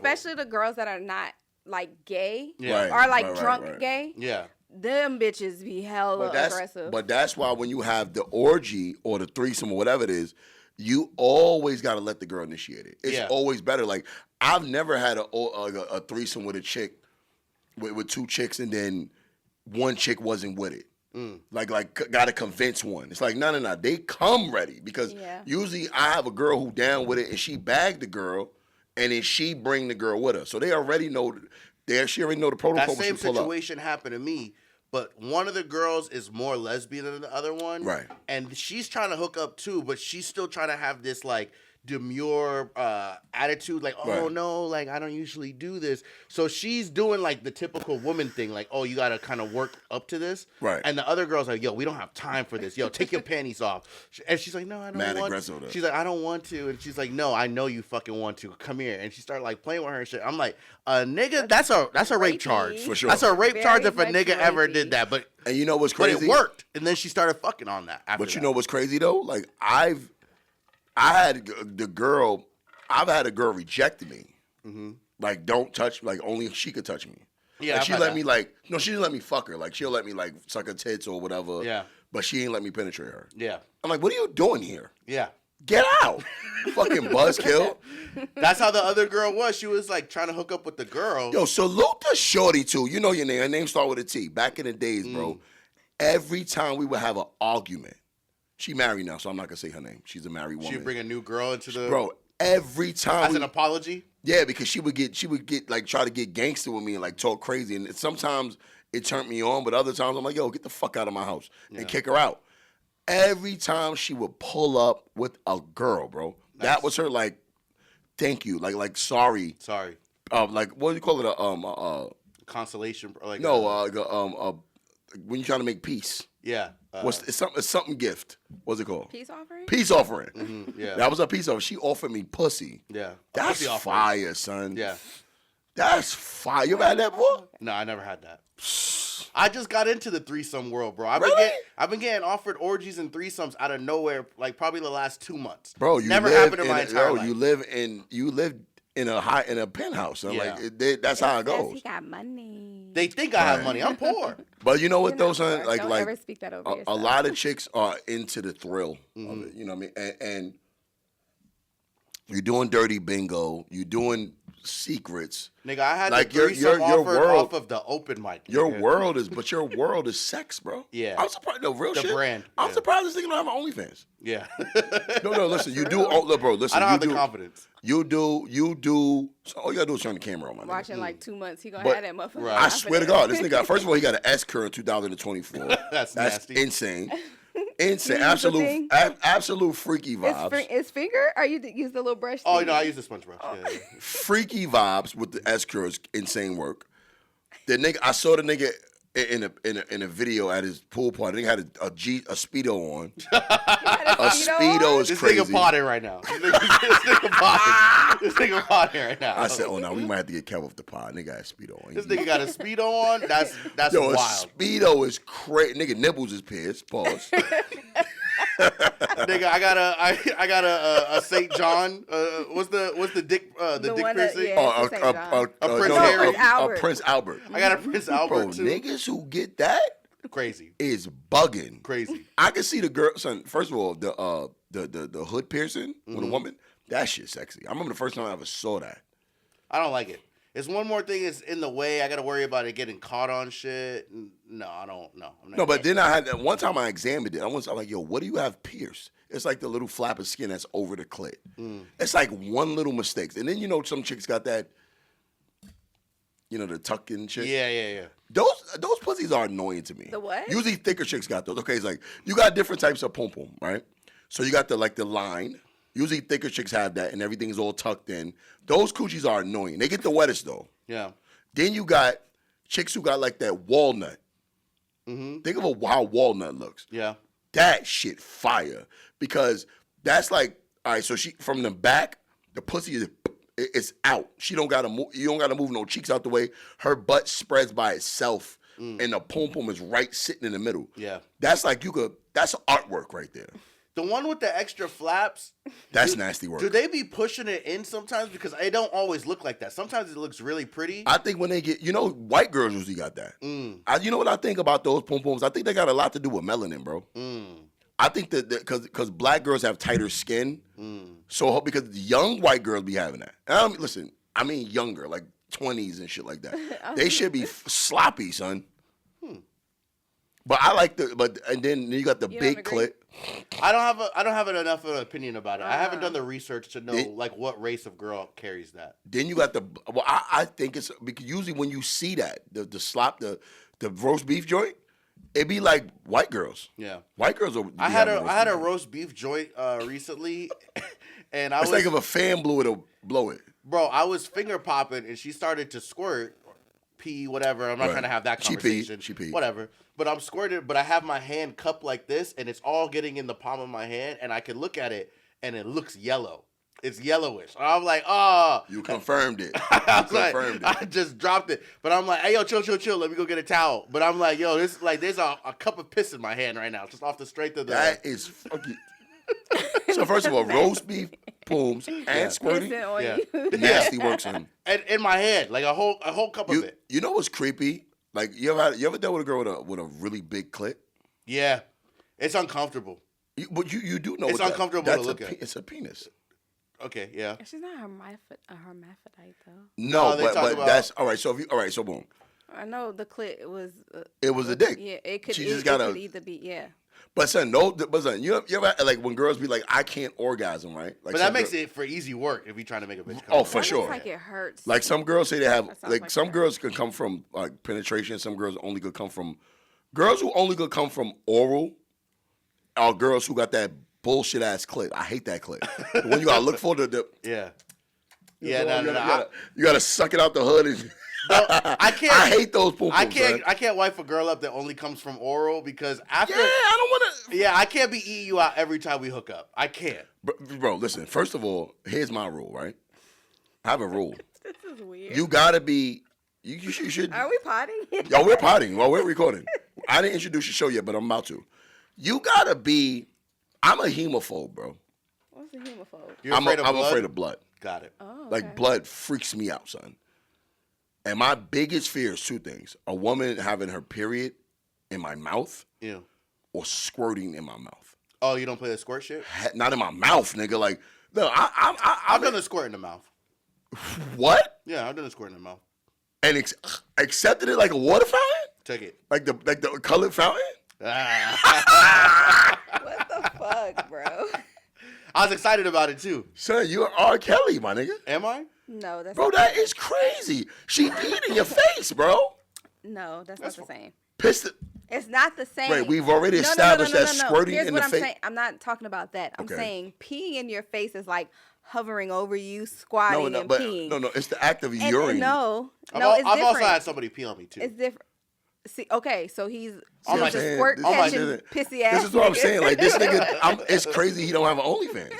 especially the girls that are not like gay Yeah. or like drunk gay. Yeah. Them bitches be hella aggressive. But that's why when you have the orgy or the threesome or whatever it is, you always got to let the girl initiate it. It's always better. Like, I've never had a threesome with a chick, with two chicks, and then one chick wasn't with it. Like got to convince one. It's like, no. They come ready because usually I have a girl who down with it and she bagged the girl and then she bring the girl with her. So they already know, she already know the protocol. That same situation happened to me. But one of the girls is more lesbian than the other one. Right. And she's trying to hook up too, but she's still trying to have this like demure attitude, like, oh no, like I don't usually do this. So she's doing like the typical woman thing, like, oh, you gotta kind of work up to this. Right. And the other girl's like, yo, we don't have time for this. Yo, take your panties off. And she's like, no, I don't want to. She's like, I don't want to. And she's like, no, I know you fucking want to. Come here. And she started like playing with her and shit. I'm like, nigga, that's a rape charge. For sure. That's a rape charge if a nigga ever did that. But and you know what's crazy? But it worked. And then she started fucking on that after But you know what's crazy though? Like I've had a girl reject me. Mm-hmm. Like, don't touch, like only she could touch me. Yeah, like, she let me like, no, she didn't let me fuck her. Like she'll let me like suck her tits or whatever. Yeah. But she ain't let me penetrate her. Yeah. I'm like, what are you doing here? Yeah. Get out. Fucking buzzkill. That's how the other girl was. She was like trying to hook up with the girl. Yo, salute the shorty too. You know your name. Her name start with a T. Back in the days, bro, every time we would have an argument, she married now, so I'm not gonna say her name. She's a married woman. She'd bring a new girl into the every time as an apology. Yeah, because she would get like try to get gangster with me and like talk crazy, and sometimes it turned me on, but other times I'm like, yo, get the fuck out of my house and kick her out. Every time she would pull up with a girl, bro, that was her like, thank you, like sorry, like what do you call it? Consolation, like when you're trying to make peace. Yeah. It's something gift. What's it called? Peace offering? Peace offering. Mm-hmm, yeah. That was a peace offering. She offered me pussy. Yeah. That's fire, son. Yeah. That's fire. You ever had that before? No, I never had that. I just got into the threesome world, bro. I've been getting offered orgies and threesomes out of nowhere, like probably the last 2 months. Bro, you never happened in my entire life. You live in a penthouse. So like that's how it goes. He got money. They think I have money. I'm poor. But you know what though, son? Like ever speak that over a lot of chicks are into the thrill of it. You know what I mean? And you're doing dirty bingo. You're doing secrets. Nigga, I had like the threesome offered off of the open mic. Your world is sex, bro. Yeah. I'm surprised. No, real shit. The brand. I'm surprised this nigga don't have an OnlyFans. Yeah. No, listen. You do. Look, bro, listen. I don't have the confidence. You do. So all you gotta do is turn the camera on, my nigga. Watching like 2 months, he gonna have that motherfucker. Right. I swear to God, this nigga. First of all, he got an S curve in 2024. That's nasty. Insane. Insane. Absolute freaky vibes. It's finger? Or you use the little brush? Oh, no, I use the sponge brush. Yeah. Freaky vibes with the S curves. Insane work. The nigga, I saw the nigga in a video at his pool party. The nigga had a Speedo on. A Speedo is crazy. This nigga potting right now. This nigga potting right now. I said, oh no, we might have to get Kev off the pod. Nigga got a Speedo on. This nigga got a Speedo on. That's yo, wild. A Speedo is crazy. Nigga nibbles his pissed. Pause. Nigga, I got a St. John. What's the dick dick piercing? A Prince Albert. I got a Prince Albert Bro, too. Niggas who get that crazy is bugging. Crazy. I can see the girl. Son, first of all, the hood piercing with a woman. That shit sexy. I remember the first time I ever saw that. I don't like it. It's one more thing is in the way. I got to worry about it getting caught on shit. No, I don't. No, but then I had that one time I examined it. I was like, yo, what do you have pierced? It's like the little flap of skin that's over the clit. It's like one little mistake. And then, you know, some chicks got that, you know, the tuck in shit. Yeah. Those pussies are annoying to me. The what? Usually thicker chicks got those. Okay, it's like, you got different types of pom-pom, right? So you got the line. Usually thicker chicks have that and everything's all tucked in. Those coochies are annoying. They get the wettest though. Yeah. Then you got chicks who got like that walnut. Think of how walnut looks. Yeah. That shit fire. Because that's like, all right, so she from the back, the pussy is out. She don't gotta move, you don't gotta move no cheeks out the way. Her butt spreads by itself and the pom-pom is right sitting in the middle. Yeah. That's like that's artwork right there. The one with the extra flaps. That's nasty work. Do they be pushing it in sometimes? Because it don't always look like that. Sometimes it looks really pretty. I think when they get, white girls usually got that. You know what I think about those pom poms? I think they got a lot to do with melanin, bro. I think that because black girls have tighter skin, so because young white girls be having that. And I mean younger, like 20s and shit like that. They should be sloppy, son. But I like and then you got the big clit. I don't have enough of an opinion about it. I haven't done the research to know like what race of girl carries that. Then you got I think it's because usually when you see that the roast beef joint, it be like white girls. Yeah, white girls are. I had a roast beef joint recently, and it's like if a fan blew it, it'll blow it. Bro, I was finger popping and she started to squirt, pee, whatever. I'm not trying to have that conversation. She peed. Whatever. But I'm squirted, but I have my hand cupped like this, and it's all getting in the palm of my hand, and I can look at it, and it looks yellow. It's yellowish. And I'm like, oh. You confirmed it. I just dropped it. But I'm like, hey, yo, chill. Let me go get a towel. But I'm like, yo, this like there's a cup of piss in my hand right now, just off the strength of the. That is fucking. So first of all, roast beef, pooms, and squirting, nasty works on him. And in my head, like a whole cup of it. You know what's creepy? Like you ever dealt with a girl with a really big clit? Yeah, it's uncomfortable. But you do know it's uncomfortable to look at. It's a penis. Okay, yeah. She's not a hermaphrodite though. No, but that's all right. So so boom. I know the clit was. It was a dick. Yeah, it could. She It just gotta could either be But son, you ever like when girls be like, I can't orgasm, right? Like, but that makes it for easy work if you're trying to make a bitch come. Oh, for sure. It's like it hurts. Like some girls say they have, like some girls can come from like penetration. Some girls only could come from, girls who only could come from oral are girls who got that bullshit ass clit. I hate that clit. When you gotta look for the yeah. No. You gotta suck it out the hood and. No, I can't. I hate those poo-poos. I can't wipe a girl up that only comes from oral because after. Yeah, I don't want to. Yeah, I can't be eating you out every time we hook up. I can't. Bro, listen. First of all, here's my rule, right? I have a rule. This is weird. You gotta be. You should. Are we potting? Yo, we're potting while we're recording. I didn't introduce the show yet, but I'm about to. You gotta be. I'm a hemophobe, bro. What's a hemophobe? You're afraid of blood? I'm afraid of blood. Got it. Oh, okay. Like blood freaks me out, son. And my biggest fear is two things: a woman having her period in my mouth, or squirting in my mouth. Oh, you don't play the squirt shit? Not in my mouth, nigga. Like, no, I've done the squirt in the mouth. What? Yeah, I've done the squirt in the mouth. And accepted it like a water fountain? Took it. Like the colored fountain? What the fuck, bro? I was excited about it too. Son, you're R. Kelly, my nigga. Am I? No, that's bro. That is crazy. She peed in your face, bro. No, that's not the same. Pissed it. It's not the same. Wait, we've already established that squirting Here's in what the I'm face. saying. I'm not talking about that. I'm Okay. saying peeing in your face is like hovering over you, squatting and peeing. No, it's the act of urine. No, I've it's different. also had somebody pee on me too. It's different. See, okay, so he's See, a squirt catching pissy ass. This is what I'm nigga. saying. Like this nigga, it's crazy he don't have an OnlyFans.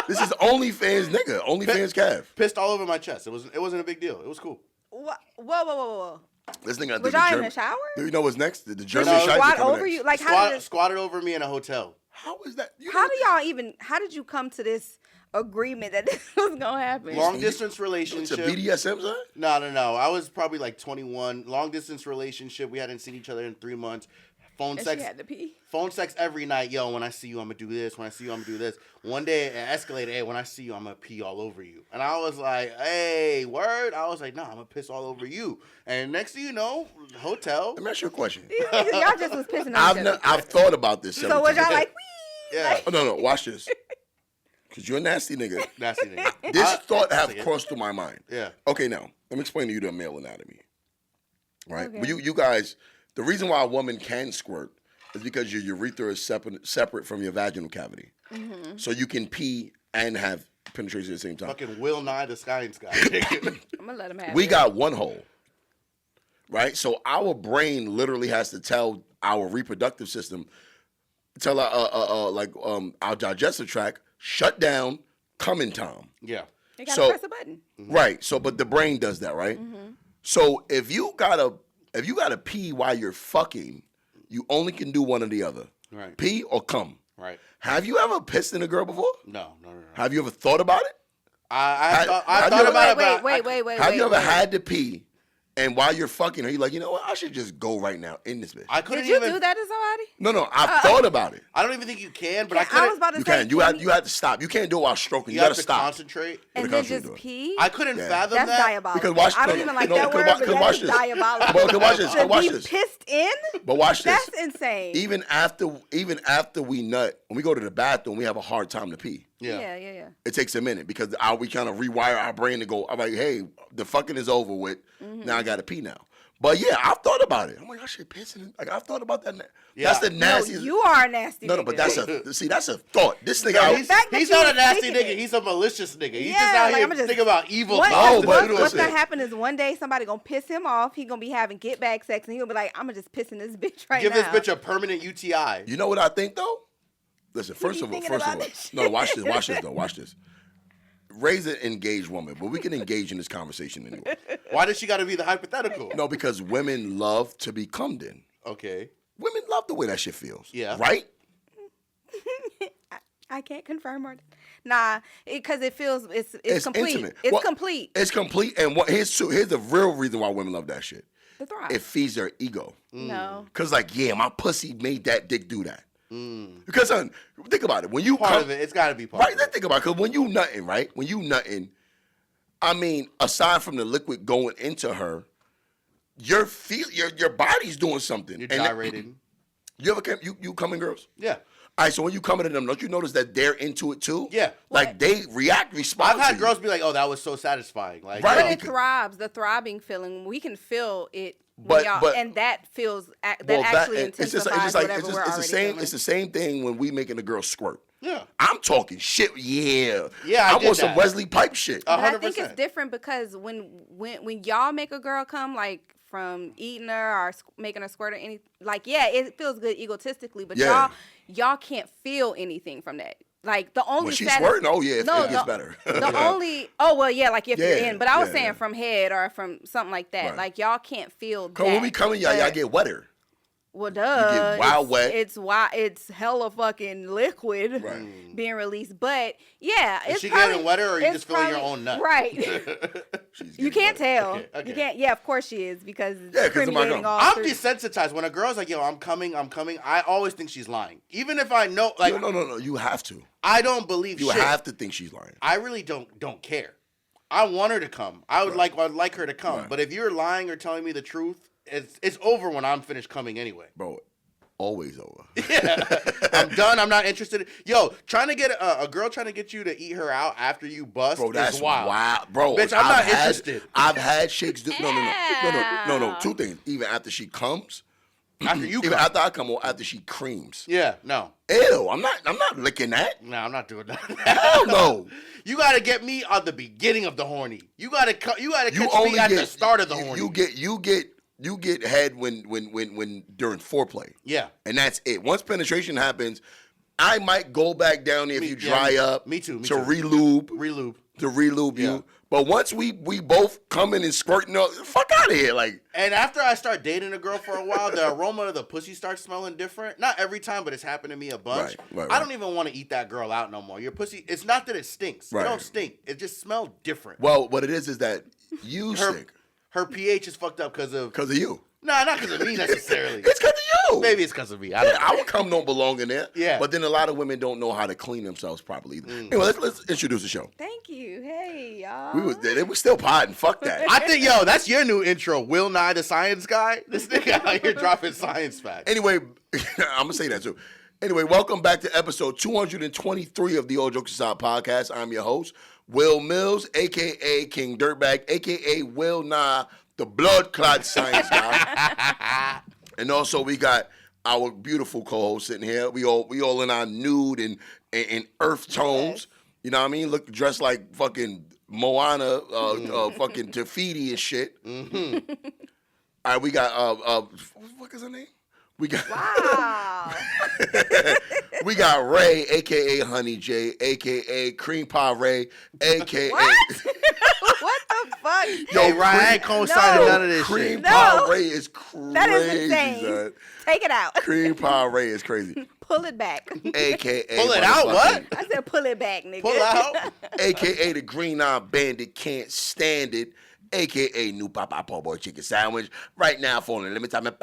This is OnlyFans nigga. OnlyFans calf. Pissed all over my chest. It wasn't a big deal. It was cool. Whoa. This nigga Was y'all in the shower? Do you know what's next? The German Did shite squat coming over next. you? Like how Squatted over me in a hotel. How is that? How did you come to this agreement that this was gonna happen? Long distance It's relationship. a BDSM, son? No. I was probably like 21. Long distance relationship. We hadn't seen each other in 3 months. Phone And sex. she had to pee. Phone sex every night. Yo, when I see you, I'm gonna do this. When I see you, I'm gonna do this. One day it escalated. Hey, when I see you, I'm gonna pee all over you. And I was like, hey, word. I was like, nah, I'm gonna piss all over you. And next thing you know, hotel. Let me ask you a question. Y'all just was pissing on each other. I've thought about this. So was y'all like, wee? Yeah. Oh, no, watch this. Because you're a nasty nigga. Nasty nigga. This thought have crossed through my mind. Yeah. Okay, now, let me explain to you the male anatomy. Right? Okay. But you guys, the reason why a woman can squirt is because your urethra is separate from your vaginal cavity. Mm-hmm. So you can pee and have penetration at the same time. Fucking Will Nye the Sky and Sky. I'm gonna let him have We it. got one hole. Right? So our brain literally has to tell our reproductive system, tell our digestive tract, shut down, come in time. Yeah. You gotta press a button. Right. So, but the brain does that, right? Mm-hmm. So if you gotta pee while you're fucking, you only can do one or the other. Right. Pee or come. Right. Have you ever pissed in a girl before? No. Have you ever thought about it? I thought about it. Wait. Have you ever had to pee, and while you're fucking her, you're like, you know what? I should just go right now in this bitch. Did you do that to somebody? No. I've thought about it. I don't even think you can, but I I was couldn't. about to You say, can. You have to stop. You can't do it while stroking. You You have got to to stop. concentrate. and then just pee. I couldn't fathom That's that. diabolical. Because watch- I don't no, even like no, that because word, watch- but because that watch is this. diabolical. Well, watch this. To Watch be this. pissed in? But watch this. That's insane. Even after we nut, when we go to the bathroom, we have a hard time to pee. Yeah. It takes a minute because we kind of rewire our brain to go, I'm like, hey, the fucking is over with. Now I got to pee now. But yeah, I've thought about it. I'm like, I should piss in it. Like, I've thought about that. Yeah. That's the No, nastiest. you are a nasty nigga. No, but that's a thought. This nigga, No, I- he's fact that he's you not a was nasty thinking nigga. it. He's a malicious nigga. He's Yeah, just out like, here I'ma just- thinking about evil What, No, things. but- to do to what's us. gonna happen is one day somebody gonna piss him off. He gonna be having get back sex, and he gonna be like, "I'm gonna just piss in this bitch right Give now." this bitch a permanent UTI. you know what I think though? Listen, first be of all, thinking about this shit. no, watch this. Ray's an engaged woman, but we can engage in this conversation anyway. Why does she got to be the hypothetical? No, because women love to be cummed in. Okay. Women love the way that shit feels. Yeah. Right? I can't confirm or nah, because it feels it's complete. intimate. It's Well, complete. It's complete. And here's the real reason why women love that shit. The thrive. It feeds their ego. No. Cause like, yeah, my pussy made that dick do that. Because son, think about it. When you Part of it. It's got to be part right? of Let's it. think about it. Cause when you nutting, right? When you nutting, I mean, aside from the liquid going into her, your body's doing something. You're And gyrating. You ever you coming, girls? Yeah. All right, so when you come into them, don't you notice that they're into it too? Yeah. Like they respond. I've had to you. girls be like, "Oh, that was so satisfying." Like, Right. But yo, it throbs, the throbbing feeling. We can feel it, But- and that feels that Well, actually it's just intensifies like whatever we're already feeling. it's the same thing when we making a girl squirt. Yeah. I'm talking shit. Yeah. Yeah, I I did want some that. Wesley Pipe shit. But I think 100%. it's different because when y'all make a girl come, like from eating her or making her squirt or anything, like it feels good egotistically, but Yeah. y'all can't feel anything from that. Like the only When she's squirting, oh yeah, it gets better. The only like if you're Yeah, in, but I was yeah, saying yeah. from head or from something like that. Right. Like y'all can't feel that. Cause when we come in, y'all but- get wetter. Well, duh. wild wet. It's hella fucking liquid Right. being released. But yeah, Is it's she probably, getting wetter or are you it's just feeling your probably- own nut? Right. She's You getting can't wetter. tell. Okay. You can't. Yeah, of course she is because it's Yeah, 'cause of my permeating gum. all I'm through. desensitized when a girl's like, "Yo, I'm coming." I always think she's lying, even if I know. Like, No. You have to. I don't believe You shit. have to think she's lying. I really don't care. I want her to come. I'd like her to come. Right. But if you're lying or telling me the truth, it's over when I'm finished coming anyway. Bro, always over. Yeah, I'm done. I'm not interested. Yo, trying to get a girl trying to get you to eat her out after you bust Bro, that's is wild. Bro, Bitch, I'm not interested. I've had chicks do no. Ow. Two things. Even after she comes, After you even come. after I come or after she creams. Yeah, no, Ew, I'm not licking that. no, I'm not doing that. Hell no. You gotta get me at the beginning of the horny. You gotta catch You me at the start of the horny. You get head when during foreplay. Yeah. And that's it. Once penetration happens, I might go back down there if you dry up. Me too. To relube. To relube Yeah. you. But once we both come in and squirting up, fuck out of here. Like, And after I start dating a girl for a while, the aroma of the pussy starts smelling different. Not every time, but it's happened to me a bunch. Right. I don't even want to eat that girl out no more. Your pussy, it's not that it stinks. Right. It don't stink. It just smells different. well, what it is that you stink Her pH is fucked up because of... because of you. Nah, not because of me necessarily. It's because of you. Maybe it's because of me. I don't know. Our cum don't belong in there. Yeah. But then a lot of women don't know how to clean themselves properly either. Anyway, let's introduce the show. Thank you. Hey, y'all. We still podding. Fuck that. I think, yo, that's your new intro. Will Nye the Science Guy? This nigga out here dropping science facts. Anyway, I'm gonna say that too. Anyway, welcome back to episode 223 of the All Jokes Aside podcast. I'm your host, Will Mills, aka King Dirtbag, aka Will Nye, the blood clot science guy. And also we got our beautiful co-host sitting here. We all in our nude and earth tones. You know what I mean? Look dressed like fucking Moana, fucking Tafiti and shit. All right, we got what is her name? We got Wow. we got Ray, aka Honey J, aka Cream Pie Ray, aka What? What the fuck? Yo, Hey, Ryan, I ain't co-signing No. none of this Cream shit. Pie No. Ray is crazy. That is insane. son. Take it out. Cream Pie Ray is crazy. Pull it back. AKA Pull it out, what? I said pull it back, nigga. Pull out. AKA the Green Eye Bandit, can't stand it. AKA New Papa Po' Boy Chicken Sandwich. Right now for only limited time.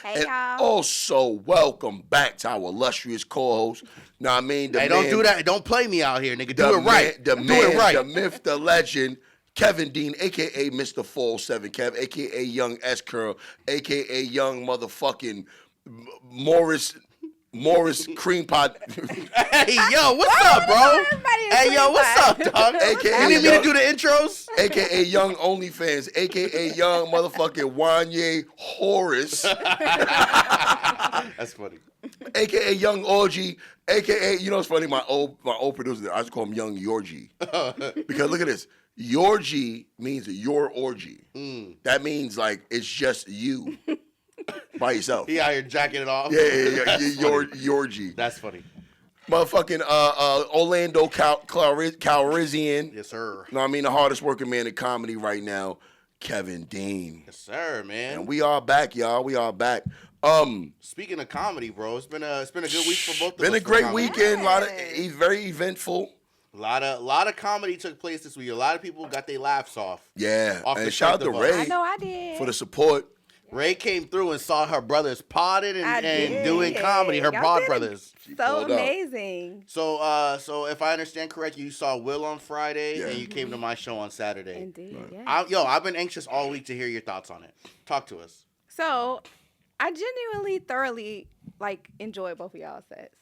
Hey, And y'all. also, welcome back to our illustrious co-host. Know what I mean? Hey, don't do that. Don't play me out here, nigga. Do it right. The Do man, it right. the myth, the legend, Kevin Dean, a.k.a. Mr. Fall 7 Kev, a.k.a. Young S. Curl, a.k.a. Young motherfucking Morris Cream Pot. Hey, yo, what's up, bro? Hey, yo, what's up, dog? AKA You need me to do the intros? a.k.a. Young OnlyFans, a.k.a. Young motherfucking Wanye Horace, That's funny. a.k.a. Young Orgy, a.k.a. You know what's funny? My old producer, I just call him Young Yorgie. Because look at this. Yorgie means your orgy. That means like it's just you by yourself. He out here jacking it off. Yeah. Yorgie. That's funny. Motherfucking Orlando Calrissian. Yes, sir. No, I mean the hardest working man in comedy right now, Kevin Dean. Yes, sir, man. And we are back, y'all. We are back. Speaking of comedy, bro, it's been a good week for both of us. Been a for great comedy. weekend. A lot of very eventful. A lot of comedy took place this week. A lot of people got their laughs off. Yeah. Off And the shout out strength to of us. Ray I know I did. for the support. Ray came through and saw her brothers potted I and did. doing comedy. Her Y'all pod did brothers. So pulled up. amazing. So if I understand correctly, you saw Will on Friday Yeah. and you came to my show on Saturday. Indeed, yeah. I've been anxious all week to hear your thoughts on it. Talk to us. So, I genuinely, thoroughly enjoyed both of y'all sets.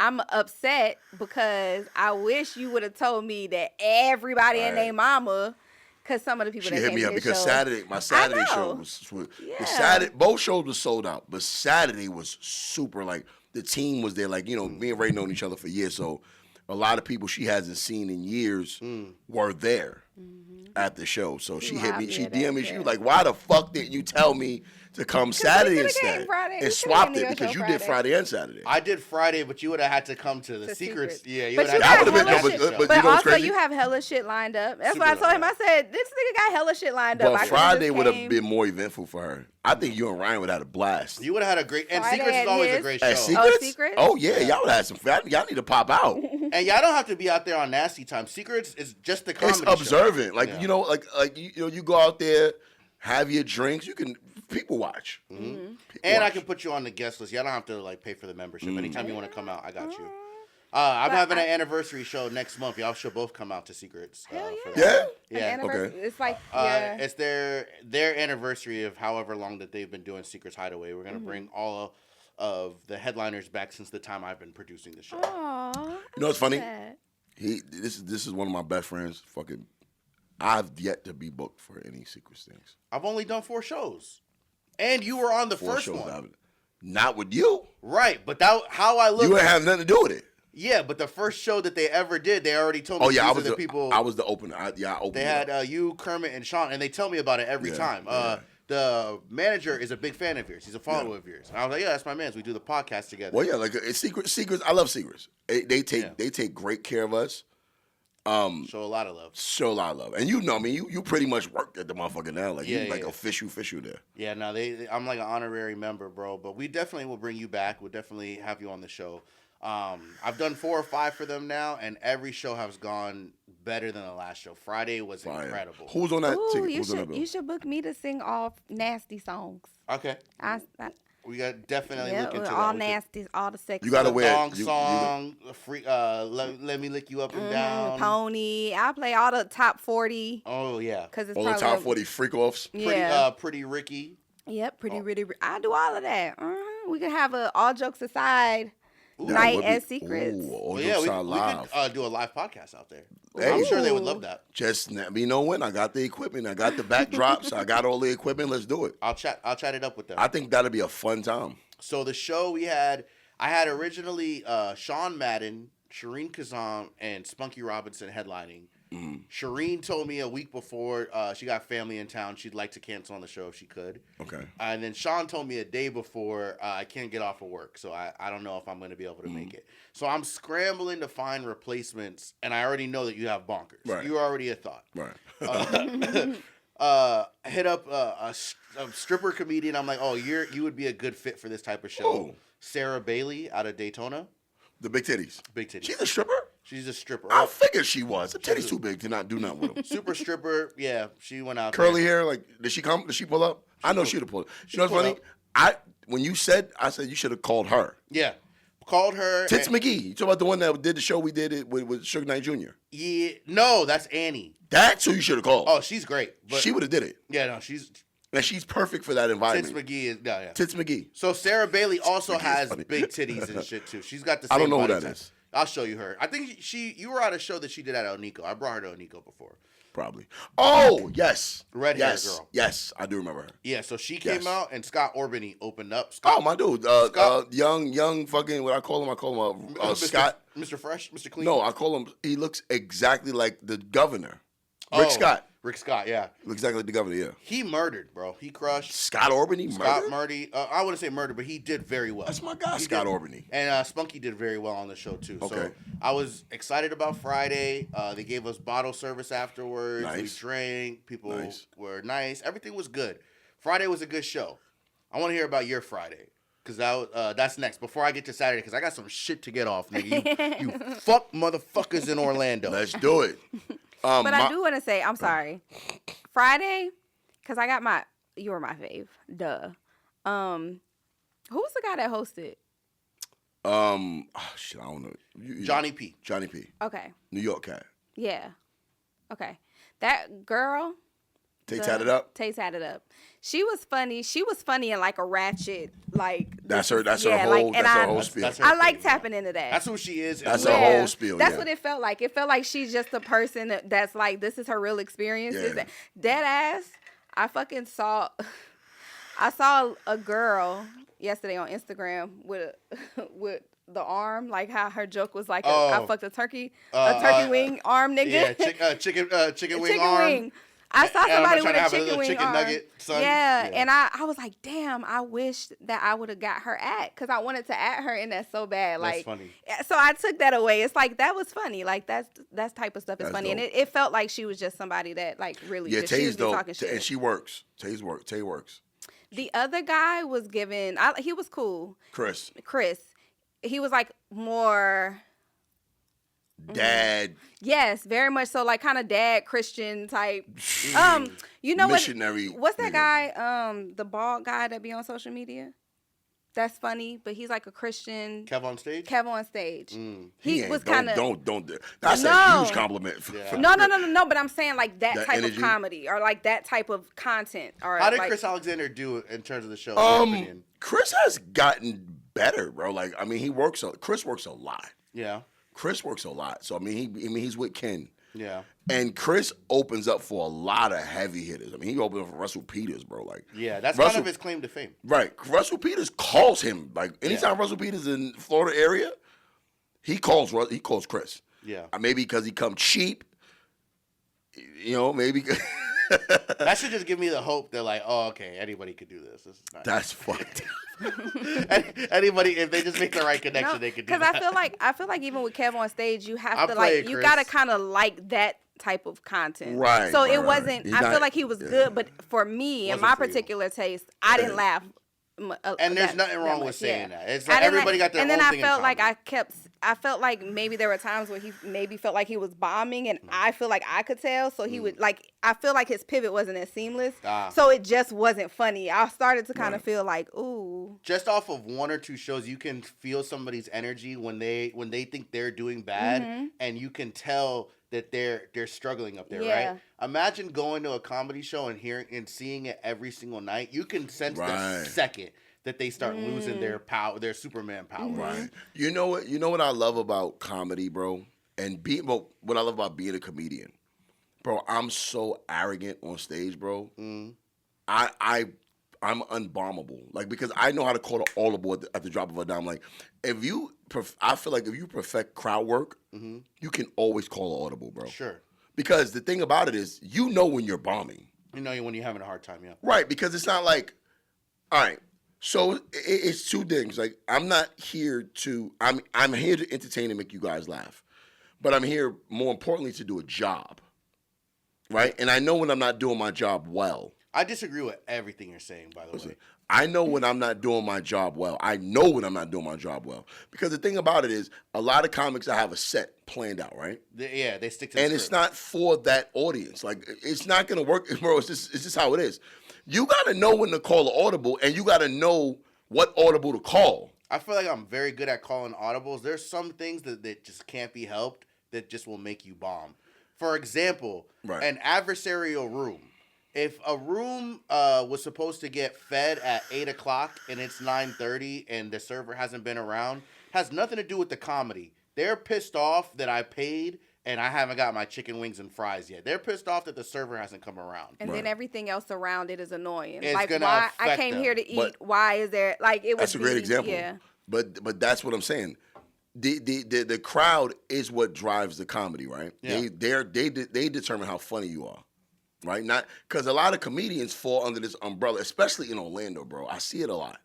I'm upset because I wish you would have told me that everybody and their mama, because some of the people She that hit came me to up his because show, my Saturday show know. was Yeah. both shows were sold out, but Saturday was super. Like the team was there. Like me and Ray known each other for years, so a lot of people she hasn't seen in years were there at the show. So she hit me. Wow, She yeah, DM'd me. that- She was like, "Why the fuck didn't you tell me to come Saturday instead?" And swapped it because you did Friday and Saturday. I did Friday, but you would have had to come to the To Secrets. Secrets. Yeah, you But would you have got to been- hella but- shit. but But you know what's also, crazy? you have hella shit lined up. That's Super why I told him. I lined said, this nigga got hella shit lined up. But I could've Friday just would have came. been more eventful for her. I think you and Ryan would have had a blast. You would have had a great. And Friday Secrets is at always a his- great At show. Secrets? Secrets? Oh yeah, y'all would have had some. Y'all need to pop out. And y'all don't have to be out there on nasty time. Secrets is just the comedy It's show. observant. Like Yeah. you go out there, have your drinks. You can people watch. And People I watch. can put you on the guest list. Y'all don't have to pay for the membership. Anytime you want to come out, I got you. Mm. I'm But having an anniversary show next month. Y'all should both come out to Secrets. Hell for yeah. that. Yeah. An Yeah. anniversary. It's like, yeah. It's their anniversary of however long that they've been doing Secrets Hideaway. We're gonna bring all of the headliners back since the time I've been producing the show. Aw, You know what's funny? that. This is one of my best friends. Fucking, I've yet to be booked for any Secrets things. I've only done 4 shows, and you were on the 4 first shows. one, Not with you. right? But how I look. You ain't have nothing to do with it. Yeah, but the first show that they ever did, they already told me. Oh yeah, I these was are the people. I was the opener. I opened. They it had up. you, Kermit, and Sean, and they tell me about it every Yeah, time. yeah. The manager is a big fan of yours. He's a follower of yours. And I was like, yeah, that's my man. We do the podcast together. Well, yeah, like it's Secrets. I love Secrets. They take great care of us. Show a lot of love. Show a lot of love, and you know me. You pretty much worked at the motherfucker now. Like Yeah, you like yeah. official there. Yeah, no, I'm like an honorary member, bro. But we definitely will bring you back. We'll definitely have you on the show. I've done 4 or 5 for them now, and every show has gone better than the last show. Friday was Fire. incredible. Who's on that Ooh, ticket? you Who's on that should bill? you should book me to sing all nasty songs. Okay, I we got definitely yeah, look into all that. nasty, all the sex. You gotta songs. wear- Song, you- song, free. Let me lick you up and down. Pony. I play all the top 40 Oh yeah, because it's All the probably top 40 freak offs. Yeah. pretty Ricky. Yep. Pretty. I do all of that. We could have a all jokes aside That night would be- at Secrets. Ooh, all Well, yeah, jokes we are live. could do a live podcast out there. Hey. I'm sure they would Ooh. love that. Just let me know when. I got the equipment. I got the backdrops. I got all the equipment. Let's do it. I'll chat it up with them. I think that'll be a fun time. So the show I had originally Sean Madden, Shireen Kazam, and Spunky Robinson headlining. Shireen told me a week before she got family in town. She'd like to cancel on the show if she could. Okay. And then Sean told me a day before I can't get off of work, so I don't know if I'm going to be able to make it. So I'm scrambling to find replacements, and I already know that you have bonkers. Right. You already a thought. Right. hit up a stripper comedian. I'm like, oh, you would be a good fit for this type of show. Oh. Sarah Bailey out of Daytona. The big titties. Big titties. She's a stripper? She's a stripper. I figured she was. The titty's too big to not do nothing with them. Super stripper. Yeah, she went out Curly there. hair, like, did she come? Did she pull up? I know she'd have pulled up. You know what's funny? When you said, I said you should have called her. Yeah. Called her. Tits McGee. You talking about the one that did the show we did it with Suge Knight Jr.? Yeah. No, that's Annie. That's who you should have called. Oh, she's great. But she would have did it. Yeah, no, she's... And she's perfect for that environment. Tits McGee is... Yeah. Tits McGee. So Sarah Bailey also has funny. big titties and shit, too. She's got the same I don't know who body that type. is. I'll show you her. I think you were at a show that she did at El Nico. I brought her to El Nico before. Probably. Oh, yes. Red-haired girl. Yes, I do remember her. Yeah, so she came out and Scott Orbany opened up. Oh, my dude. Young fucking, what I call him, Scott. Mr. Fresh? Mr. Clean? No, I call him, he looks exactly like the governor. Rick Scott. Rick Scott, yeah. Looks exactly like the governor, yeah. He murdered, bro. He crushed. Scott Orbany Scott murdered? I wouldn't say murder, but he did very well. That's my guy, Scott Orbany. And Spunky did very well on the show, too. Okay. So I was excited about Friday. They gave us bottle service afterwards. Nice. We drank. People were nice. Everything was good. Friday was a good show. I want to hear about your Friday. Because that's next. Before I get to Saturday, because I got some shit to get off, nigga. You fuck motherfuckers in Orlando. Let's do it. But I do want to say, I'm sorry. Friday, because you were my fave. Duh. Who was the guy that hosted? Shit, I don't know. Johnny P. Johnny P. Okay. New York cat. Yeah. Okay. That girl. Tay tatted up. Tay tatted up. She was funny. She was funny in like a ratchet, like. That's her. That's yeah, her whole. like, that's her whole spiel. I like tapping into that. That's who she is. That's her whole spiel. That's what it felt like. It felt like she's just a person that's like, this is her real experience. Yeah. Dead ass. I fucking saw. I saw a girl yesterday on Instagram with the arm, like how her joke was like, I fucked a turkey wing arm nigga. Yeah, chicken wing arm. Wing. I saw somebody with a chicken wing chicken arm. nugget, son. Yeah, and I was like, damn, I wish that I would have got her at, because I wanted to at her in that so bad. Like, that's funny. So I took that away. It's like, that was funny. Like, that type of stuff is funny. Dope. And it felt like she was just somebody that, like, really just, Tay's dope. talking shit. And she works. Tay works. The other guy was given, he was cool. Chris. He was like more... Dad. Yes, very much so, like kind of dad Christian type. You know missionary. What's that guy? The bald guy that be on social media. That's funny, but he's like a Christian. Kev on stage. He was kind of. Don't. That's a huge compliment. No. But I'm saying like that type of comedy or like that type of content. Or how did like, Chris Alexander do in terms of the show? Chris has gotten better, bro. Like I mean, Chris works a lot. Yeah. Chris works a lot. So I mean, he's with Ken. Yeah. And Chris opens up for a lot of heavy hitters. I mean, he opened up for Russell Peters, bro. Like, yeah, that's kind of his claim to fame. Right. Russell Peters calls him. Like, anytime Russell Peters in Florida area, he calls Chris. Yeah. Maybe because he come cheap. You know, maybe. That should just give me the hope that, like, oh, okay, anybody could do this. This is nice. That's fucked. Anybody, if they just make the right connection, they could do that. Because I feel like even with Kev on stage, you have to like, you gotta kind of like that type of content. Right. So it wasn't. I feel like he was good, but for me and my particular taste, I didn't laugh. And there's nothing wrong with saying that. It's like everybody got their own thing. And then I felt like I felt like maybe there were times where he maybe felt like he was bombing, and I feel like I could tell. So he would like, I feel like his pivot wasn't as seamless. So it just wasn't funny. I started to kind of feel like, ooh. Just off of one or two shows, you can feel somebody's energy when they think they're doing bad, and you can tell that they're struggling up there, right? Imagine going to a comedy show and hearing and seeing it every single night. You can sense the second that they start losing their power, their Superman power. Right. You know what I love about comedy, bro? And what I love about being a comedian. Bro, I'm so arrogant on stage, bro. I'm unbombable. Like, because I know how to call it all aboard at the drop of a dime. Like, I feel like if you perfect crowd work, you can always call an audible, bro. Sure. Because the thing about it is, you know when you're bombing. You know when you're having a hard time, yeah. Right, because it's not like, all right, so it's two things. Like, I'm here to entertain and make you guys laugh. But I'm here, more importantly, to do a job. right? And I know when I'm not doing my job well. I disagree with everything you're saying, by the way. I know when I'm not doing my job well. I know when I'm not doing my job well. Because the thing about it is, a lot of comics, I have a set planned out, right? They stick to the and script. It's not for that audience. Like, it's not going to work, bro. It's just how it is. You got to know when to call an audible, and you got to know what audible to call. I feel like I'm very good at calling audibles. There's some things that just can't be helped that just will make you bomb. For example, an adversarial room. If a room was supposed to get fed at 8 o'clock and it's 9:30 and the server hasn't been around, has nothing to do with the comedy. They're pissed off that I paid and I haven't got my chicken wings and fries yet. They're pissed off that the server hasn't come around. And then everything else around it is annoying. It's like, why I came here to eat? Why is there like it? That's a great example. Yeah. But that's what I'm saying. The crowd is what drives the comedy, right? Yeah. They determine how funny you are. Right? Not because a lot of comedians fall under this umbrella, especially in Orlando, bro. I see it a lot.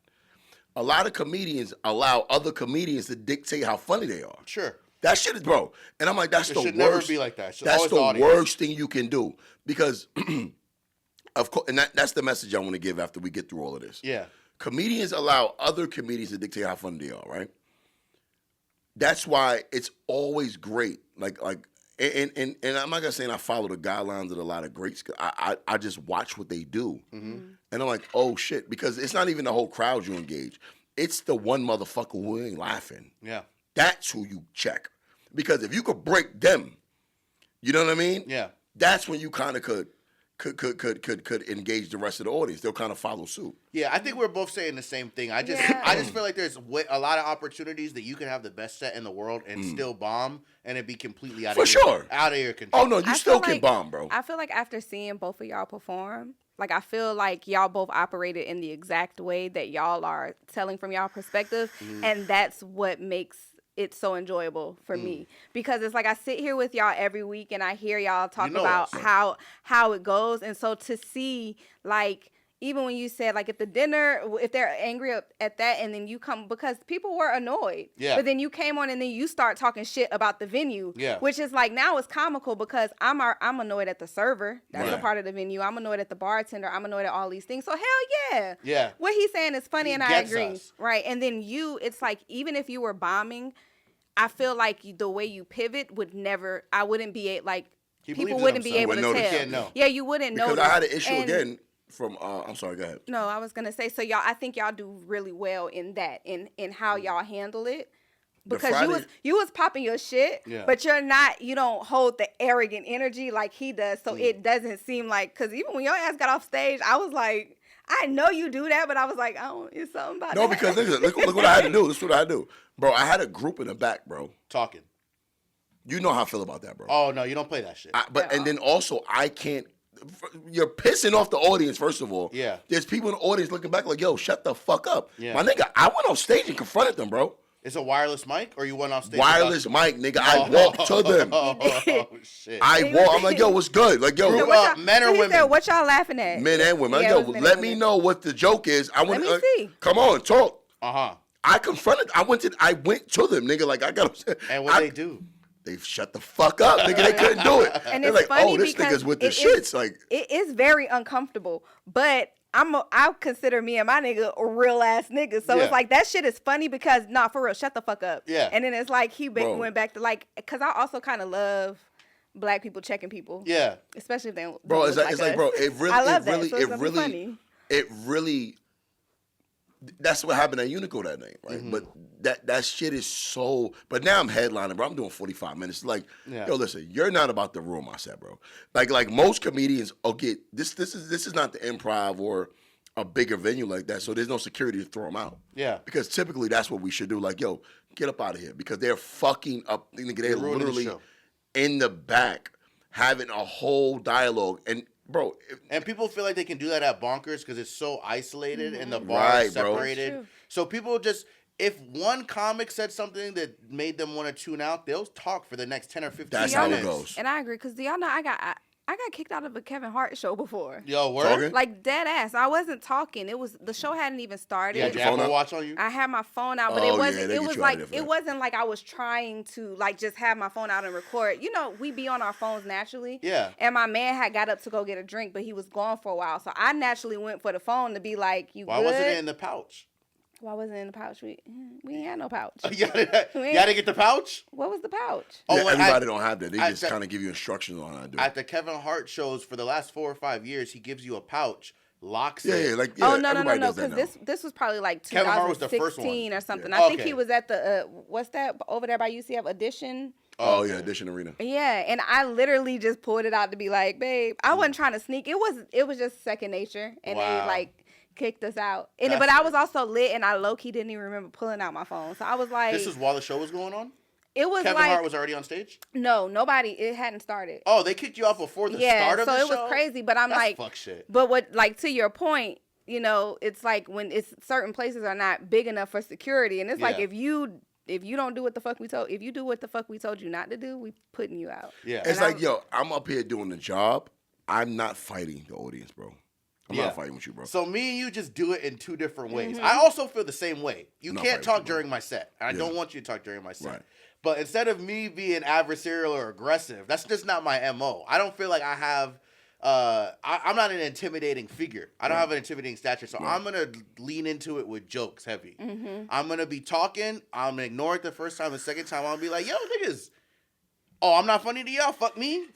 A lot of comedians allow other comedians to dictate how funny they are. Sure. That shit is, bro. And I'm like, that's the worst. It should never be like that. That's the worst thing you can do. Because, of course, and that's the message I want to give after we get through all of this. Yeah. Comedians allow other comedians to dictate how funny they are, right? That's why it's always great. And I'm not gonna say I follow the guidelines of a lot of greats. I just watch what they do, and I'm like, oh shit, because it's not even the whole crowd you engage. It's the one motherfucker who ain't laughing. Yeah, that's who you check, because if you could break them, you know what I mean? Yeah, that's when you kind of could engage the rest of the audience. They'll kind of follow suit. Yeah, I think we're both saying the same thing. I just feel like there's a lot of opportunities that you can have the best set in the world and still bomb, and it be completely out of your control. Oh no, you still can bomb, bro. I feel like after seeing both of y'all perform, like I feel like y'all both operated in the exact way that y'all are telling from y'all perspective, and that's what makes it's so enjoyable for me, because it's like I sit here with y'all every week and I hear y'all talk about how it goes, and so to see, like, even when you said, like, if they're angry at that, and then you come, because people were annoyed, but then you came on and then you start talking shit about the venue, which is like, now it's comical because I'm annoyed at the server, that's a part of the venue, I'm annoyed at the bartender, I'm annoyed at all these things, so hell yeah, what he's saying is funny, and I agree, right? And then it's like, even if you were bombing, I feel like the way you pivot I wouldn't be like, people wouldn't be able to tell. Yeah, you wouldn't know. Because I had an issue again from, I'm sorry, go ahead. No, I was going to say, so I think y'all do really well in that, in how y'all handle it. Because you was popping your shit, but you don't hold the arrogant energy like he does. So it doesn't seem like, because even when your ass got off stage, I was like, I know you do that, but I was like, it's something about that. No, because look what I had to do. This is what I do. Bro, I had a group in the back, bro. Talking. You know how I feel about that, bro. Oh, no, you don't play that shit. And then also, I can't. You're pissing off the audience, first of all. Yeah. There's people in the audience looking back like, yo, shut the fuck up. Yeah. My nigga, I went on stage and confronted them, bro. It's a wireless mic, or you went off stage? Wireless mic, nigga. I walked to them. Oh, shit. I'm like, yo, what's good? Like, yo, men or women? What y'all laughing at? Men and women. Yeah, like, yo, let me know what the joke is. Let me see. Come on, talk. Uh-huh. I confronted. I went to them, nigga. Like, I got. And what they do? They shut the fuck up, nigga. They couldn't do it. And they're it's like, funny, oh, this nigga's with the shits. Like, it is very uncomfortable, but I consider me and my nigga a real ass nigga. So it's like, that shit is funny because, for real, shut the fuck up. Yeah. And then it's like he went back to, like, because I also kind of love black people checking people. Yeah. Especially if they don't. Bro, it's like, bro, it really, I love that. It really. That's what happened at Unico that night, right? But that shit is so. But now I'm headlining, bro. I'm doing 45 minutes. Like, yo, listen, you're not about to ruin my set, bro. Like most comedians, okay, this is not the Improv or a bigger venue like that, so there's no security to throw them out. Yeah. Because typically that's what we should do. Like, yo, get up out of here, because they're fucking up. They're literally in the back having a whole dialogue. And bro, and people feel like they can do that at Bonkers because it's so isolated and the bar is separated. So people just, if one comic said something that made them want to tune out, they'll talk for the next 10 or 15 minutes. That's how it goes. And I agree, because do y'all know I got kicked out of a Kevin Hart show before. Yo, word? Talking? Like dead ass. I wasn't talking. The show hadn't even started. Yeah, did you have Apple Watch on you? I had my phone out, but Oh, it wasn't. yeah, they it get was you out of like there for it that. wasn't like I was trying to like just have my phone out and record. You know, we be on our phones naturally. Yeah. And my man had got up to go get a drink, but he was gone for a while, so I naturally went for the phone to be like, "You Why good?" wasn't it in the pouch? Why wasn't it in the pouch? We ain't had no pouch. You gotta get the pouch? What was the pouch? Yeah, Oh, everybody don't have that. They just at kind of give you instructions on how to do At it. the Kevin Hart shows for the last 4 or 5 years, he gives you a pouch, locks Yeah, it. yeah, like yeah, Oh no, everybody no, does that because now. this was probably like Kevin Hart was the first 2016 one. or something. Yeah. I think Okay. he was at the what's that over there by UCF Audition. Oh yeah, Edition Arena. Yeah, and I literally just pulled it out to be like, babe, I wasn't trying to sneak. It was just second nature, and they Wow. like kicked us out. And That's but I it. was also lit, and I low key didn't even remember pulling out my phone. So I was like, This is while the show was going on? it was Kevin like Hart was already on stage? no, nobody. It hadn't started. Oh, they kicked you off before the Yeah, start of so the it show? was crazy. But I'm That's like, fuck shit. but what like to your point, you know, it's like when it's certain places are not big enough for security, and it's like Yeah. if you don't do what the fuck we told, if you do what the fuck we told you not to do, we putting you out. Yeah. It's And like, yo, I'm up here doing the job. I'm not fighting the audience, bro. I'm Yeah. not fighting with you, bro. So me and you just do it in two different ways. Mm-hmm. I also feel the same way. You I'm not can't fighting talk with you, bro. during my set. And I Yeah. don't want you to talk during my set. Right. But instead of me being adversarial or aggressive, that's just not my MO. I don't feel like I have I'm not an intimidating figure. I don't have an intimidating stature. So I'm gonna lean into it with jokes heavy. Mm-hmm. I'm gonna be talking, I'm gonna ignore it the first time, the second time I'll be like, yo, niggas. Oh, I'm not funny to y'all. Fuck me.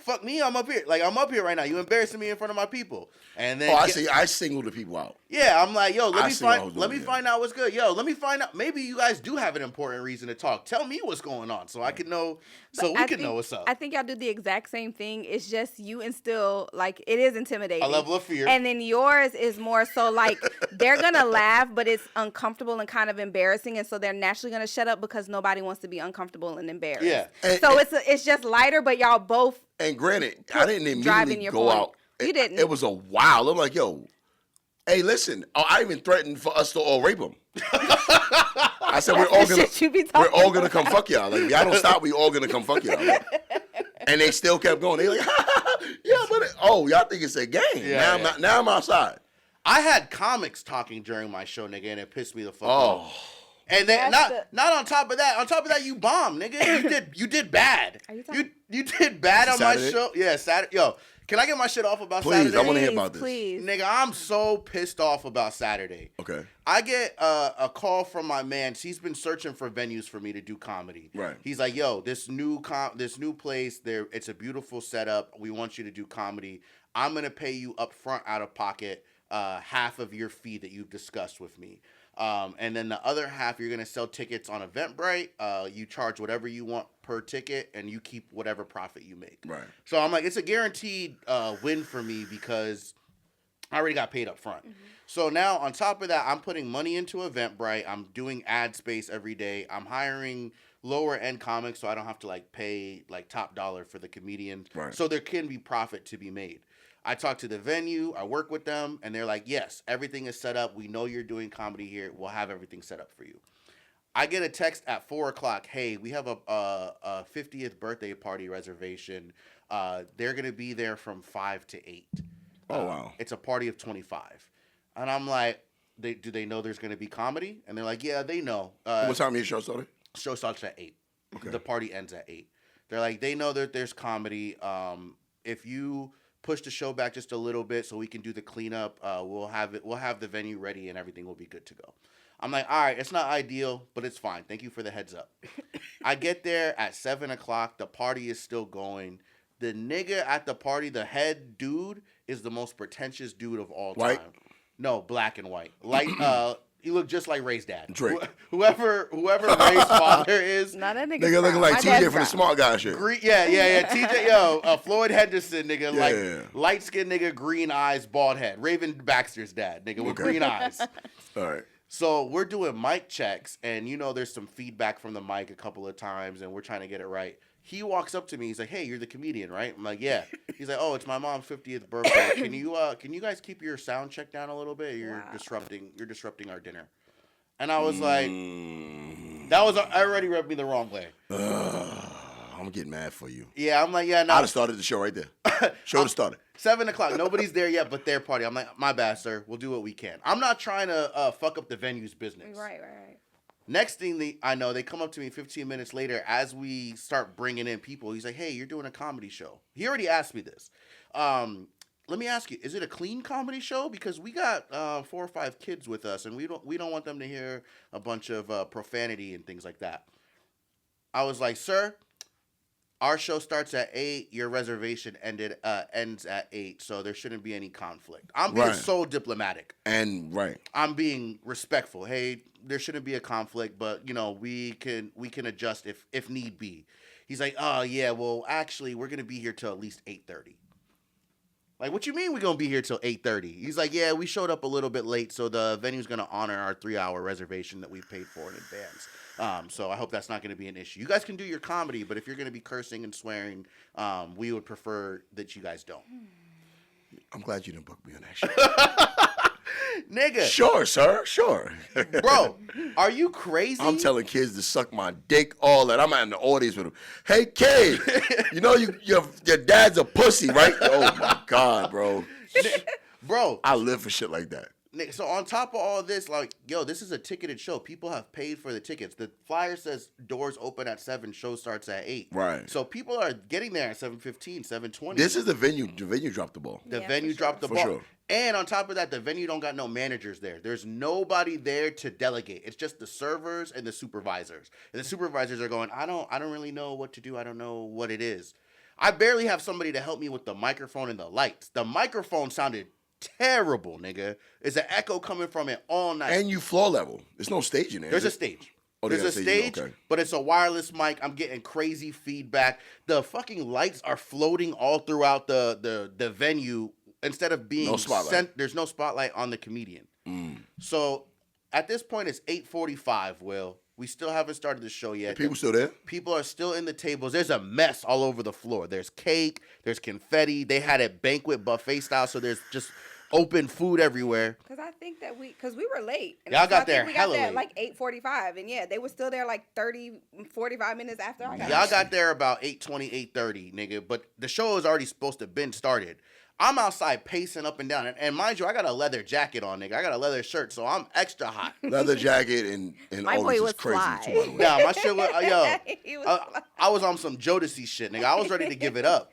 I'm up here. Like, I'm up here right now. You embarrassing me in front of my people. And then I single the people out. yeah, I'm like, yo, let me yeah. find out what's good. Yo, let me find out. Maybe you guys do have an important reason to talk. Tell me what's going on so I can know, so we can know what's up. I think y'all do the exact same thing. It's just you instill like it is intimidating. A level of fear. And then yours is more so like they're gonna laugh, but it's uncomfortable and kind of embarrassing, and so they're naturally gonna shut up because nobody wants to be uncomfortable and embarrassed. Yeah. So it's just lighter, but y'all both And granted, I didn't driving immediately your go point. out. You didn't. It was a while. I'm like, yo, hey, listen. I even threatened for us to all rape him. I said we're all the gonna shit you be talking gonna come fuck y'all. Like, y'all don't stop. We all gonna come fuck y'all. And they still kept going. They like, yeah, but y'all think it's a game. Yeah, Now I'm outside. I had comics talking during my show, nigga, and it pissed me the fuck Oh. off. And then not on top of that. On top of that, you bombed, nigga. You did bad. Are you talking? You did bad on my Saturday? show. Yeah, Saturday. Yo, can I get my shit off about Please, Saturday? I wanna hear about this. Please. Nigga, I'm so pissed off about Saturday. Okay. I get a call from my man. He's been searching for venues for me to do comedy. Right. He's like, yo, this new place, it's a beautiful setup. We want you to do comedy. I'm gonna pay you up front out of pocket half of your fee that you've discussed with me. And then the other half, you're going to sell tickets on Eventbrite. You charge whatever you want per ticket, and you keep whatever profit you make. Right. So I'm like, it's a guaranteed win for me because I already got paid up front. Mm-hmm. So now, on top of that, I'm putting money into Eventbrite. I'm doing ad space every day. I'm hiring lower-end comics so I don't have to, like, pay, like, top dollar for the comedian. Right. So there can be profit to be made. I talk to the venue, I work with them, and they're like, yes, everything is set up. We know you're doing comedy here. We'll have everything set up for you. I get a text at 4 o'clock. Hey, we have a 50th birthday party reservation. They're going to be there from 5 to 8. Oh, wow. It's a party of 25. And I'm like, do they know there's going to be comedy? And they're like, yeah, they know. What time your show started? Show starts at 8. Okay. The party ends at 8. They're like, they know that there's comedy. If you push the show back just a little bit so we can do the cleanup, we'll have the venue ready and everything will be good to go. I'm like, all right, it's not ideal, but it's fine. Thank you for the heads up. I get there at 7 o'clock. The party is still going. The nigga at the party, the head dude, is the most pretentious dude of all time. White? No, black and white. Like, he looked just like Ray's dad. Drake. Whoever Ray's father is. Not that nigga. Nigga looking like My TJ dad's from the brown. smart guy shit. Yeah. TJ, Floyd Henderson, nigga, Yeah. like light skinned nigga, green eyes, bald head. Raven Baxter's dad, nigga, with green eyes. All right. So we're doing mic checks, and there's some feedback from the mic a couple of times, and we're trying to get it right. He walks up to me. He's like, "Hey, you're the comedian, right?" I'm like, "Yeah." He's like, "Oh, it's my mom's 50th birthday. Can you guys keep your sound check down a little bit? You're disrupting our dinner." And I was like, that already rubbed me the wrong way. I'm getting mad for you. Yeah, I'm like, yeah, no. I'd have started the show right there. Show have started. 7 o'clock. Nobody's there yet, but their party. I'm like, my bad, sir. We'll do what we can. I'm not trying to fuck up the venue's business. Right. Next thing I know, they come up to me 15 minutes later as we start bringing in people. He's like, hey, you're doing a comedy show. He already asked me this. Let me ask you, is it a clean comedy show? Because we got 4 or 5 kids with us, and we don't want them to hear a bunch of profanity and things like that. I was like, sir, our show starts at 8. Your reservation ends at 8, so there shouldn't be any conflict. I'm being so diplomatic. And I'm being respectful. Hey, there shouldn't be a conflict, but we can adjust if need be. He's like, oh yeah, well actually we're gonna be here till at least 8:30. Like, what you mean we're going to be here till 8:30? He's like, yeah, we showed up a little bit late, so the venue's going to honor our 3-hour reservation that we paid for in advance. So I hope that's not going to be an issue. You guys can do your comedy, but if you're going to be cursing and swearing, we would prefer that you guys don't. I'm glad you didn't book me on that shit. Nigga. Sure, sir. Sure. Bro, are you crazy? I'm telling kids to suck my dick, all that. I'm out in the audience with them. Hey, kid, you know your dad's a pussy, right? Oh, my God, bro. Bro. I live for shit like that. So on top of all this, like, yo, this is a ticketed show. People have paid for the tickets. The flyer says doors open at 7, show starts at 8. Right. So people are getting there at 7:15, 7:20. This is the venue. The venue dropped the ball. The venue dropped the ball. Sure. And on top of that, the venue don't got no managers there. There's nobody there to delegate. It's just the servers and the supervisors. And the supervisors are going, I don't really know what to do. I don't know what it is. I barely have somebody to help me with the microphone and the lights. The microphone sounded terrible, nigga. There's an echo coming from it all night. And you floor level. There's no stage in there. There's a stage. Oh, there's a stage, okay. But it's a wireless mic. I'm getting crazy feedback. The fucking lights are floating all throughout the venue instead of being there's no spotlight on the comedian. So at this point, it's 8:45, Will. We still haven't started the show yet. People still there? People are still in the tables. There's a mess all over the floor. There's cake. There's confetti. They had it banquet buffet style, so there's just open food everywhere. Because I think that we were late. And Y'all got there we hella got there late. like 8:45. And yeah, they were still there like 45 minutes after I got Y'all got there about 8:20, 8:30, nigga. But the show is already supposed to have been started. I'm outside pacing up and down. And mind you, I got a leather jacket on, nigga. I got a leather shirt, so I'm extra hot. Leather jacket and my all boy this was is crazy fly. too, by the way. Yeah, my shit was, I was on some Jodeci shit, nigga. I was ready to give it up.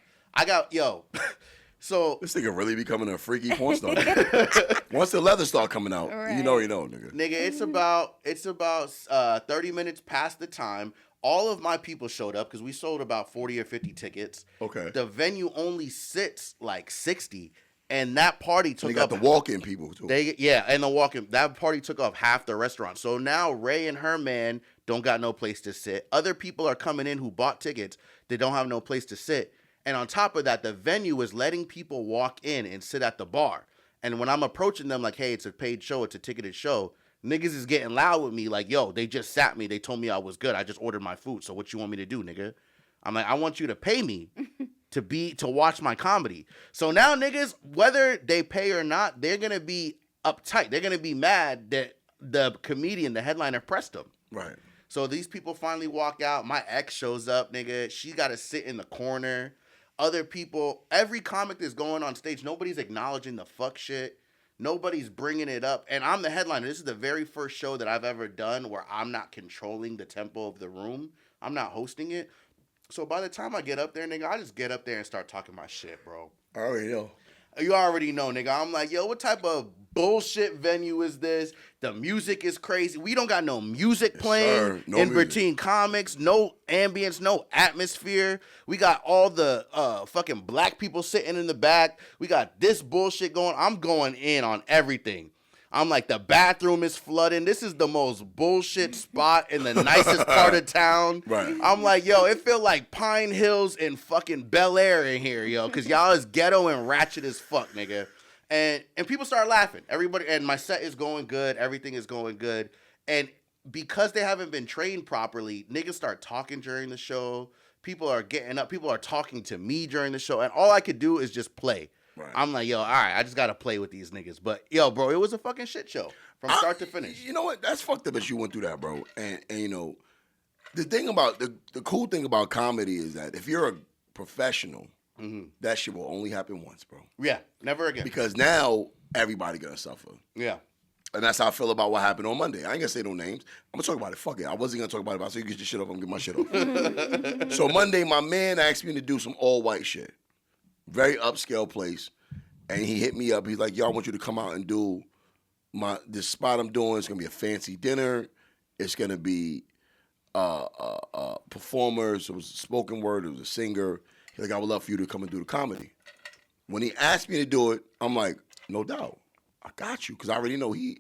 So this nigga really becoming a freaky porn star. Once the leather start coming out, you know, nigga. Nigga, it's about 30 minutes past the time. All of my people showed up because we sold about 40 or 50 tickets. Okay. The venue only sits like 60, and that party took up. They got the walk-in people too. And the walk-in. That party took up half the restaurant. So now Ray and her man don't got no place to sit. Other people are coming in who bought tickets. They don't have no place to sit. And on top of that, the venue is letting people walk in and sit at the bar. And when I'm approaching them like, hey, it's a paid show, it's a ticketed show, niggas is getting loud with me like, yo, they just sat me. They told me I was good. I just ordered my food. So what you want me to do, nigga? I'm like, I want you to pay me to watch my comedy. So now niggas, whether they pay or not, they're going to be uptight. They're going to be mad that the comedian, the headliner, pressed them. Right. So these people finally walk out. My ex shows up, nigga. She got to sit in the corner. Other people, every comic that's going on stage, nobody's acknowledging the fuck shit. Nobody's bringing it up. And I'm the headliner. This is the very first show that I've ever done where I'm not controlling the tempo of the room. I'm not hosting it. So by the time I get up there, nigga, I just get up there and start talking my shit, bro. I already know. You already know, nigga. I'm like, yo, what type of bullshit venue is this? The music is crazy. We don't got no music playing in between comics. No ambience, no atmosphere. We got all the fucking black people sitting in the back. We got this bullshit going. I'm going in on everything. I'm like, the bathroom is flooding. This is the most bullshit spot in the nicest part of town. Right. I'm like, yo, it feel like Pine Hills and fucking Bel Air in here, yo, because y'all is ghetto and ratchet as fuck, nigga. And people start laughing. Everybody, and my set is going good. Everything is going good. And because they haven't been trained properly, niggas start talking during the show. People are getting up. People are talking to me during the show. And all I could do is just play. Right. I'm like, yo, all right, I just got to play with these niggas. But, yo, bro, it was a fucking shit show from start to finish. You know what? That's fucked up that you went through that, bro. And you know, the cool thing about comedy is that if you're a professional, that shit will only happen once, bro. Yeah, never again. Because now everybody gonna suffer. Yeah. And that's how I feel about what happened on Monday. I ain't gonna say no names. I'm gonna talk about it. Fuck it. I wasn't gonna talk about it, but I said you get your shit off, I'm gonna get my shit off. So Monday, my man asked me to do some all-white shit. Very upscale place. And he hit me up. He's like, yo, I want you to come out and do this spot I'm doing. It's gonna be a fancy dinner. It's gonna be performers. It was a spoken word. It was a singer. He's like, I would love for you to come and do the comedy. When he asked me to do it, I'm like, no doubt. I got you, because I already know he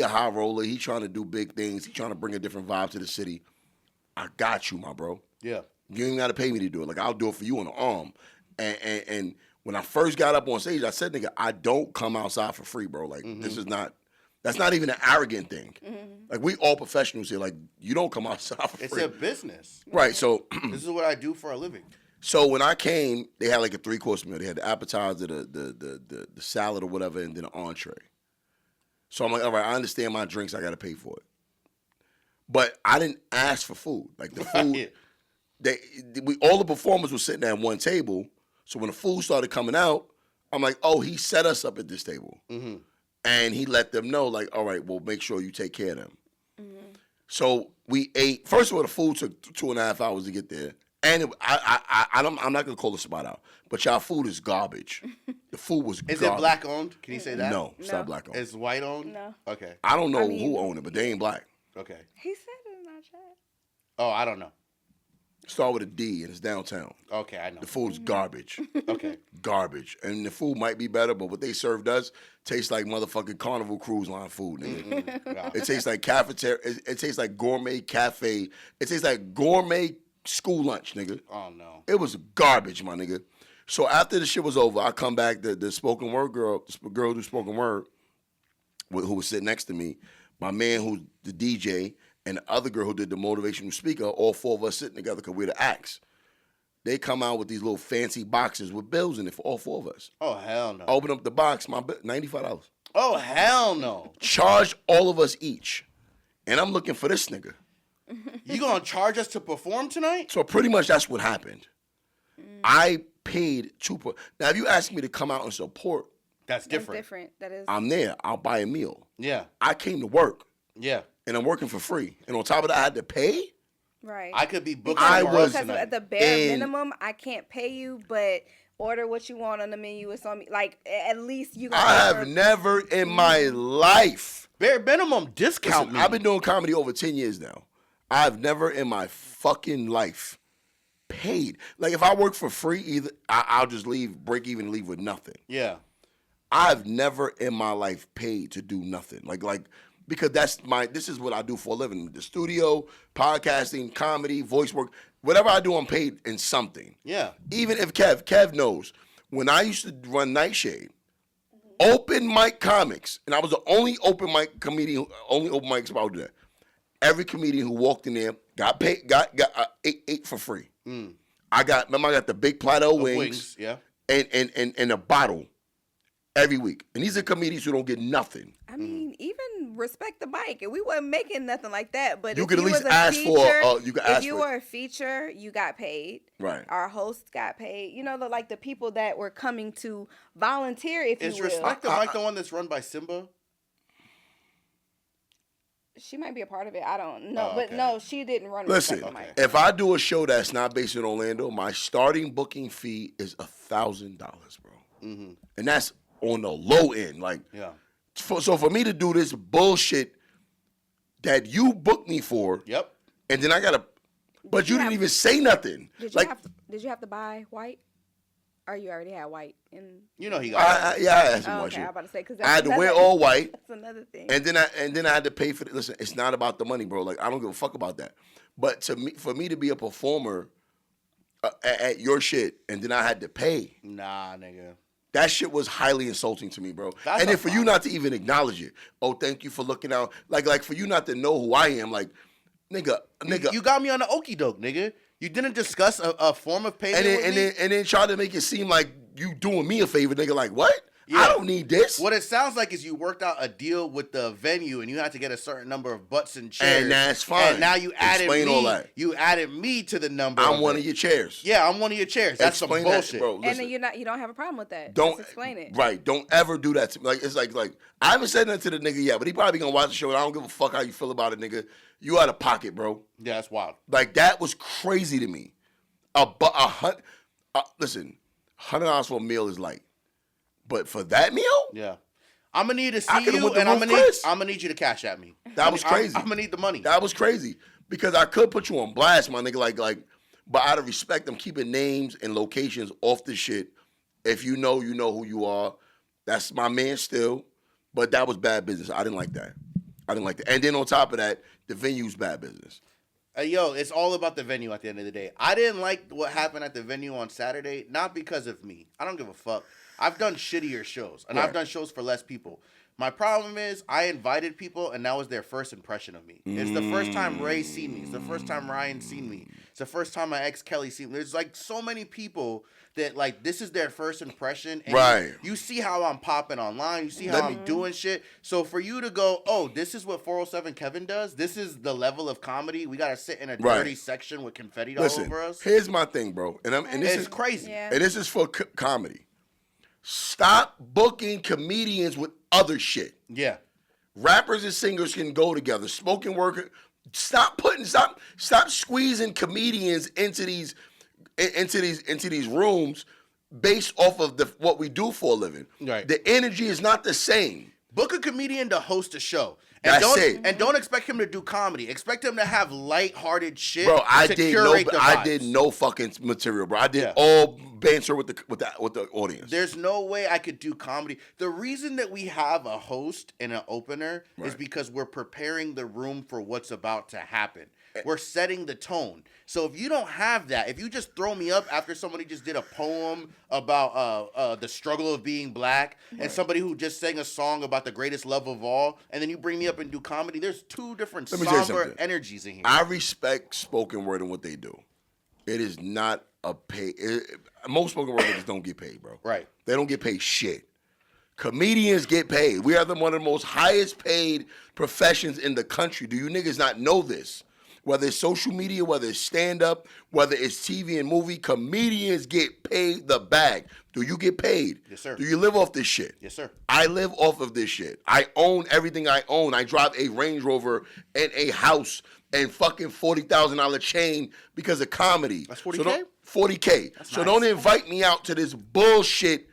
a high roller. He trying to do big things. He trying to bring a different vibe to the city. I got you, my bro. Yeah. You ain't got to pay me to do it. Like, I'll do it for you on the arm. And when I first got up on stage, I said, nigga, I don't come outside for free, bro. Like, this is not, that's not even an arrogant thing. Like, we all professionals here. Like, you don't come outside for free. It's a business. Right, so. This is what I do for a living. So when I came, they had like a 3-course meal. They had the appetizer, the salad or whatever, and then an entree. So I'm like, all right, I understand my drinks. I got to pay for it. But I didn't ask for food. Like the food, all the performers were sitting at one table. So when the food started coming out, I'm like, oh, he set us up at this table. And he let them know, like, all right, well, make sure you take care of them. So we ate. First of all, the food took 2.5 hours to get there. And I'm not going to call the spot out, but y'all food is garbage. The food was garbage. Is it black owned? Can you say that? No, it's not black owned. It's white owned? No. Okay. I don't know who owned it, but they ain't black. Okay. He said it in our chat. Oh, I don't know. Start with a D, and it's downtown. Okay, I know. The food's garbage. Okay. Garbage. And the food might be better, but what they served us tastes like motherfucking Carnival Cruise Line food, nigga. It tastes like cafeteria. It tastes like gourmet cafe. It tastes like gourmet school lunch, nigga. Oh, no. It was garbage, my nigga. So after the shit was over, I come back, the spoken word girl, the girl who spoken word, who was sitting next to me, my man who's the DJ, and the other girl who did the motivational speaker, all 4 of us sitting together because we're the acts. They come out with these little fancy boxes with bills in it for all 4 of us. Oh, hell no. Open up the box, my bill, $95. Oh, hell no. Charge all of us each. And I'm looking for this nigga. You gonna charge us to perform tonight? So pretty much that's what happened. I paid now if you ask me to come out and support, That's different. That's different. That is. I'm there. I'll buy a meal. Yeah. I came to work. Yeah. And I'm working for free. And on top of that, I had to pay. Right. I could be booked I somewhere else was- Because tonight. at the bare minimum, I can't pay you, but order what you want on the menu. It's on me. Like, at least you got I have never in my life. Bare minimum discount Listen, me. I've been doing comedy over 10 years now. I've never in my fucking life paid. Like, if I work for free, either I'll just break even, leave with nothing. Yeah. I've never in my life paid to do nothing. Like because this is what I do for a living. The studio, podcasting, comedy, voice work, whatever I do, I'm paid in something. Yeah. Even if Kev knows, when I used to run Nightshade, open mic comics, and I was the only open mic comedian, only open mic spot to do that. Every comedian who walked in there got paid, ate for free. I got the big plateau wings, Yeah. and a bottle every week. And these are comedians who don't get nothing. I mean, even respect the bike. And we weren't making nothing like that. But You if could at you least was a ask feature, for. You could ask if you for. were a feature, you got paid. Right. Our hosts got paid. You know, the people that were coming to volunteer, if Is you will. Respect the Mic the one that's run by Simba? She might be a part of it. I don't know. Oh, But okay. no, she didn't run Listen, Respect the Mic. if I do a show that's not based in Orlando, my starting booking fee is $1,000, bro. And that's on the low end. Like, Yeah. so for me to do this bullshit that you booked me for, Yep. and then I gotta, but you didn't even say nothing. Did you have to buy white? Or you already had white? You know he got I had some Oh, white okay, shit. I'm about to say because I had to wear all white. That's another thing. And then I had to pay for it. Listen, it's not about the money, bro. Like, I don't give a fuck about that. But for me to be a performer at your shit, and then I had to pay. Nah, nigga. That shit was highly insulting to me, bro. That's and a then for you not to even acknowledge it. Oh, thank you for looking out. Like for you not to know who I am. Like, nigga. You got me on the okie doke, nigga. You didn't discuss a form of payment And then try to make it seem like you doing me a favor, nigga. Like, what? Yeah. I don't need this. What it sounds like is you worked out a deal with the venue and you had to get a certain number of butts and chairs. And that's fine. And now you added Explain me. all that. You added me to the number. I'm one of your chairs. Yeah, I'm one of your chairs. That's Explain some bullshit. that, bro. Listen, and then you don't have a problem with that. Don't Just explain it. Right. Don't ever do that to me. Like it's like I haven't said that to the nigga yet, but he probably gonna watch the show. And I don't give a fuck how you feel about it, nigga. You out of pocket, bro. Yeah, that's wild. Like that was crazy to me. Listen, $100 for a meal is light, but for that meal, Yeah. I'm gonna need to I see could've you, went to and I'm Ruth gonna Chris. need you to cash at me. That was crazy. I'm gonna need the money. that was crazy because I could put you on blast, my nigga. Like, but out of respect, I'm keeping names and locations off the shit. If you know who you are. That's my man still, but that was bad business. I didn't like that. And then on top of that, the venue's bad business. Yo, it's all about the venue at the end of the day. I didn't like what happened at the venue on Saturday, not because of me. I don't give a fuck. I've done shittier shows, and Right. I've done shows for less people. My problem is I invited people, and that was their first impression of me. It's the first time Ray seen me. It's the first time Ryan seen me. It's the first time my ex Kelly seen me. There's like so many people that like this is their first impression. And Right. You see how I'm popping online. You see how I'm doing shit. So for you to go, oh, this is what 407 Kevin does. This is the level of comedy. We gotta sit in a dirty section with confetti all over us. Here's my thing, bro, and this It's is crazy. Yeah. And this is for comedy. Stop booking comedians with other shit. Yeah. Rappers and singers can go together. Spoken word. Stop squeezing comedians into these rooms based off of what we do for a living. Right. The energy is not the same. Book a comedian to host a show. That's it. And don't expect him to do comedy. Expect him to have lighthearted shit. Bro, I to did curate the vibes. no fucking material, bro. I did all banter with the audience. There's no way I could do comedy. The reason that we have a host and an opener is because we're preparing the room for what's about to happen. We're setting the tone. So if you don't have that, if you just throw me up after somebody just did a poem about the struggle of being black and somebody who just sang a song about the greatest love of all, and then you bring me up and do comedy, there's two different somber energies in here. I respect spoken word and what they do. It is not a pay. Most spoken word niggas don't get paid, bro. Right. They don't get paid shit. Comedians get paid. We are one of the most highest paid professions in the country. Do you niggas not know this? Whether it's social media, whether it's stand-up, whether it's TV and movie, comedians get paid the bag. Do you get paid? Yes, sir. Do you live off this shit? Yes, sir. I live off of this shit. I own everything I own. I drive a Range Rover and a house and fucking $40,000 chain because of comedy. That's 40K? 40K. That's so nice. don't invite me out to this bullshit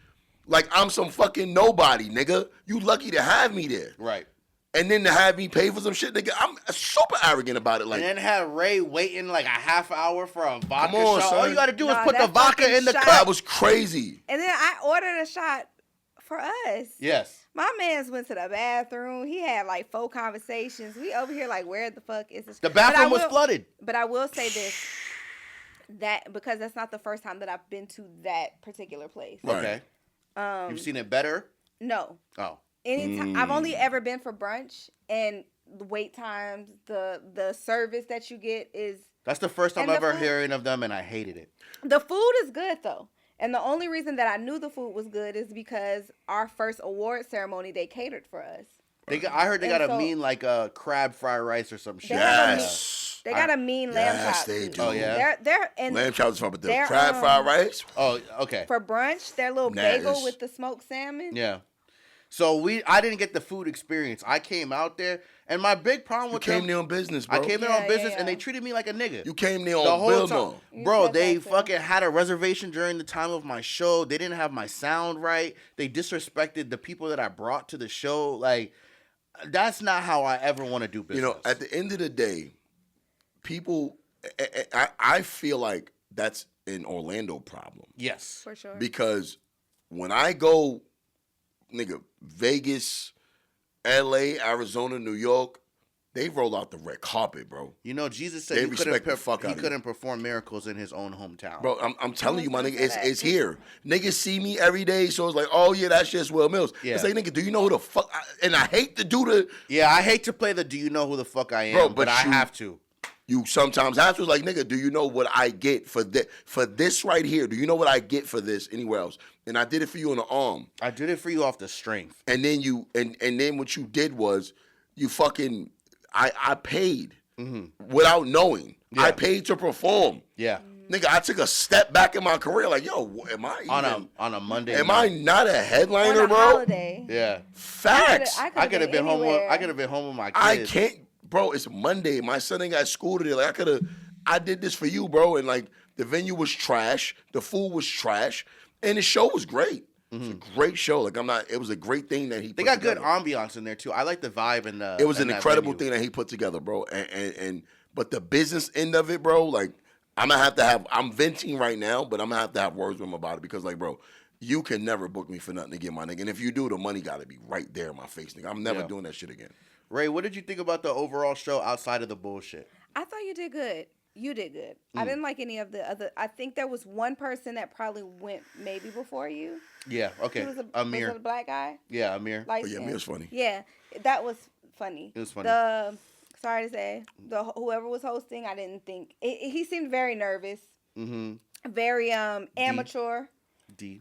like I'm some fucking nobody, nigga. You lucky to have me there. Right. And then to have me pay for some shit, nigga, I'm super arrogant about it. Like, And then have Ray waiting like a half hour for a vodka Come on, shot. son. All you gotta do is Nah, put the that vodka fucking in the shot- cup. that was crazy. And then I ordered a shot for us. Yes. My man's went to the bathroom. He had like 4 conversations. We over here like, where the fuck is this? The bathroom was flooded. But I will say this, that because that's not the first time that I've been to that particular place. Right. Okay. You've seen it better? No. Oh. Anytime I've only ever been for brunch, and the wait times, the service that you get is That's the first time And the ever food- hearing of them, and I hated it. the food is good though. And the only reason that I knew the food was good is because our first award ceremony they catered for us. I heard they And got a so- mean like crab fried rice or some shit. They have a mean- Yes. They got a mean lamb Yes, chop. they too. do. Oh, yeah? They're and Lamb chops from the They're, crab fried rice. Oh, okay. for brunch, their little Nah, bagel it's- with the smoked salmon. Yeah. So I didn't get the food experience. I came out there, and my big problem You with came them, there on business, bro. I came there Yeah, on business, yeah, and they yeah. treated me like a nigga. You came there the on whole Bill time. no. You Bro, said they that, too. fucking had a reservation during the time of my show. They didn't have my sound right. They disrespected the people that I brought to the show. Like, that's not how I ever want to do business. You know, at the end of the day, people, I feel like that's an Orlando problem. yes. For sure. Because when I go, nigga, Vegas, LA, Arizona, New York, they roll out the red carpet, bro. You know, Jesus said They he respect the fuck out of you. couldn't perform miracles in his own hometown. Bro, I'm telling you, my nigga, say that. it's here. Niggas see me every day, so it's like, oh yeah, that's just Will Mills. Yeah. It's like, nigga, do you know who the fuck? And I hate to do the. Yeah, I hate to play the do you know who the fuck I am, Bro, but but I you- have to. You sometimes have to, like, nigga, do you know what I get for this right here? Do you know what I get for this anywhere else? And I did it for you on the arm. I did it for you off the strength. And then you and then what you did was you fucking I paid without knowing. Yeah. I paid to perform. Yeah. Nigga, I took a step back in my career. Like, yo, am I on a Monday? Am I not a headliner, on a bro? Holiday. Yeah. Facts. I could have been home. I could have been home with my kids. I can't, bro. It's Monday. My son ain't got school today. Like, I did this for you, bro. And like, the venue was trash. The food was trash, and the show was great. It was a great show. Like, it was a great thing that he. They got together. Good ambiance in there too. I like the vibe and the. It was an incredible thing that he put together, bro. But the business end of it, bro, like. I'm venting right now, but I'm gonna have to have words with him about it because, like, bro, you can never book me for nothing again, my nigga. And if you do, the money gotta be right there in my face, nigga. I'm never doing that shit again. Ray, what did you think about the overall show outside of the bullshit? I thought you did good. You did good. I didn't like any of the other. I think there was one person that probably went maybe before you. Yeah, okay. Amir. Was it a black guy? Yeah, Amir. Oh, yeah, Amir's funny. Yeah, that was funny. It was funny. Sorry to say, whoever was hosting, I didn't think he seemed very nervous. Very amateur. D.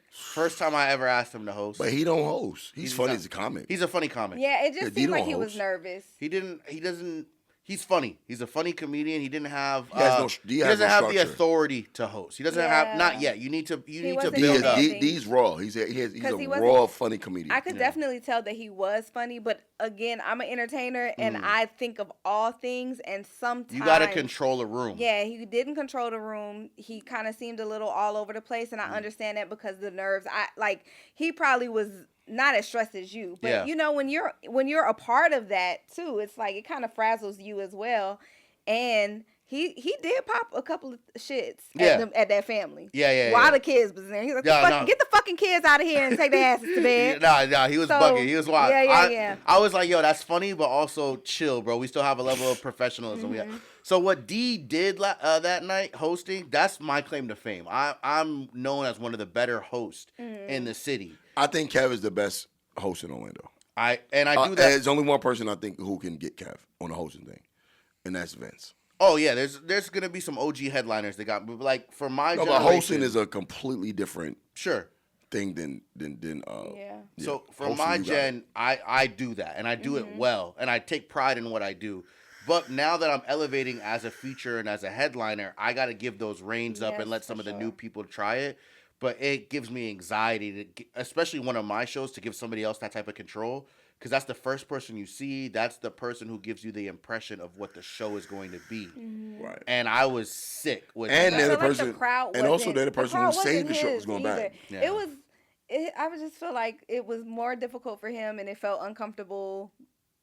First time I ever asked him to host. But he don't host. He's funny as a comic. He's a funny comic. Yeah, it just seemed like he was nervous. He doesn't. He's funny. He's a funny comedian. He didn't have. He doesn't have the authority to host. He doesn't have. Not yet. You need to build up. He's raw. He's a raw, funny comedian. I could definitely tell that he was funny, but again, I'm an entertainer and I think of all things. And sometimes you got to control a room. Yeah, he didn't control the room. He kind of seemed a little all over the place, and I understand that because the nerves. He probably was. Not as stressed as you, but you know when you're a part of that too, it's like it kind of frazzles you as well. And he did pop a couple of shits at that family. While the kids was in there, he's like, get the fucking kids out of here and take their asses to bed. Nah, he was bugging. He was wild. Yeah. I was like, yo, that's funny, but also chill, bro. We still have a level of professionalism. So what D did that night hosting, that's my claim to fame. I'm known as one of the better hosts in the city. I think Kev is the best host in Orlando. I do that. There's only one person I think who can get Kev on the hosting thing, and that's Vince. Oh yeah, there's gonna be some OG headliners that got, but like for my generation, but hosting is a completely different thing than So for my gen, I do that and I do it well and I take pride in what I do. But now that I'm elevating as a feature and as a headliner, I got to give those reins up and let some of the new people try it. But it gives me anxiety, especially one of my shows, to give somebody else that type of control. Because that's the first person you see. That's the person who gives you the impression of what the show is going to be. Right. And I was sick with and that. they're the person, and also they're the person who saved the show was going back. Yeah. I would just feel like it was more difficult for him, and it felt uncomfortable.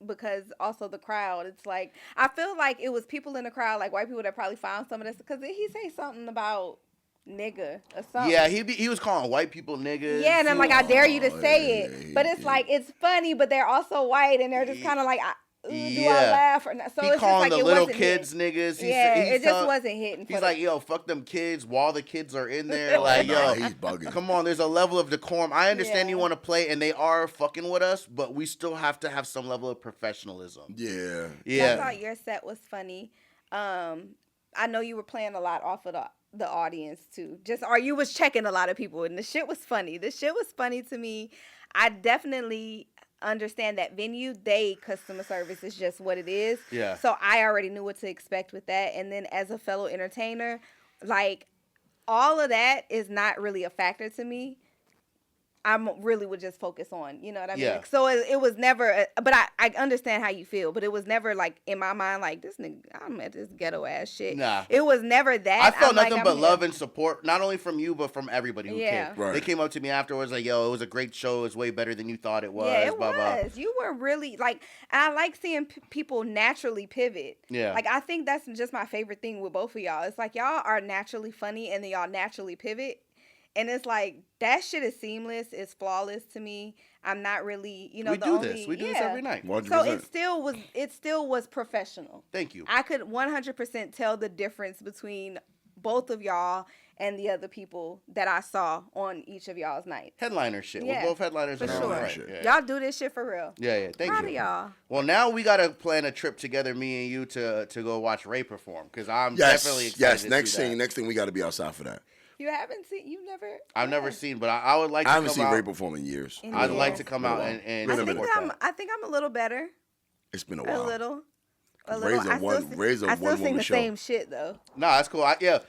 Because also the crowd, it's like I feel like it was people in the crowd, like white people that probably found some of this. Because he say something about nigga or something. Yeah, he was calling white people niggas. Yeah, and I'm like, I dare you to say it, but it's like it's funny, but they're also white, and they're just kind of like, do I laugh or not? So he it's calling just like the little kids niggas. It just wasn't hitting. He's like, yo, fuck them kids while the kids are in there. Like, yo, he's bugging. Come on, there's a level of decorum. I understand you want to play, and they are fucking with us, but we still have to have some level of professionalism. Yeah. I thought your set was funny. I know you were playing a lot off of the audience too. You was checking a lot of people, and the shit was funny. The shit was funny to me. I definitely understand that venue, customer service is just what it is. Yeah. So I already knew what to expect with that. And then as a fellow entertainer, like all of that is not really a factor to me. I really would just focus on, you know what I mean? Yeah. So it was never, but I understand how you feel, but it was never like in my mind, like this nigga, I'm at this ghetto ass shit. Nah. It was never that. I felt nothing but love and support, not only from you, but from everybody who came. Right. They came up to me afterwards like, yo, it was a great show. It was way better than you thought it was. Yeah, it blah, was. Blah. You were really like, and I like seeing people naturally pivot. Yeah. Like, I think that's just my favorite thing with both of y'all. It's like y'all are naturally funny and then y'all naturally pivot. And it's like, that shit is seamless. It's flawless to me. I'm not really, we do this every night. 100%. So it still was professional. Thank you. I could 100% tell the difference between both of y'all and the other people that I saw on each of y'all's nights. Headliner shit. Yeah, We're both headliners for in our sure. own right. Yeah. Y'all do this shit for real. Yeah. Thank Proud you. of y'all. Well, now we gotta plan a trip together, me and you, to go watch Ray perform, because I'm definitely excited to see that. Next thing we got to be outside for that. You haven't seen? You never? I've never seen, but I would like to. I haven't seen Ray perform in years. I'd like to come out and I think I'm a little better. It's been a while. A little. Ray's a one sing the show. same shit though. No, that's cool.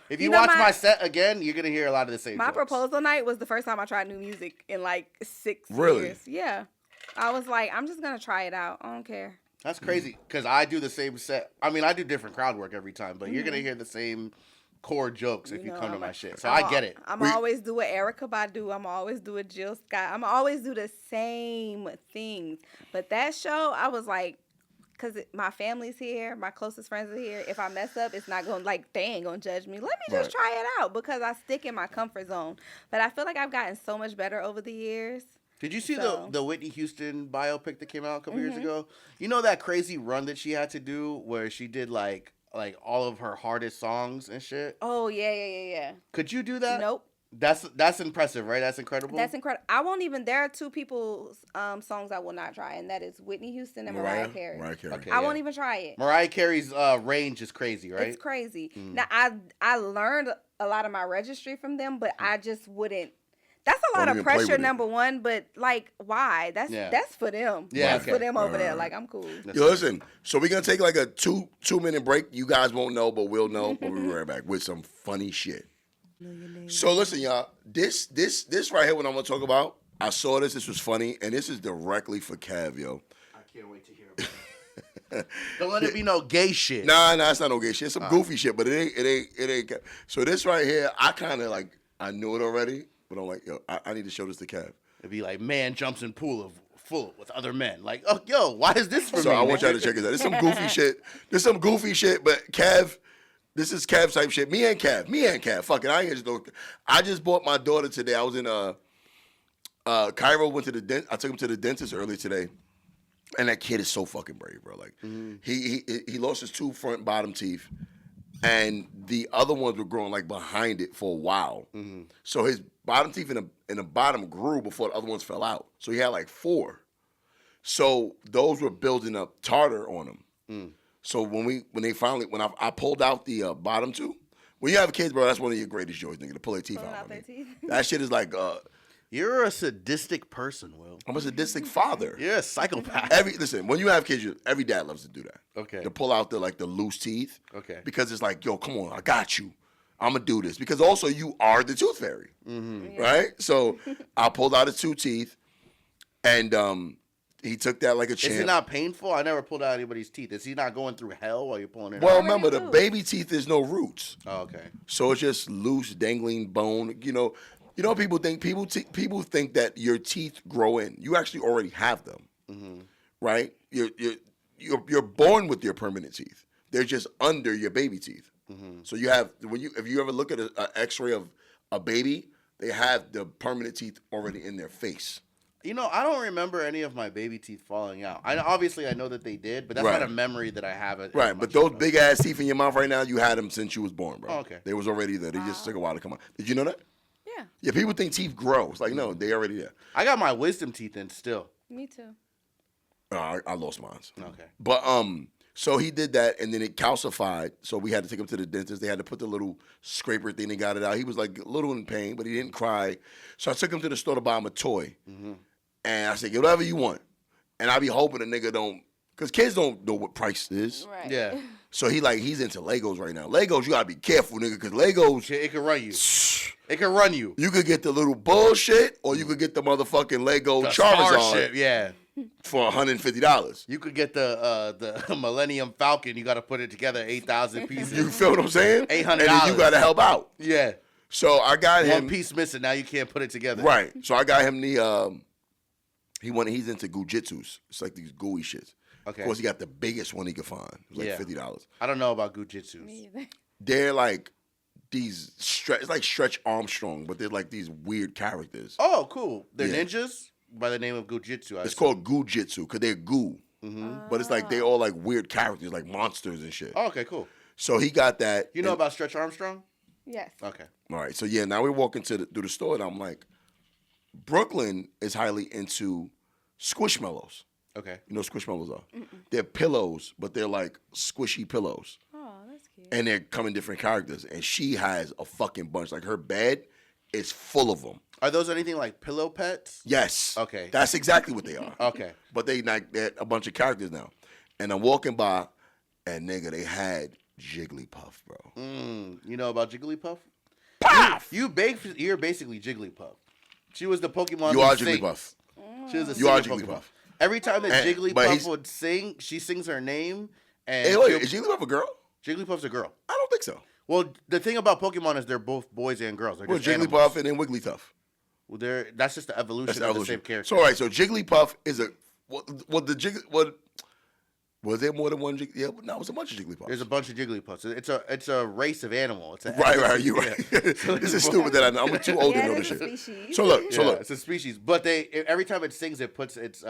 If you watch my set again, you're gonna hear a lot of the same. My jokes. proposal night was the first time I tried new music in like 6 years. Yeah, I was like, I'm just gonna try it out. I don't care. That's crazy because I do the same set. I mean, I do different crowd work every time, but you're gonna hear the same core jokes if you come to my shit. So I get it. I'm always do what Erykah Badu. I'm always do a Jill Scott. I'm always do the same things. But that show, I was like, because my family's here, my closest friends are here. If I mess up, it's not going to, they ain't going to judge me. Let me just try it out because I stick in my comfort zone. But I feel like I've gotten so much better over the years. Did you see the Whitney Houston biopic that came out a couple years ago? You know that crazy run that she had to do where she did like all of her hardest songs and shit? Oh, yeah. Could you do that? Nope. That's impressive, right? That's incredible. That's incredible. I won't even. There are two people's songs I will not try, and that is Whitney Houston and Mariah Carey. Okay, I won't even try it. Mariah Carey's range is crazy, right? It's crazy. Now I learned a lot of my registry from them, but I just wouldn't. That's a lot of pressure, number one. But like, why? That's for them. Yeah, that's for them over there. Like, I'm cool. Yo, listen. So we're gonna take like a 2-minute break. You guys won't know, but we'll know. We'll be right back with some funny shit. So listen, y'all. This right here, what I'm gonna talk about. I saw this. This was funny, and this is directly for Kev, yo. I can't wait to hear about it. Don't let it be no gay shit. Nah, it's not no gay shit. It's some goofy shit, but it ain't. So this right here, I kind of like. I knew it already, but I'm like, yo, I need to show this to Kev. It'd be like, man jumps in pool full with other men. Like, oh, yo, why is this for me? So I want y'all to check this out. There's some goofy shit. But Kev. This is Kev type shit. Me and Kev. Fuck it. I just bought my daughter today. I was in Cairo. Went to the dentist. I took him to the dentist earlier today, and that kid is so fucking brave, bro. Like he lost his 2 front bottom teeth, and the other ones were growing like behind it for a while. So his bottom teeth in the bottom grew before the other ones fell out. So he had like 4. So those were building up tartar on him. So when I pulled out the bottom 2, when you have kids, bro, that's one of your greatest joys, nigga, to pull their teeth out. That shit is like you're a sadistic person, Will. I'm a sadistic father. You're a psychopath. Listen, when you have kids, every dad loves to do that. Okay. To pull out the loose teeth. Okay. Because it's like, yo, come on, I got you. I'm gonna do this. Because also you are the tooth fairy. Right? So I pulled out his 2 teeth, and he took that like a champ. Is it not painful? I never pulled out anybody's teeth. Is he not going through hell while you're pulling it out? Well, remember, the baby teeth, there's no roots. Oh, okay. So it's just loose, dangling bone. You know people think people think that your teeth grow in. You actually already have them, right? You're born with your permanent teeth. They're just under your baby teeth. So you have if you ever look at an X-ray of a baby, they have the permanent teeth already in their face. You know, I don't remember any of my baby teeth falling out. Obviously, I know that they did, but that's not a memory that I have. Right, but those big-ass teeth in your mouth right now, you had them since you was born, bro. Oh, okay. They was already there. They just took a while to come out. Did you know that? Yeah. Yeah, people think teeth grow. It's like, no, they already there. I got my wisdom teeth in still. Me too. I lost mine. Okay. But, so he did that, and then it calcified, so we had to take him to the dentist. They had to put the little scraper thing and got it out. He was, like, a little in pain, but he didn't cry. So I took him to the store to buy him a toy. And I said, get whatever you want. And I be hoping the nigga don't, because kids don't know what price is. Right. Yeah. So he's into Legos right now. Legos, you gotta be careful, nigga, because Legos, it can run you. It can run you. You could get the little bullshit, or you could get the motherfucking Lego The Charizard Starship, yeah. for $150. You could get the Millennium Falcon. You got to put it together, 8,000 pieces. You feel what I'm saying? $800. And then you gotta help out. Yeah. So I got him. One piece missing. Now you can't put it together. Right. So I got him the he's into gujitsus. It's like these gooey shits. Okay. Of course, he got the biggest one he could find. It was like $50. I don't know about gujitsus. Me either. They're like these it's like Stretch Armstrong, but they're like these weird characters. Oh, cool. They're Yeah. ninjas by the name of gujitsu. It's called gujitsu because they're goo. But it's like they all like weird characters, like monsters and shit. Oh, okay, cool. So he got that. You know about Stretch Armstrong? Yes. Okay. All right. So yeah, now we walk through the store, and I'm like, Brooklyn is highly into squishmallows. Okay. You know what squishmallows are? Mm-mm. They're pillows, but they're like squishy pillows. Oh, that's cute. And they come in different characters. And she has a fucking bunch. Like her bed is full of them. Are those anything like pillow pets? Yes. Okay. That's exactly what they are. Okay. But they're a bunch of characters now. And I'm walking by, and nigga, they had Jigglypuff, bro. You know about Jigglypuff? Puff! You're basically Jigglypuff. She was the Pokemon. You are sings. Jigglypuff. She was a You are singing Jigglypuff. Pokemon. Every time that But Jigglypuff would sing, she sings her name. And Hey, wait, is Jigglypuff a girl? Jigglypuff's a girl. I don't think so. Well, the thing about Pokemon is they're both boys and girls. They're Well, just Jigglypuff animals. and then Wigglytuff. Well, that's just the evolution That's the of evolution. the same character. So, all right, so Jigglypuff is a... Was there more than one Jigglypuff? Yeah, no, it was a bunch of Jigglypuffs. There's a bunch of Jigglypuffs. It's a race of animal. It's Right, you're right. This is stupid that I know. I'm too old to know this shit. Species. So look, it's a species. But every time it sings, it puts its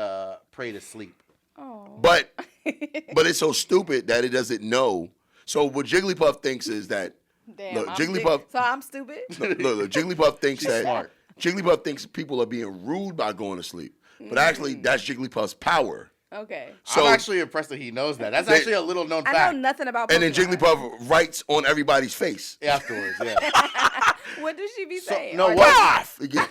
prey to sleep. Oh. But it's so stupid that it doesn't know. So what Jigglypuff thinks is that Damn, look, I'm Jigglypuff. So I'm stupid. Look, Jigglypuff thinks She's that smart. Jigglypuff thinks people are being rude by going to sleep. But actually, that's Jigglypuff's power. Okay. So, I'm actually impressed that he knows that. That's actually a little known fact. I know nothing about Pokemon. And then Jigglypuff writes on everybody's face. Afterwards, yeah. What does she be saying? no, Or what- Puff! It gets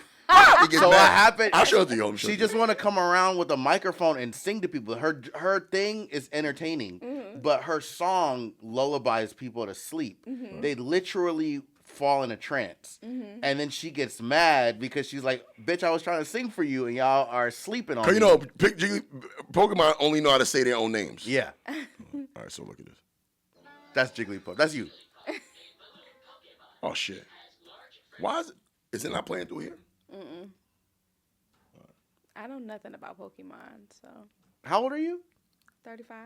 So what mad. happened? I'll show it to you. I'm sure. She just want to come around with a microphone and sing to people. Her thing is entertaining, but her song lullabies people to sleep. They literally fall in a trance, and then she gets mad because she's like, "Bitch, I was trying to sing for you, and y'all are sleeping on me." Cause you know, Pokemon only know how to say their own names. Yeah, All right, so look at this. that's Jigglypuff. That's you. Oh shit! Why is it not playing through here? I know nothing about Pokemon, so How old are you? 35.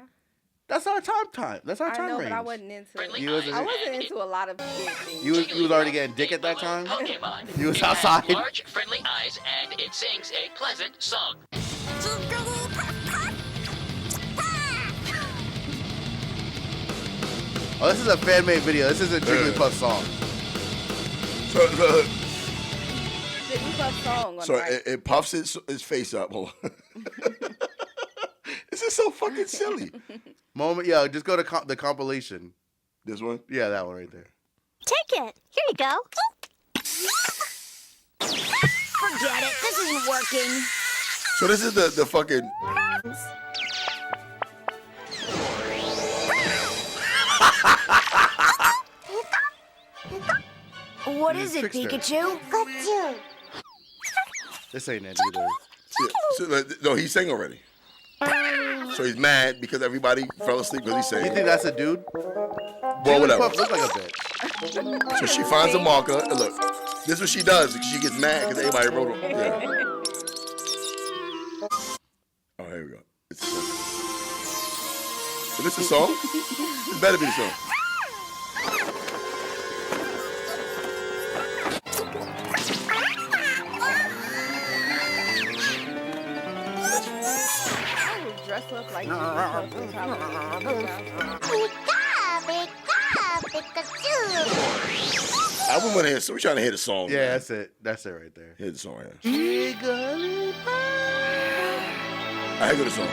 That's our time. That's our time I know, range. but I wasn't into. You I wasn't into a lot of big things. You was already getting dick at that time. Pokemon. You was It has outside. large, friendly eyes, and it sings a pleasant song. Oh, this is a fan-made video. This is a Jigglypuff song. Jigglypuff song. On So right. it puffs its face up. Hold on. This is so fucking silly. Moment, yeah. Just go to the compilation. This one? Yeah, that one right there. Take it. Here you go. Forget it. This isn't working. So this is the fucking. What is it, Trickster. Pikachu? This ain't it either. No, he sang already. So he's mad because everybody fell asleep because he You sang. think that's a dude? Well, whatever. Jigglypuff look like a bitch. So she finds a marker. And look, this is what she does. She gets mad because everybody wrote it. Yeah. Oh, here we go. It's a song. Is this a song? It better be a song. I was dressed up like Jigglypuff since I was I wouldn't want to hear. So we trying to hear the song. Yeah, man. that's it. That's it right there. Hear the song. Yeah. Jigglypuff. I hear the song.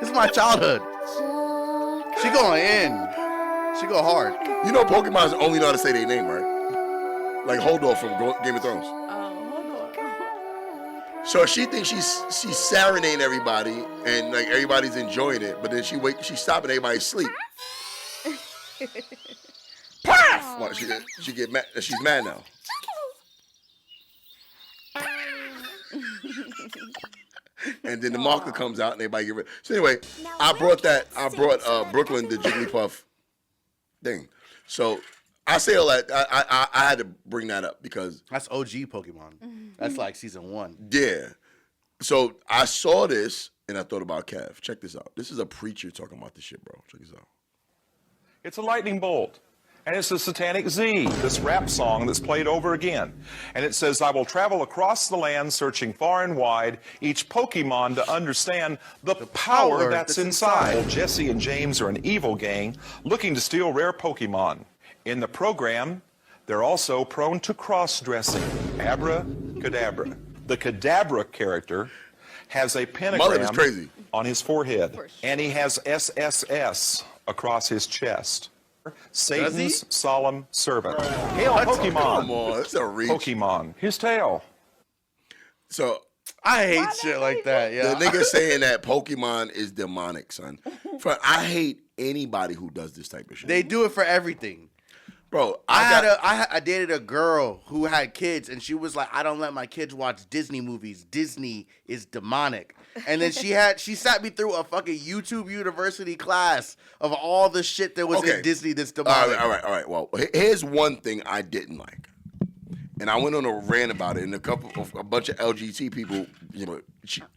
This is my childhood. She going in. She go hard. You know, Pokemon's only know how to say their name, right? Like Holdorf from Game of Thrones. Oh, hold on. So she thinks she's serenading everybody, and like everybody's enjoying it, but then she's stopping everybody's sleep. Paf! Well, she get mad. She's mad now. And then the marker comes out, and everybody get rid. So anyway, I brought Brooklyn the Jigglypuff thing. So I say all that. I had to bring that up because That's OG Pokemon. That's like season 1. yeah. So I saw this and I thought about Kev. Check this out. This is a preacher talking about this shit, bro. Check this out. It's a lightning bolt. And it's the Satanic Z, this rap song that's played over again. And it says, I will travel across the land searching far and wide, each Pokemon to understand the power that's inside. Well, Jesse and James are an evil gang looking to steal rare Pokemon. In the program, they're also prone to cross-dressing. Abracadabra. The Kadabra character has a pentagram on his forehead, and he has SSS across his chest. Satan's solemn servant. Hail Pokemon. Come on, that's a reach. Pokemon. His tail. So I hate shit like that. Yeah, the nigga saying that Pokemon is demonic, son. I hate anybody who does this type of shit. They do it for everything. Bro, I dated a girl who had kids, and she was like, I don't let my kids watch Disney movies. Disney is demonic. And then she sat me through a fucking YouTube University class of all the shit that was in Disney that's demonic. All right. Well, here's one thing I didn't like. And I went on a rant about it, and a bunch of LGBT people,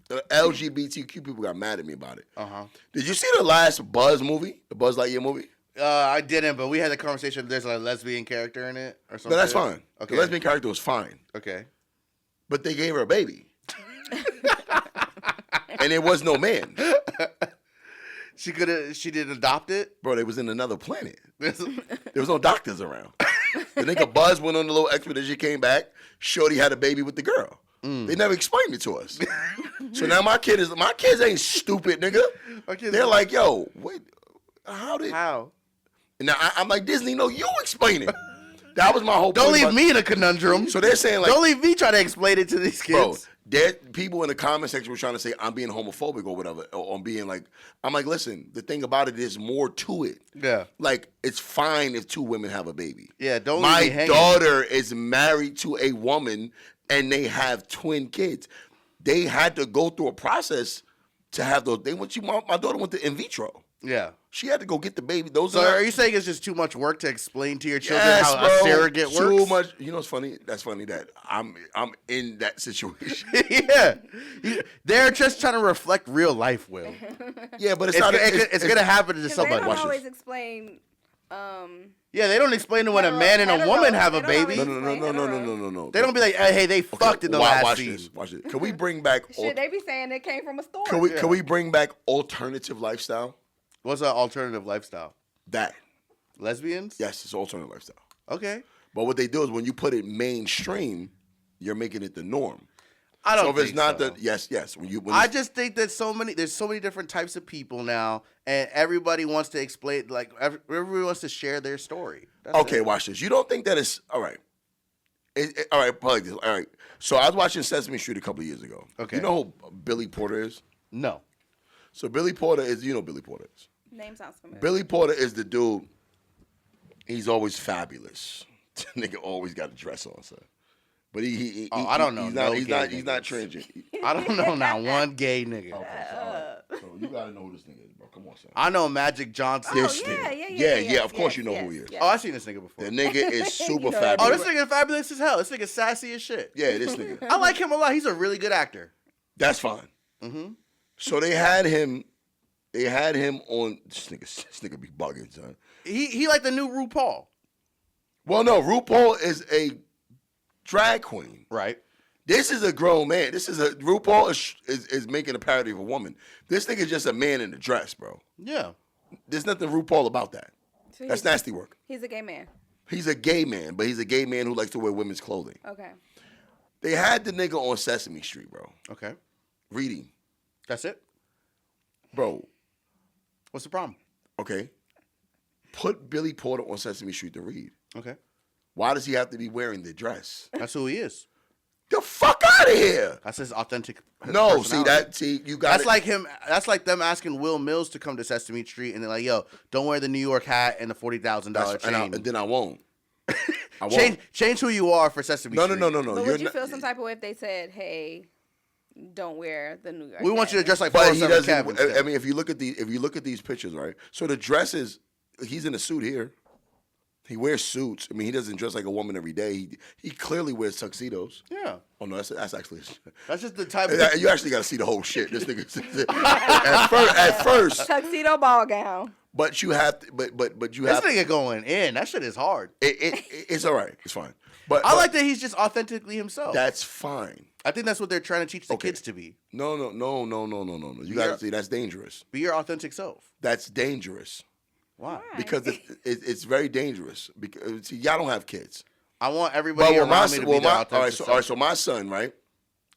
LGBTQ people got mad at me about it. Did you see the last Buzz movie, the Buzz Lightyear movie? I didn't, but we had the conversation. There's a lesbian character in it or something. No, that's fine. Okay. The lesbian character was fine. Okay. But they gave her a baby. And there was no man. She didn't adopt it? Bro, they was in another planet. There was no doctors around. The nigga Buzz went on a little expedition, came back, shorty had a baby with the girl. They never explained it to us. So now my kids ain't stupid, nigga. They're like, yo, wait, how? And now I'm like, Disney, no, you explain it. That was my whole point. Don't leave me in a conundrum. So they're saying, like, don't leave me trying to explain it to these kids. Bro, people in the comment section were trying to say I'm being homophobic or whatever, or I'm being like, I'm like, listen, the thing about it is more to it. Yeah. Like, it's fine if two women have a baby. Yeah, don't leave me hanging. My daughter is married to a woman and they have twin kids. They had to go through a process to have those. My daughter went to in vitro. Yeah. She had to go get the baby. Are you saying it's just too much work to explain to your children how a surrogate works? Too much. You know what's funny? That's funny that I'm in that situation. Yeah. They're just trying to reflect real life, Will. Yeah, but it's going to happen to somebody. They don't always explain. Yeah, they don't explain it when a man and a woman have a baby. No. They don't be like, hey, they fucked in the last scene. Watch this. Can we bring back... Shit, they be saying it came from a store. Can we bring back alternative lifestyle? What's an alternative lifestyle? That. Lesbians? Yes, it's alternative lifestyle. Okay. But what they do is when you put it mainstream, you're making it the norm. I don't think so. If it's not the... Yes. I just think that there's so many different types of people now, and everybody wants to explain, like, everybody wants to share their story. Okay, watch this. You don't think that it's... All right. All right, probably this. All right. So I was watching Sesame Street a couple of years ago. Okay. You know who Billy Porter is? No. So Billy Porter is... You know who Billy Porter is. Name sounds familiar. Billy Porter is the dude. He's always fabulous. Nigga always got a dress on, son. But I don't know. He's not transgender. I don't know not one gay nigga. Okay, so you gotta know who this nigga is, bro. Come on, son. I know Magic Johnson. Yeah. Of course you know who he is. Oh, I've seen this nigga before. The nigga is super fabulous. Oh, this nigga fabulous as hell. This nigga sassy as shit. Yeah, this nigga. I like him a lot. He's a really good actor. That's fine. Mm-hmm. So they had him on. This nigga be bugging, son. He like the new RuPaul. Well, no, RuPaul is a drag queen. Right. This is a grown man. RuPaul is making a parody of a woman. This nigga is just a man in a dress, bro. Yeah. There's nothing RuPaul about that. So that's nasty work. He's a gay man. He's a gay man, but he's a gay man who likes to wear women's clothing. Okay. They had the nigga on Sesame Street, bro. Okay. Reading. That's it? Bro. What's the problem? Okay. Put Billy Porter on Sesame Street to read. Okay. Why does he have to be wearing the dress? That's who he is. The fuck out of here. That's his authentic No, you got That's like him. That's like them asking Will Mills to come to Sesame Street and they're like, yo, don't wear the New York hat and the $40,000 chain. And then I won't. I won't. Change who you are for Sesame Street. No. But would you feel some type of way if they said, hey, don't wear the New York We want you to dress like but he 407 doesn't. I mean, if you look at these pictures, right? So the dress is, he's in a suit here. He wears suits. I mean, he doesn't dress like a woman every day. He clearly wears tuxedos. Yeah. Oh no, that's actually. That's just the type of. You actually got to see the whole shit. This nigga. at first. Tuxedo ball gown. But you have to. But you This have. nigga going in. That shit is hard. It's all right. It's fine. But I like that he's just authentically himself. That's fine. I think that's what they're trying to teach the kids to be. No. You got to see that's dangerous. Be your authentic self. That's dangerous. Why? Because it's very dangerous. Because see, y'all don't have kids. I want everybody around me to be their authentic self. All right. So my son, right?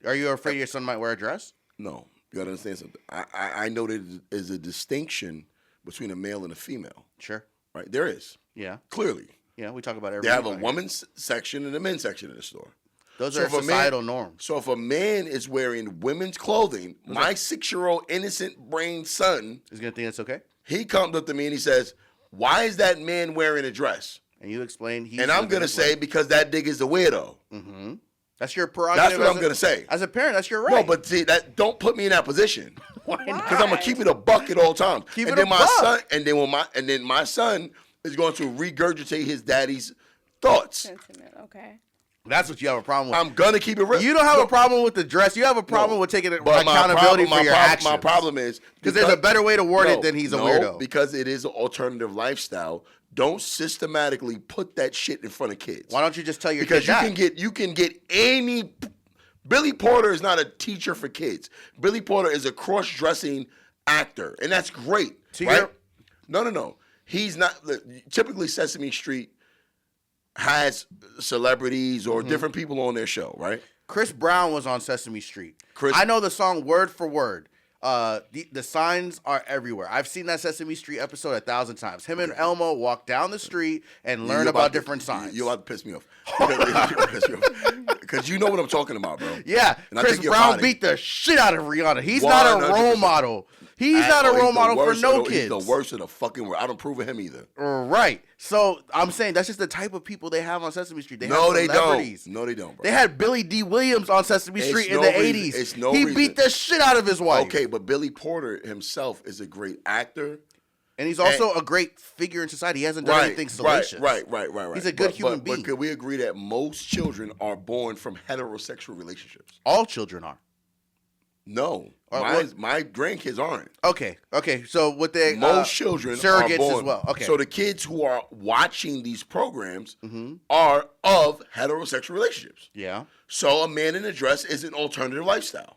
Are you afraid your son might wear a dress? No. You got to understand something. I know that there's a distinction between a male and a female. Sure. Right. There is. Yeah. Clearly. Yeah. We talk about everything. They have a women's section and a men's section in the store. Those are societal norms. So if a man is wearing women's clothing, my 6-year-old innocent brain son is going to think that's okay? He comes up to me and he says, why is that man wearing a dress? And you explain. And I'm going to say, because that dig is a weirdo. Mm-hmm. That's your prerogative. That's what I'm going to say. As a parent, that's your right. No, but see, don't put me in that position. Why? Because I'm going to keep it a buck at all times. And then my son is going to regurgitate his daddy's thoughts. Sentiment, okay. That's what you have a problem with. I'm going to keep it real. You don't have a problem with the dress. You have a problem with taking accountability for your actions. My problem is... Because there's a better way to word it than he's a weirdo. Because it is an alternative lifestyle. Don't systematically put that shit in front of kids. Why don't you just tell your kids Because you can get any... Billy Porter is not a teacher for kids. Billy Porter is a cross-dressing actor. And that's great. Right? No. He's not... Typically, Sesame Street has celebrities or different people on their show, right? Chris Brown was on Sesame Street. I know the song word for word. The signs are everywhere. I've seen that Sesame Street episode 1,000 times. Him and Elmo walk down the street and learn about different signs. You're about to piss me off. Because you know what I'm talking about, bro. Yeah, and Chris Brown beat the shit out of Rihanna. He's not a role model. He's not a role model for no kids. He's the worst of the fucking world. I don't approve of him either. Right. So I'm saying that's just the type of people they have on Sesame Street. They No, have they celebrities. don't. No, they don't, bro. They had Billy D. Williams on Sesame Street in the 80s. He beat the shit out of his wife. Okay, but Billy Porter himself is a great actor. And he's also a great figure in society. He hasn't done anything salacious. Right. He's a good human being. But can we agree that most children are born from heterosexual relationships? All children are. No. My grandkids aren't. Okay. So what they most children surrogates are born. as well. Okay. So the kids who are watching these programs are of heterosexual relationships. Yeah. So a man in a dress is an alternative lifestyle.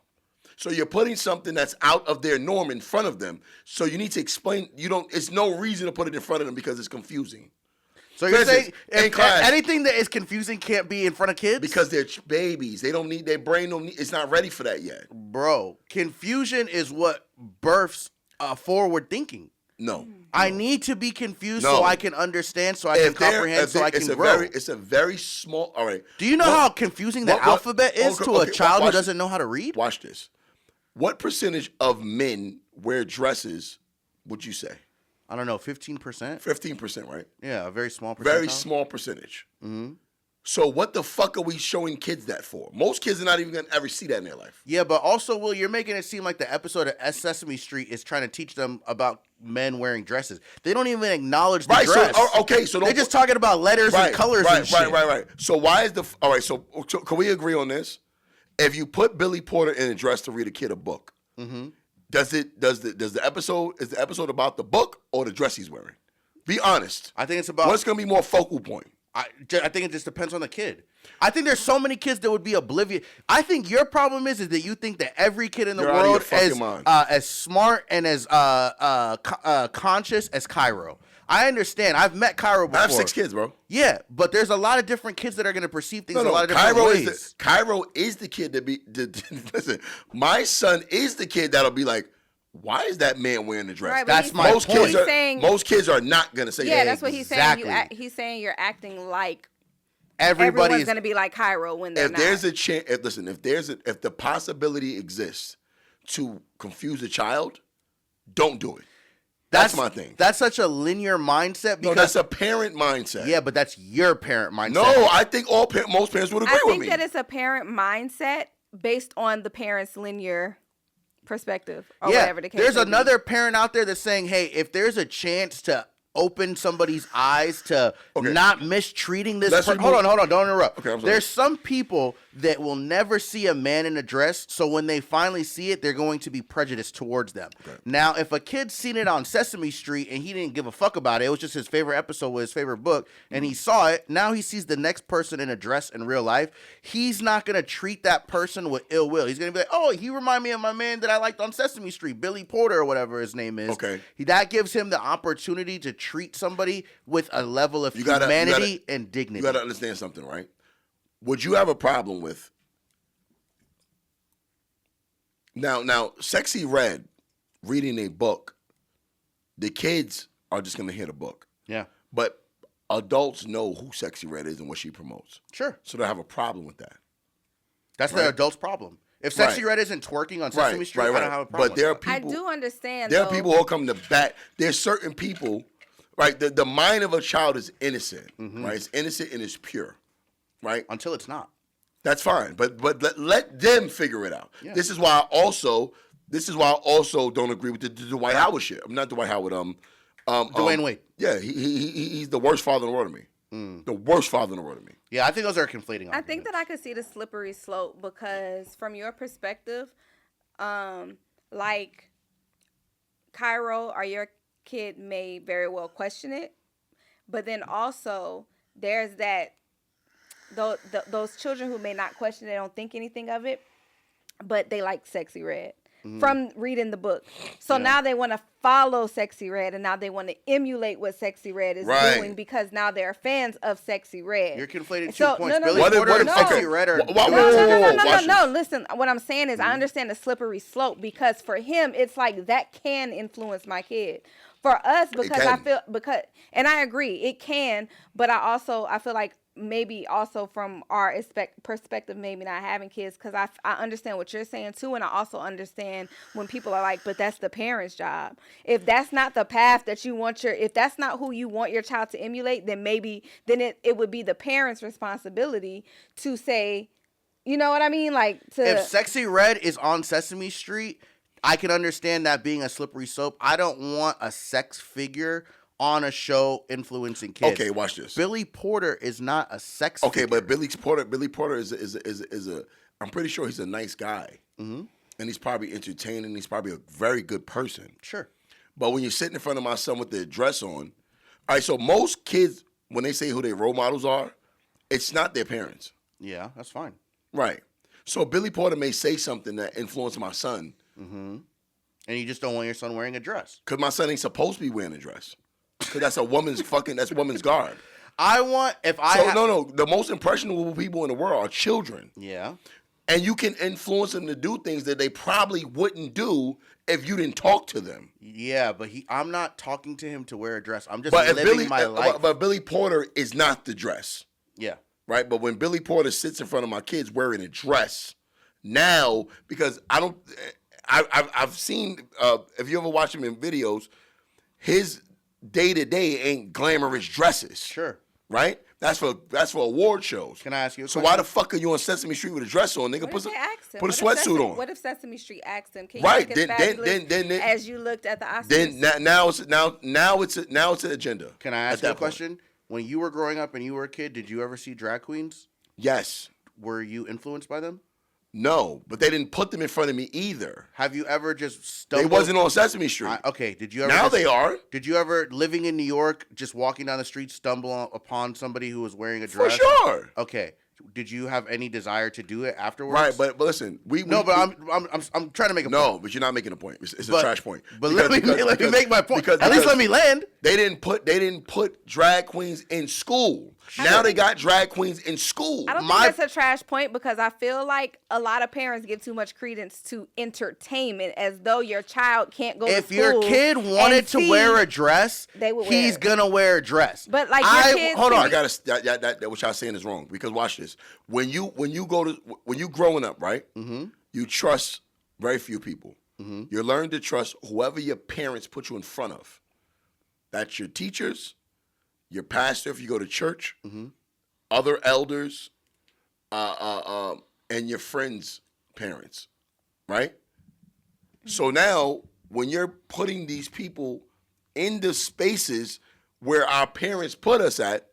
So you're putting something that's out of their norm in front of them. So you need to explain. It's no reason to put it in front of them because it's confusing. So you're saying anything that is confusing can't be in front of kids? Because they're babies. They don't need, their brain it's not ready for that yet. Bro, confusion is what births forward thinking. No. I need to be confused so I can understand, so I can comprehend, so I can grow. It's a very small, all right. Do you know how confusing the alphabet is to a child who doesn't know how to read? Watch this. What percentage of men wear dresses, would you say? I don't know, 15%? 15%, right? Yeah, a very small percentage. Very small percentage. Mm-hmm. So what the fuck are we showing kids that for? Most kids are not even going to ever see that in their life. Yeah, but also, Will, you're making it seem like the episode of Sesame Street is trying to teach them about men wearing dresses. They don't even acknowledge the dress. So they're just talking about letters and colors and shit. Right. So why is all right, so can we agree on this? If you put Billy Porter in a dress to read a kid a book, is the episode about the book or the dress he's wearing? Be honest. I think it's about what's going to be more focal point. I think it just depends on the kid. I think there's so many kids that would be oblivious. I think your problem is that you think that every kid in the world is as smart and as conscious as Cairo. I understand. I've met Cairo before. I have 6 kids, bro. Yeah, but there's a lot of different kids that are going to perceive things a lot of different ways. Cairo is the kid listen, my son is the kid that'll be like, why is that man wearing the dress? Right, that's my point. Most kids are not going to say that. Yeah, that's what he's saying. He's saying you're acting like everyone's going to be like Cairo when they're not. There's a chance, if the possibility exists to confuse a child, don't do it. That's my thing. That's such a linear mindset. Because that's a parent mindset. Yeah, but that's your parent mindset. No, I think most parents would agree with me. I think that it's a parent mindset based on the parent's linear perspective or whatever the case there's may another parent out there that's saying, hey, if there's a chance to open somebody's eyes to not mistreating this person. Hold on, don't interrupt. Okay, I'm sorry. There's some people that will never see a man in a dress. So when they finally see it, they're going to be prejudiced towards them. Okay. Now, if a kid's seen it on Sesame Street and he didn't give a fuck about it, it was just his favorite episode with his favorite book, and he saw it, now he sees the next person in a dress in real life, he's not going to treat that person with ill will. He's going to be like, oh, he remind me of my man that I liked on Sesame Street, Billy Porter or whatever his name is. Okay. That gives him the opportunity to treat somebody with a level of humanity and dignity. You got to understand something, right? Would you have a problem with now Sexy Red reading a book? The kids are just going to hear the book. Yeah. But adults know who Sexy Red is and what she promotes. Sure. So they have a problem with that. That's the adult's problem. If Sexy Red isn't twerking on Sesame Street, I don't have a problem. But there are with people. I do understand. There are people who come to bat. There's certain people, right? The mind of a child is innocent, right? It's innocent and it's pure, right? Until it's not. That's fine, but let them figure it out. Yeah. This is why I also don't agree with the Dwight Howard shit. I'm not Dwight Howard. Dwayne Wade. Yeah, he's the worst father in the world to me. The worst father in the world to me. Yeah, I think those are conflating. I think that I could see the slippery slope because from your perspective, like Cairo or your kid may very well question it, but then also there's that those children who may not question it, don't think anything of it, but they like Sexy Red. From reading the book. So now they want to follow Sexy Red, and now they want to emulate what Sexy Red is doing because now they're fans of Sexy Red. You're conflating 2 points. No, Billy Porter and Sexy Red are... No. Listen, what I'm saying is I understand the slippery slope because for him, it's like that can influence my kid. For us, and I agree, it can, but I feel like maybe also from our perspective, maybe not having kids, because I understand what you're saying too, and I also understand when people are like, but that's the parent's job. If that's not the path that you want if that's not who you want your child to emulate, then it would be the parent's responsibility to say, you know what I mean? If Sexy Red is on Sesame Street, I can understand that being a slippery slope. I don't want a sex figure on a show influencing kids. Okay, watch this. Billy Porter is not a sex figure. But Billy Porter is a I'm pretty sure he's a nice guy. And he's probably entertaining. He's probably a very good person. Sure. But when you're sitting in front of my son with the dress on, all right, so most kids, when they say who their role models are, it's not their parents. Yeah, that's fine. Right. So Billy Porter may say something that influences my son. And you just don't want your son wearing a dress. Because my son ain't supposed to be wearing a dress. Because that's that's woman's garb. The most impressionable people in the world are children. Yeah. And you can influence them to do things that they probably wouldn't do if you didn't talk to them. Yeah, but I'm not talking to him to wear a dress. I'm just living my life. But Billy Porter is not the dress. Yeah. Right? But when Billy Porter sits in front of my kids wearing a dress, now, because I've seen, if you ever watch him in videos, his day-to-day ain't glamorous dresses. Sure. Right? That's for award shows. Can I ask you a question? So why the fuck are you on Sesame Street with a dress on, nigga? Put a sweatsuit on. What if Sesame Street asked him? Can right. You then as you looked at the Oscars? Then now it's an agenda. Can I ask you a question? When you were growing up and you were a kid, did you ever see drag queens? Yes. Were you influenced by them? No, but they didn't put them in front of me either. Have you ever just stumbled? They wasn't on Sesame Street. Okay, did you ever? Now they are. Did you ever, living in New York, just walking down the street, stumble upon somebody who was wearing a dress? For sure. Okay. Did you have any desire to do it afterwards? Right, but listen, I'm trying to make a point. No, but you're not making a point. It's a trash point. But let me make my point. At least let me land. They didn't put drag queens in school. Now they got drag queens in school. I don't think that's a trash point because I feel like a lot of parents give too much credence to entertainment as though your child can't go to school. If your kid wanted to wear a dress, he's gonna wear a dress. But like your kids, hold on, that what y'all saying is wrong because watch this. When you growing up, right? You trust very few people. You learn to trust whoever your parents put you in front of. That's your teachers, your pastor if you go to church, other elders, and your friends' parents, right? So now, when you're putting these people in the spaces where our parents put us at,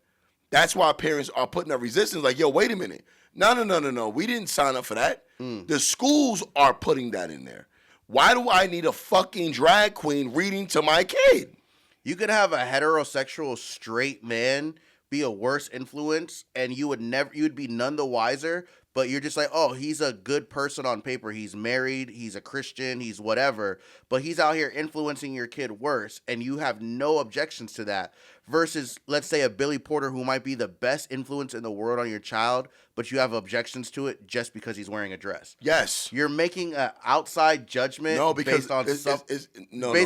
That's why parents are putting up resistance. Like, yo, wait a minute. No. We didn't sign up for that. The schools are putting that in there. Why do I need a fucking drag queen reading to my kid? You could have a heterosexual straight man be a worse influence, and you'd be none the wiser. But you're just like, oh, he's a good person on paper. He's married. He's a Christian. He's whatever. But he's out here influencing your kid worse, and you have no objections to that. Versus, let's say, a Billy Porter who might be the best influence in the world on your child, but you have objections to it just because he's wearing a dress. Yes. You're making an outside judgment based on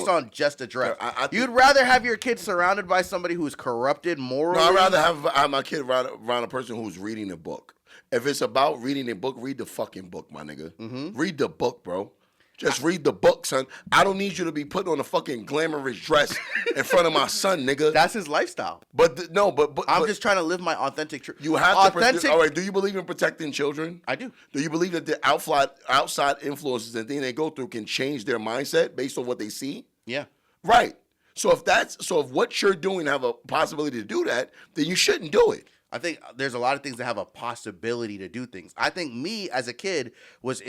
on just a dress. You'd rather have your kid surrounded by somebody who's corrupted morally. No, I'd rather have my kid around a person who's reading a book. If it's about reading a book, read the fucking book, my nigga. Mm-hmm. Read the book, bro. Just read the book, son. I don't need you to be putting on a fucking glamorous dress in front of my son, nigga. That's his lifestyle. But I'm just trying to live my authentic truth. You have to protect. All right, do you believe in protecting children? I do. Do you believe that the outside influences and things they go through can change their mindset based on what they see? Yeah. Right. So if what you're doing have a possibility to do that, then you shouldn't do it. I think there's a lot of things that have a possibility to do things. I think me as a kid was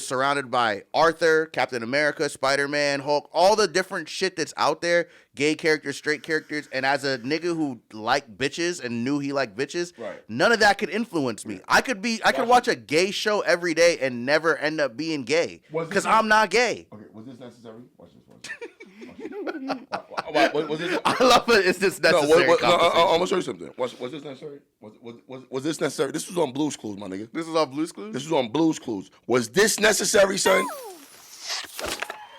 surrounded by Arthur, Captain America, Spider-Man, Hulk, all the different shit that's out there, gay characters, straight characters, and as a nigga who liked bitches and knew he liked bitches, none of that could influence me. I could watch a gay show every day and never end up being gay because I'm not gay. Okay, was this necessary? Watch this one. I love it. Is this necessary? I'm gonna show you something. Was this necessary? Was this necessary? This was on Blue's Clues, my nigga. This was on Blue's Clues? This was on Blue's Clues. Was this necessary, son?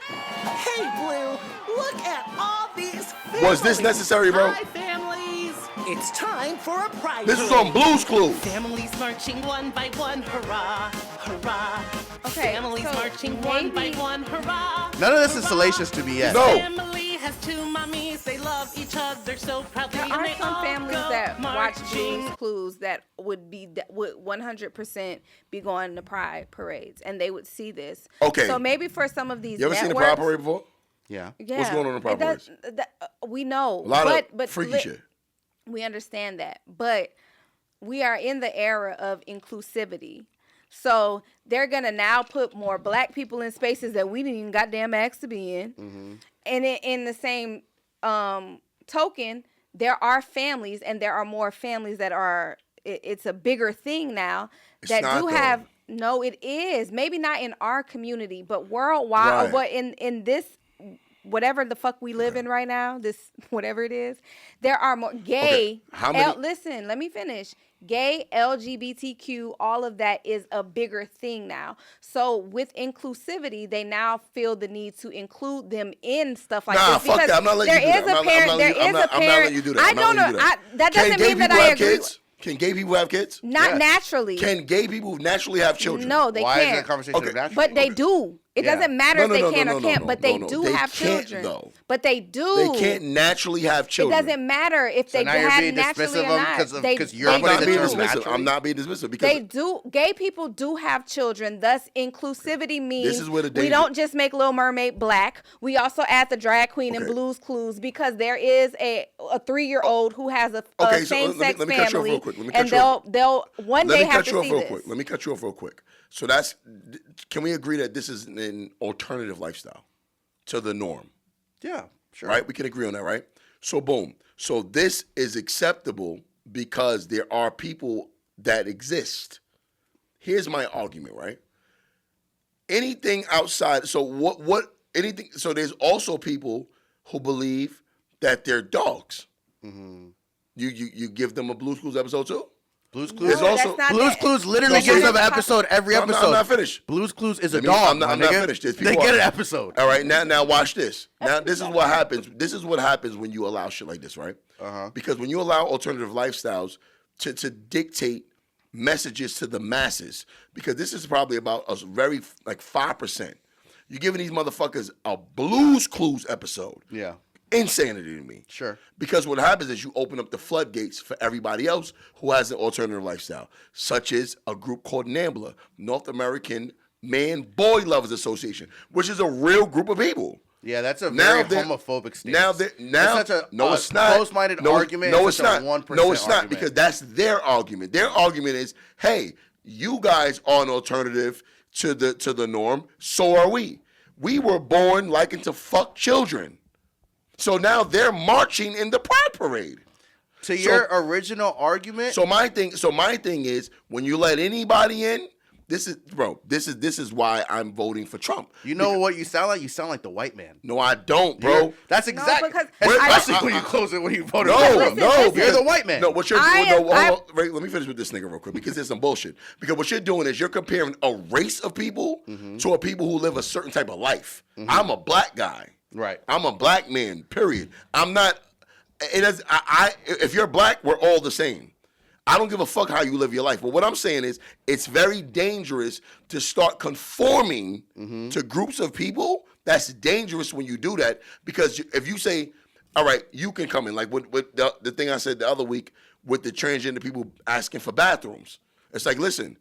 Hey, Blue, look at all these families. Was this necessary, bro? Hi, families. It's time for a pride. This was on Blue's Clues. Families marching one by one, hurrah, hurrah. Okay, Families marching one by one, hurrah. None of this is salacious to me yet. No. Family has two mommies. They love each other so proudly. There are and they some all families go that watch marching. Blue's Clues that would 100% be going to pride parades, and they would see this. Okay. So maybe for some of these You ever seen a networks, pride parade before? Yeah. What's going on in the pride parades? We know. A lot of freaky shit. We understand that, but we are in the era of inclusivity. So they're going to now put more black people in spaces that we didn't even goddamn ask to be in. Mm-hmm. And in the same token, there are families, and there are more families that are, it's a bigger thing now that do have, no, it is. Maybe not in our community, but worldwide, but in this, whatever the fuck we live in right now, this, whatever it is, there are more gay. Okay. Listen, let me finish. Gay, LGBTQ, all of that is a bigger thing now. So with inclusivity, they now feel the need to include them in stuff like this. Fuck that. I'm not letting you do that. I'm not letting you do that. I don't know. That doesn't mean that I agree. Can gay people have kids? Not naturally. Can gay people naturally have children? No, they can't. Why is that conversation natural? But they do. It doesn't matter if they can or can't, but they do have children. But they do. They can't naturally have children. It doesn't matter if they have naturally or not. Because you're not being dismissive. I'm not being dismissive because they do. Gay people do have children. Thus, inclusivity means this is where the we don't just make Little Mermaid black. We also add the drag queen in Blue's Clues because there is a 3-year-old who has a same-sex family, and they'll one day have to see this. Let me cut you off real quick. So can we agree that this is an alternative lifestyle to the norm? Yeah, sure. Right? We can agree on that, right? So boom. So this is acceptable because there are people that exist. Here's my argument, right? Anything outside, so anything, so there's also people who believe that they're dogs. Mm-hmm. You give them a Blue's Clues episode too? Blue's Clues. Blue's Clues literally gives them an episode every episode. I'm not finished. Blue's Clues is a dog. I'm not finished. They get an episode. All right, now watch this. Now this is what happens. This is what happens when you allow shit like this, right? Because when you allow alternative lifestyles to dictate messages to the masses, because this is probably about a very 5%. You're giving these motherfuckers a Blues Clues episode. Yeah. Insanity to me. Sure. Because what happens is you open up the floodgates for everybody else who has an alternative lifestyle, such as a group called NAMBLA, North American Man Boy Lovers Association, which is a real group of people. Yeah, that's a very homophobic stance. That's such a no, it's not. Close-minded argument. No, it's not. 1% No, it's not argument. because that's their argument. Their argument is, hey, you guys are an alternative to the norm. So are we. We were born liking to fuck children. So now they're marching in the Pride Parade. To your original argument. So my thing is, when you let anybody in, this is why I'm voting for Trump. You know what you sound like? You sound like the white man. No, I don't, bro. That's exactly. because especially when you close it when you voted. No, you're the white man. No, what you're doing. Let me finish with this nigga real quick because there's some bullshit. Because what you're doing is you're comparing a race of people to a people who live a certain type of life. I'm a black guy. Right. I'm a black man. Period. I'm not. If you're black, we're all the same. I don't give a fuck how you live your life. But what I'm saying is it's very dangerous to start conforming to groups of people. That's dangerous when you do that because if you say, all right, you can come in, like with the thing I said the other week with the transgender people asking for bathrooms. It's like, listen,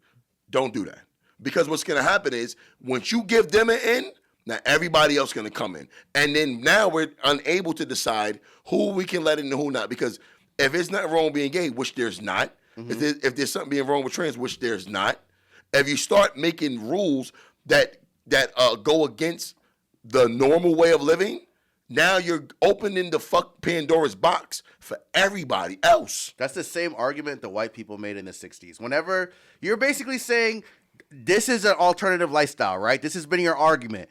don't do that. Because what's going to happen is once you give them an in, now everybody else is going to come in. And then now we're unable to decide who we can let in and who not. Because if it's not wrong being gay, which there's not, if there's something being wrong with trans, which there's not, if you start making rules that go against the normal way of living, now you're opening the fuck Pandora's box for everybody else. That's the same argument the white people made in the 60s. Whenever you're basically saying this is an alternative lifestyle, right? This has been your argument.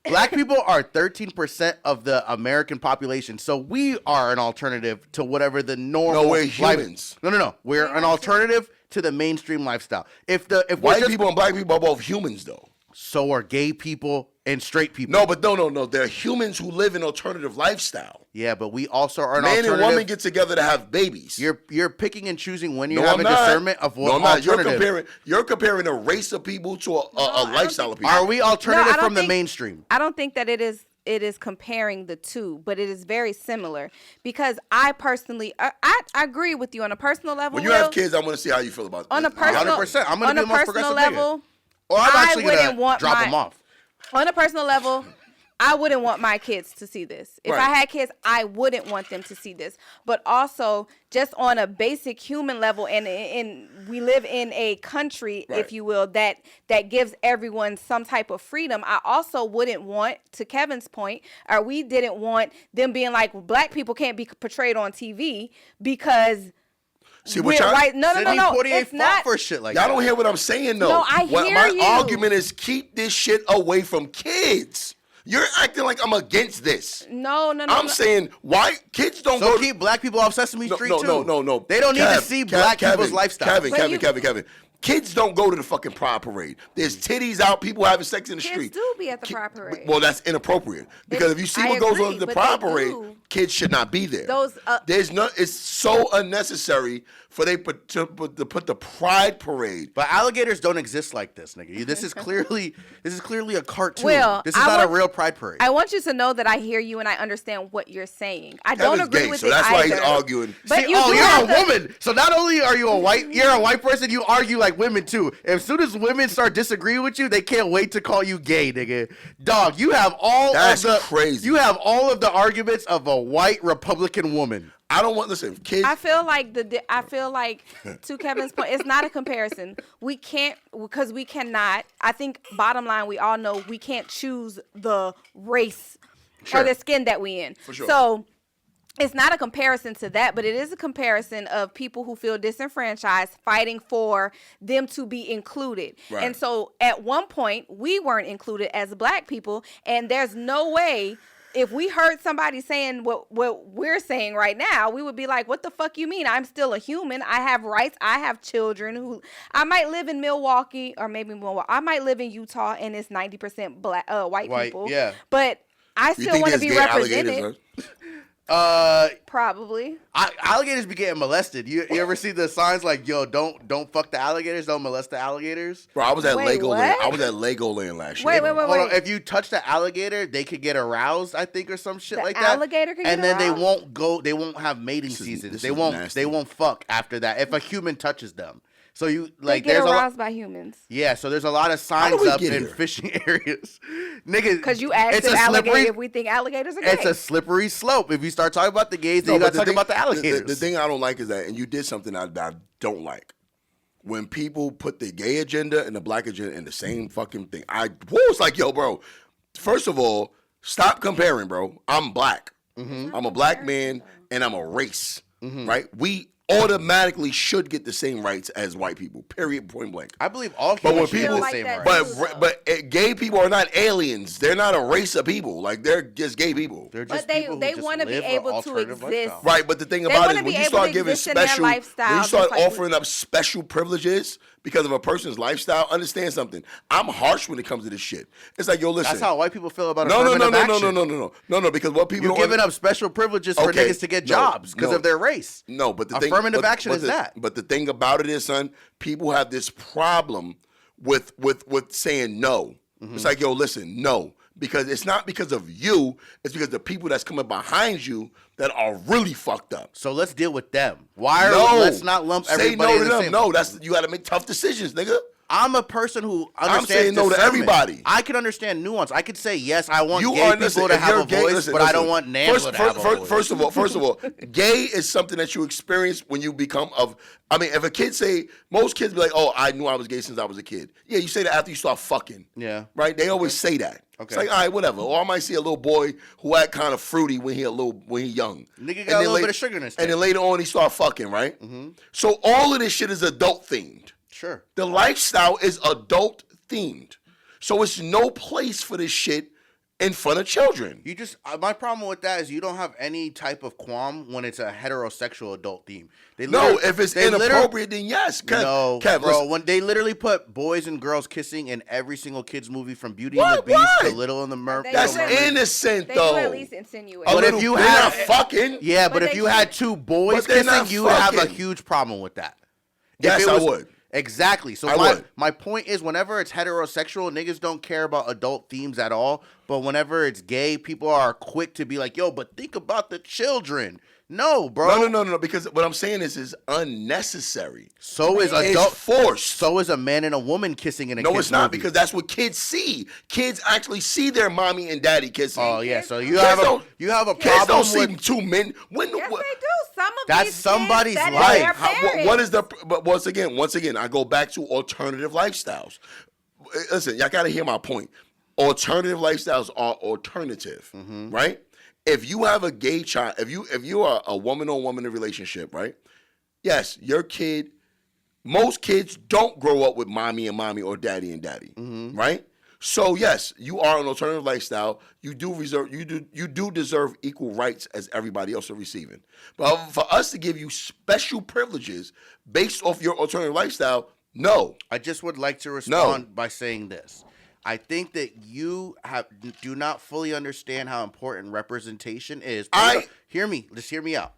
Black people are 13% of the American population, so we are an alternative to whatever the normal. No, we're humans. No. We're an alternative to the mainstream lifestyle. If white people and black people are both humans, though. So are gay people and straight people. No, but no. They're humans who live an alternative lifestyle. Yeah, but we also are an Man alternative. and woman get together to have babies. You're picking and choosing when you have a discernment of what alternative. You're comparing a race of people to a lifestyle of people. Are we alternative from the mainstream? I don't think that it is comparing the two, but it is very similar because I personally, I agree with you on a personal level. When you have kids, I want to see how you feel about on a personal, 100%. I'm going to be the most progressive level. Nigga. Or I'm actually going to drop them off. On a personal level, I wouldn't want my kids to see this. If I had kids, I wouldn't want them to see this. But also, just on a basic human level, and we live in a country, if you will, that gives everyone some type of freedom. I also wouldn't want, to Kevin's point, or we didn't want them being like, black people can't be portrayed on TV because... See what y'all? Right. No. It's not for shit like y'all that. Don't hear what I'm saying though. No, I hear my you. argument is keep this shit away from kids. You're acting like I'm against this. No. I'm saying why kids don't go. So keep black people off Sesame Street too. No. They don't need to see black people's lifestyle. Kevin. Kids don't go to the fucking Pride Parade. There's titties out, people having sex in the street. Kids do be at the Pride Parade. Well, that's inappropriate because if you see what goes on at the Pride Parade, kids should not be there. It's so unnecessary for they to put the Pride Parade. But alligators don't exist like this, nigga. This is clearly a cartoon. Well, this is not a real Pride Parade. I want you to know that I hear you and I understand what you're saying. I don't agree with so it that's either. why he's arguing. But you're a woman. So not only are you you're a white person, you argue like women too. As soon as women start disagreeing with you, they can't wait to call you gay, nigga. Dog, you have all crazy. You have all of the arguments of a white Republican woman. I don't want kids. I feel like to Kevin's point, it's not a comparison. We can't because we cannot. I think bottom line, we all know we can't choose the race or the skin that we in. For sure. So it's not a comparison to that, but it is a comparison of people who feel disenfranchised fighting for them to be included. Right. And so at one point, we weren't included as black people, and there's no way. If we heard somebody saying what we're saying right now, we would be like, what the fuck you mean? I'm still a human. I have rights. I have children who I might live in Milwaukee or maybe Milwaukee. I might live in Utah and it's 90% black, white people. Yeah. But I still want to be represented. Probably. Alligators be getting molested. You ever see the signs like, yo, don't fuck the alligators, don't molest the alligators? Bro, I was at Legoland. I was at Legoland last year. Wait. Hold on. If you touch the alligator, they could get aroused, I think, or some shit like that. Alligator can and get then aroused? they won't have mating seasons. They won't fuck after that if a human touches them. So you They like get there's aroused by humans. Yeah, so there's a lot of signs we up get in here? fishing areas. Nigga, Because you asked it's if a slippery, if we think alligators are gay. it's a slippery slope. If you start talking about the gays, then you got to talk about the alligators. The thing I don't like is that, and you did something I don't like. When people put the gay agenda and the black agenda in the same fucking thing. It's like, yo, bro, first of all, stop comparing, bro. I'm black. I'm a black man, and I'm a race, right? We automatically should get the same rights as white people, period, point blank. I believe all But when humans should get people, the like same that rights. too. but gay people are not aliens. They're not a race of people. Like, they're just gay people. They're But just they people who they just want to be live an able to alternative exist. lifestyle. Right, but the thing They about it wanna is be when you able start to giving exist in their special, when lifestyle, you start just like we- offering up special privileges because of a person's lifestyle, understand something. I'm harsh when it comes to this shit. It's like, yo, listen. That's how white people feel about no, affirmative action. no, because what people You're don't giving up special privileges for Okay, niggas to get no, jobs because no. of their race. No, but the affirmative thing, action is that. But the thing about it is, son, people have this problem with saying no. It's like, yo, listen, no. Because it's not because of you, it's because the people that's coming behind you that are really fucked up. So let's deal with them. Let's not lump Say everybody no in to the them. same. No, you got to make tough decisions, nigga. I'm a person who understands saying no to discernment. everybody. I can understand nuance. I could say yes, I want You gay are people listen, to if have you're a gay, voice, listen, but I listen. don't want Nambla to have a voice. First of all, gay is something that you experience when you become of. I mean, if a kid say, most kids be like, "Oh, I knew I was gay since I was a kid." Yeah, you say that after you start fucking. Yeah. Right. They always say that. Okay. It's like, all right, whatever. Or I might see a little boy who act kind of fruity when he young. Nigga got a little bit of sugar in his And then tank. later on, he start fucking. Right. So all of this shit is adult themed. Sure. The lifestyle is adult themed. So it's no place for this shit in front of children. You just my problem with that is you don't have any type of qualm when it's a heterosexual adult theme. No, if it's inappropriate, then yes. Kev, bro, listen. when they literally put boys and girls kissing in every single kid's movie from Beauty and the Beast Why? to Little and the Mermaid. They That's do at innocent, They though. do at least insinuate. A But little- if you they're had- not fucking. Yeah, but But if they you had should- two boys But they're kissing, not you would have a fucking. huge problem with that. Yes, If it I was- would. Exactly. So I would. my point is, whenever it's heterosexual, niggas don't care about adult themes at all. But whenever it's gay, people are quick to be like, "Yo, but think about the children." No, bro. No. Because what I'm saying is unnecessary. So is It's adult forced. So is a man and a woman kissing in a No, kid's it's not movie. because that's what kids see. Kids actually see their mommy and daddy kissing. Oh yeah, so you Kids have a don't- problem Kids don't see with two men. When Yes, what- they do. Some of That's these somebody's kids, that is life. their parents. What is the? But once again, I go back to alternative lifestyles. Listen, y'all got to hear my point. Alternative lifestyles are alternative, right? If you have a gay child, if you are a woman on woman in a relationship, right? Yes, your kid. Most kids don't grow up with mommy and mommy or daddy and daddy, right? So yes, you are an alternative lifestyle. You do deserve equal rights as everybody else are receiving. But for us to give you special privileges based off your alternative lifestyle, no. I just would like to respond by saying this. I think that you do not fully understand how important representation is. Hear me. Just hear me out.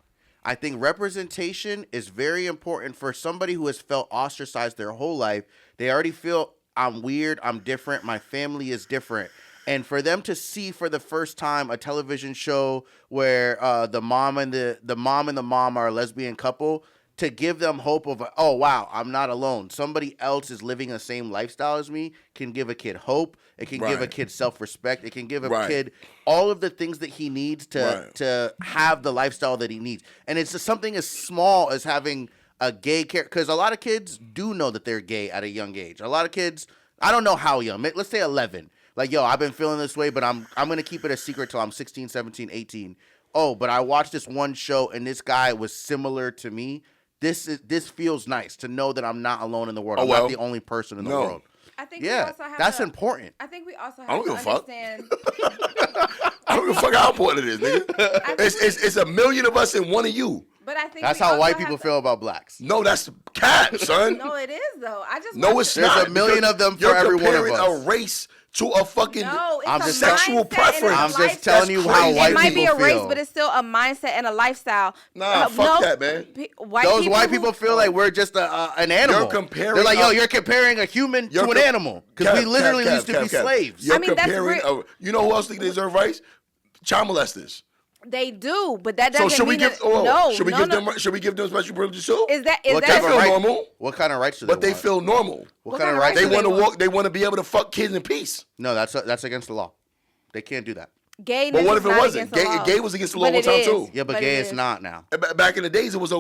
I think representation is very important for somebody who has felt ostracized their whole life. They already feel I'm weird, I'm different, my family is different. And for them to see for the first time a television show where the mom and the mom are a lesbian couple, to give them hope of, oh, wow, I'm not alone. Somebody else is living the same lifestyle as me can give a kid hope. It can give a kid self-respect. It can give a kid all of the things that he needs to have the lifestyle that he needs. And it's just something as small as having a gay character. Because a lot of kids do know that they're gay at a young age. A lot of kids, I don't know how young. Let's say 11. Like, yo, I've been feeling this way, but I'm going to keep it a secret till I'm 16, 17, 18. Oh, but I watched this one show, and this guy was similar to me. This feels nice to know that I'm not alone in the world. I'm not the only person in the world. I think we also have that's important. I think we also I have don't to give a fuck. understand. I don't give a fuck how important it is, nigga. It's a million of us and one of you. But I think That's we how also white have people to- feel about blacks. No, that's cap, son. No, it is though. I just No, want it's to- There's not. a million because of them for you're every one of comparing us. a race to a fucking No, it's I'm a just- sexual mindset preference. and a I'm just lifestyle. telling you how crazy. white It might be people a race, feel. but it's still a mindset and a lifestyle. Nah, fuck no, that, man. Those white people feel like we're just an animal. You're comparing They're like, yo, a- you're comparing a human to You're an animal. Because we literally used to be slaves. You're I mean, that's comparing. real- You know who else think they deserve rights? Child molesters. They do, but that doesn't So should we mean give? Should we give them special privileges too? Is that What They type of feel right- normal. What kind of rights do they But they want? feel normal. What kind of rights They do want to want? walk. They want to be able to fuck kids in peace. No, that's against the law. They can't do that. Gayness But what if is it not wasn't? against the law. Gay was against the law But one it time is. too. Yeah, but But gay it is is. not now. Back in the days, it was.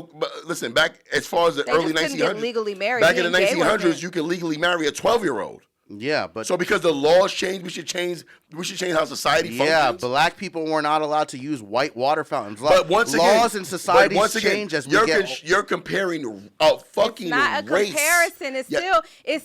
Listen, back as far as the They early just couldn't 1900s, get legally married. back in the Being gay 1900s, wasn't- you could legally marry a 12-year-old. Yeah, but So because the laws changed, we should change how society yeah, functions. black people were not allowed to use white water fountains. But once again, laws and societies change as we get. you're comparing a fucking It's not a race. comparison. It's Yeah. still it's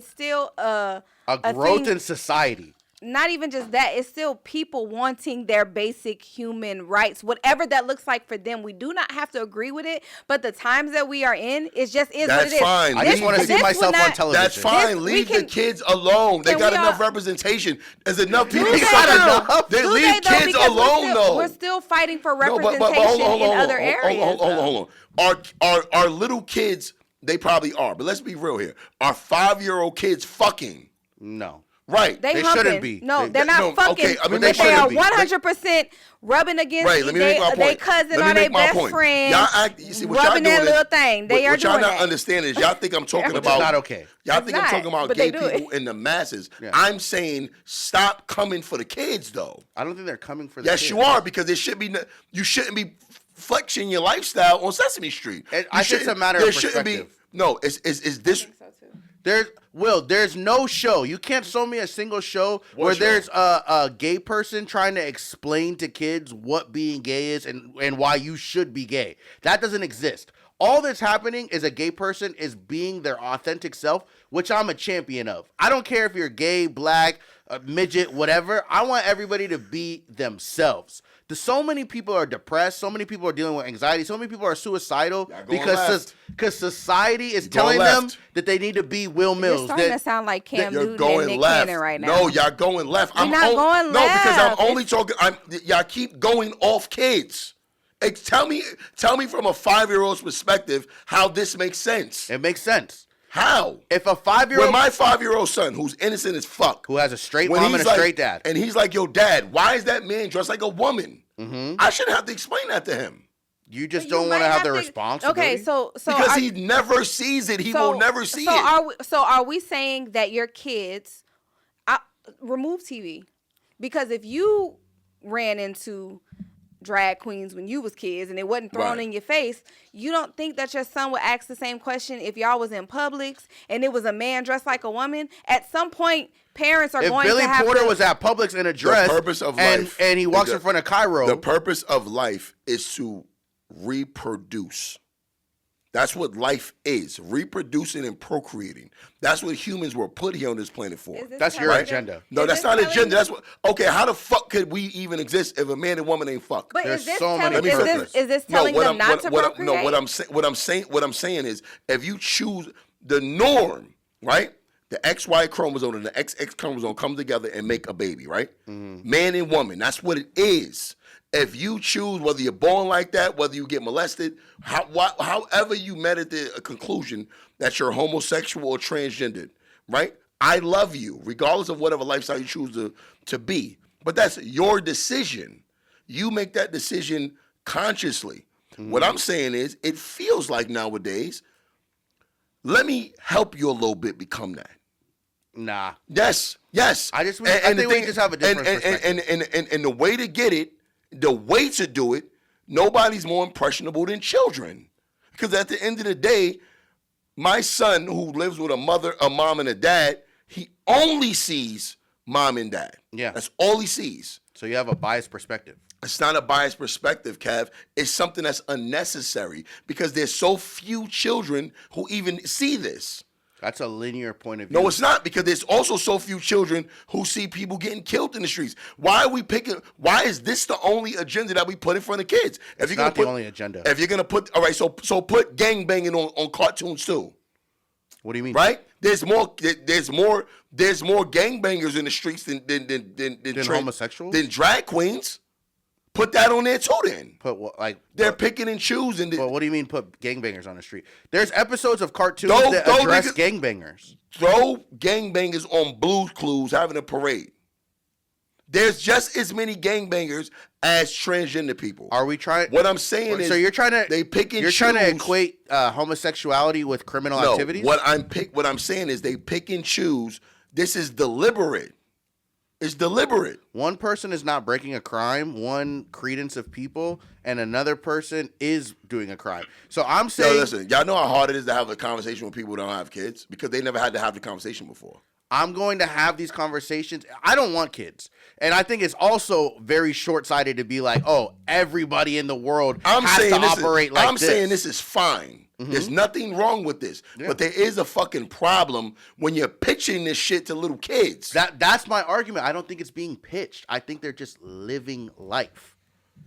still a a growth thing. in society. Not even just that, it's still people wanting their basic human rights, whatever that looks like for them. We do not have to agree with it, but the times that we are in, it just is what That's it is. fine. I just want to see this myself would on not- television. That's fine. we Leave the can- kids alone. They Can got we enough all- representation. There's enough people. Do they Shut though? up. They Do leave they though? kids Because alone though. we're still fighting for No, representation in other areas. Hold on. Our little kids, they probably are. But let's be real here. Our 5-year-old kids fucking. No. Right. They shouldn't humping. be. No, They- they're not no, fucking. okay, I mean, but they they are shouldn't be. 100% rubbing against Right, let me make my point. they cousin Let me or their make my best point. friend. Y'all act, you see what y'all rubbing doing their is- little thing. They are what y'all doing not that. understanding is y'all think I'm talking Which is about not okay. Y'all It's think I'm not, talking about but gay they do it. people in the masses. Yeah. I'm saying stop coming for the kids though. I don't think they're coming for the Yes, kids. you are, because there should be you shouldn't be flexing your lifestyle on Sesame Street. I think it's a matter of perspective. No, is this There's no show. You can't show me a single show where show? there's a gay person trying to explain to kids what being gay is and why you should be gay. That doesn't exist. All that's happening is a gay person is being their authentic self, which I'm a champion of. I don't care if you're gay, black, midget, whatever. I want everybody to be themselves. So many people are depressed. So many people are dealing with anxiety. So many people are suicidal because society is telling them that they need to be Will Mills. You're starting to sound like Cam you're Newton and going Nick left. Cannon right now. No, y'all going left. You're not going No, because I'm left. only talking. Y'all keep going off kids. Tell me from a 5-year-old's perspective how this makes sense. It makes sense. How? If a 5-year-old When my 5-year-old son, who's innocent as fuck, who has a straight when mom he's and a straight dad, and he's like, "Yo, dad, why is that man dressed like a woman?" Mm-hmm. I shouldn't have to explain that to him. You just You don't want might to have the to- responsibility. Okay, so Because are- he never sees it. He so- will never see so it. Are we saying that your kids remove TV? Because if you ran into drag queens when you was kids and it wasn't thrown Right. in your face, you don't think that your son would ask the same question if y'all was in Publix and it was a man dressed like a woman? At some point, parents are If going Billy to have Porter to... was at Publix in a dress purpose of and, life- and he walks the- in front of Cairo, The purpose of life is to reproduce. That's what life is, reproducing and procreating. That's what humans were put here on this planet for. Is this That's your telling- agenda. No, is that's this not telling agenda. me- That's what. Okay, how the fuck could we even exist if a man and woman ain't fuck? But There's is this so telling, many is purposes. this telling them not to procreate? No, what I'm saying is, if you choose the norm, right? The XY chromosome and the XX chromosome come together and make a baby, right? Mm-hmm. Man and woman. That's what it is. If you choose whether you're born like that, whether you get molested, however you met at the conclusion that you're homosexual or transgendered, right? I love you, regardless of whatever lifestyle you choose to be. But that's your decision. You make that decision consciously. Mm-hmm. What I'm saying is, it feels like nowadays, let me help you a little bit become that. nah. Yes. I think we just have a different perspective. And the way to get it, the way to do it, nobody's more impressionable than children. Because at the end of the day, my son who lives with a mom and a dad, he only sees mom and dad. Yeah. That's all he sees. So you have a biased perspective. It's not a biased perspective, Kev. It's something that's unnecessary because there's so few children who even see this. That's a linear point of view. No, it's not, because there's also so few children who see people getting killed in the streets. Why is this the only agenda that we put in front of kids? If It's not the only agenda. If you're gonna put, all right, so put gangbanging on cartoons too. What do you mean? Right? There's more gangbangers in the streets than homosexuals? than drag queens. Put that on there too then. Put what, like They're what, picking and choosing. well, what do you mean put gangbangers on the street? There's episodes of cartoons Those that address niggas- gangbangers. Throw gangbangers on Blue's Clues having a parade. There's just as many gangbangers as transgender people. Are we trying? What I'm saying is, so you're trying to they pick and you're choose. trying to equate homosexuality with criminal activities? What I'm saying is they pick and choose. This is deliberate. It's deliberate. One person is not breaking a crime, one credence of people, and another person is doing a crime. So I'm saying, listen, y'all know how hard it is to have a conversation with people who don't have kids because they never had to have the conversation before. I'm going to have these conversations. I don't want kids. And I think it's also very short-sighted to be like, oh, everybody in the world has to operate like this. I'm saying this is fine. Mm-hmm. There's nothing wrong with this. Yeah. But there is a fucking problem when you're pitching this shit to little kids. That's my argument. I don't think it's being pitched. I think they're just living life.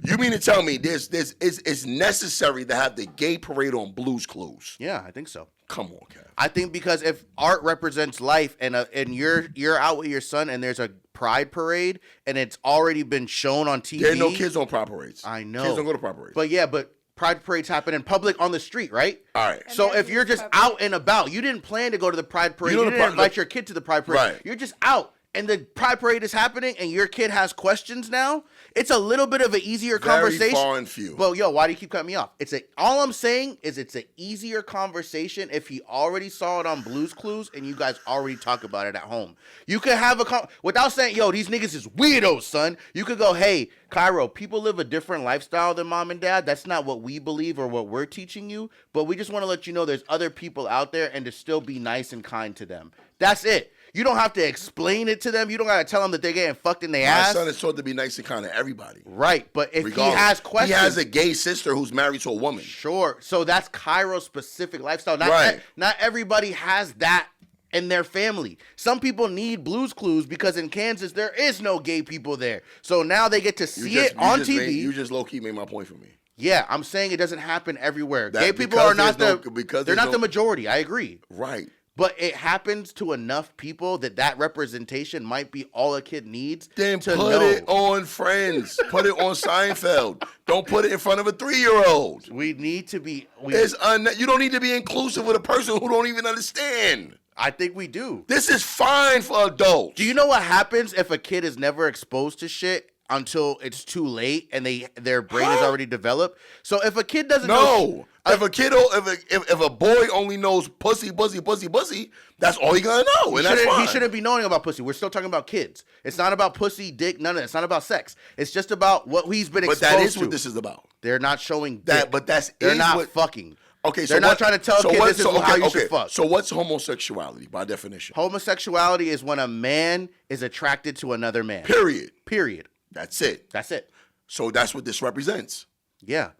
You mean to tell me it's necessary to have the gay parade on Blue's Clues? Yeah, I think so. Come on, Kev. I think because if art represents life and you're out with your son and there's a pride parade and it's already been shown on TV. There are no kids on pride parades. I know. Kids don't go to pride parades. But pride parades happen in public on the street, right? All right. So if you're just out and about, you didn't plan to go to the pride parade. You didn't invite your kid to the pride parade. Right. You're just out. And the pride parade is happening, and your kid has questions now. It's a little bit of an easier conversation. Very far and few. Well, why do you keep cutting me off? All I'm saying is it's an easier conversation if he already saw it on Blue's Clues and you guys already talk about it at home. You could have without saying, these niggas is weirdos, son. You could go, hey, Cairo, people live a different lifestyle than mom and dad. That's not what we believe or what we're teaching you, but we just want to let you know there's other people out there and to still be nice and kind to them. That's it. You don't have to explain it to them. You don't got to tell them that they're getting fucked in their ass. My son is taught to be nice and kind to everybody. Right, but if he has questions. He has a gay sister who's married to a woman. Sure. So that's Cairo's specific lifestyle. Not everybody has that in their family. Some people need Blue's Clues because in Kansas, there is no gay people there. So now they get to see it on TV. You just low-key made my point for me. Yeah, I'm saying it doesn't happen everywhere. Gay people are not the majority. I agree. Right. But it happens to enough people that representation might be all a kid needs. Then put it on Friends. Put it on Seinfeld. Don't put it in front of a 3-year-old. We need to be. You don't need to be inclusive with a person who don't even understand. I think we do. This is fine for adults. Do you know what happens if a kid is never exposed to shit until it's too late and their brain is already developed? So if a kid doesn't know. If a boy only knows pussy, that's all he gonna know. And that's fine. He shouldn't be knowing about pussy. We're still talking about kids. It's not about pussy, dick, none of that. It's not about sex. It's just about what he's been exposed to. But that is what this is about. They're not showing that, dick. But they're not fucking. Okay, so they're not trying to tell kids this is how you should fuck. So what's homosexuality by definition? Homosexuality is when a man is attracted to another man. Period. That's it. So that's what this represents. Yeah.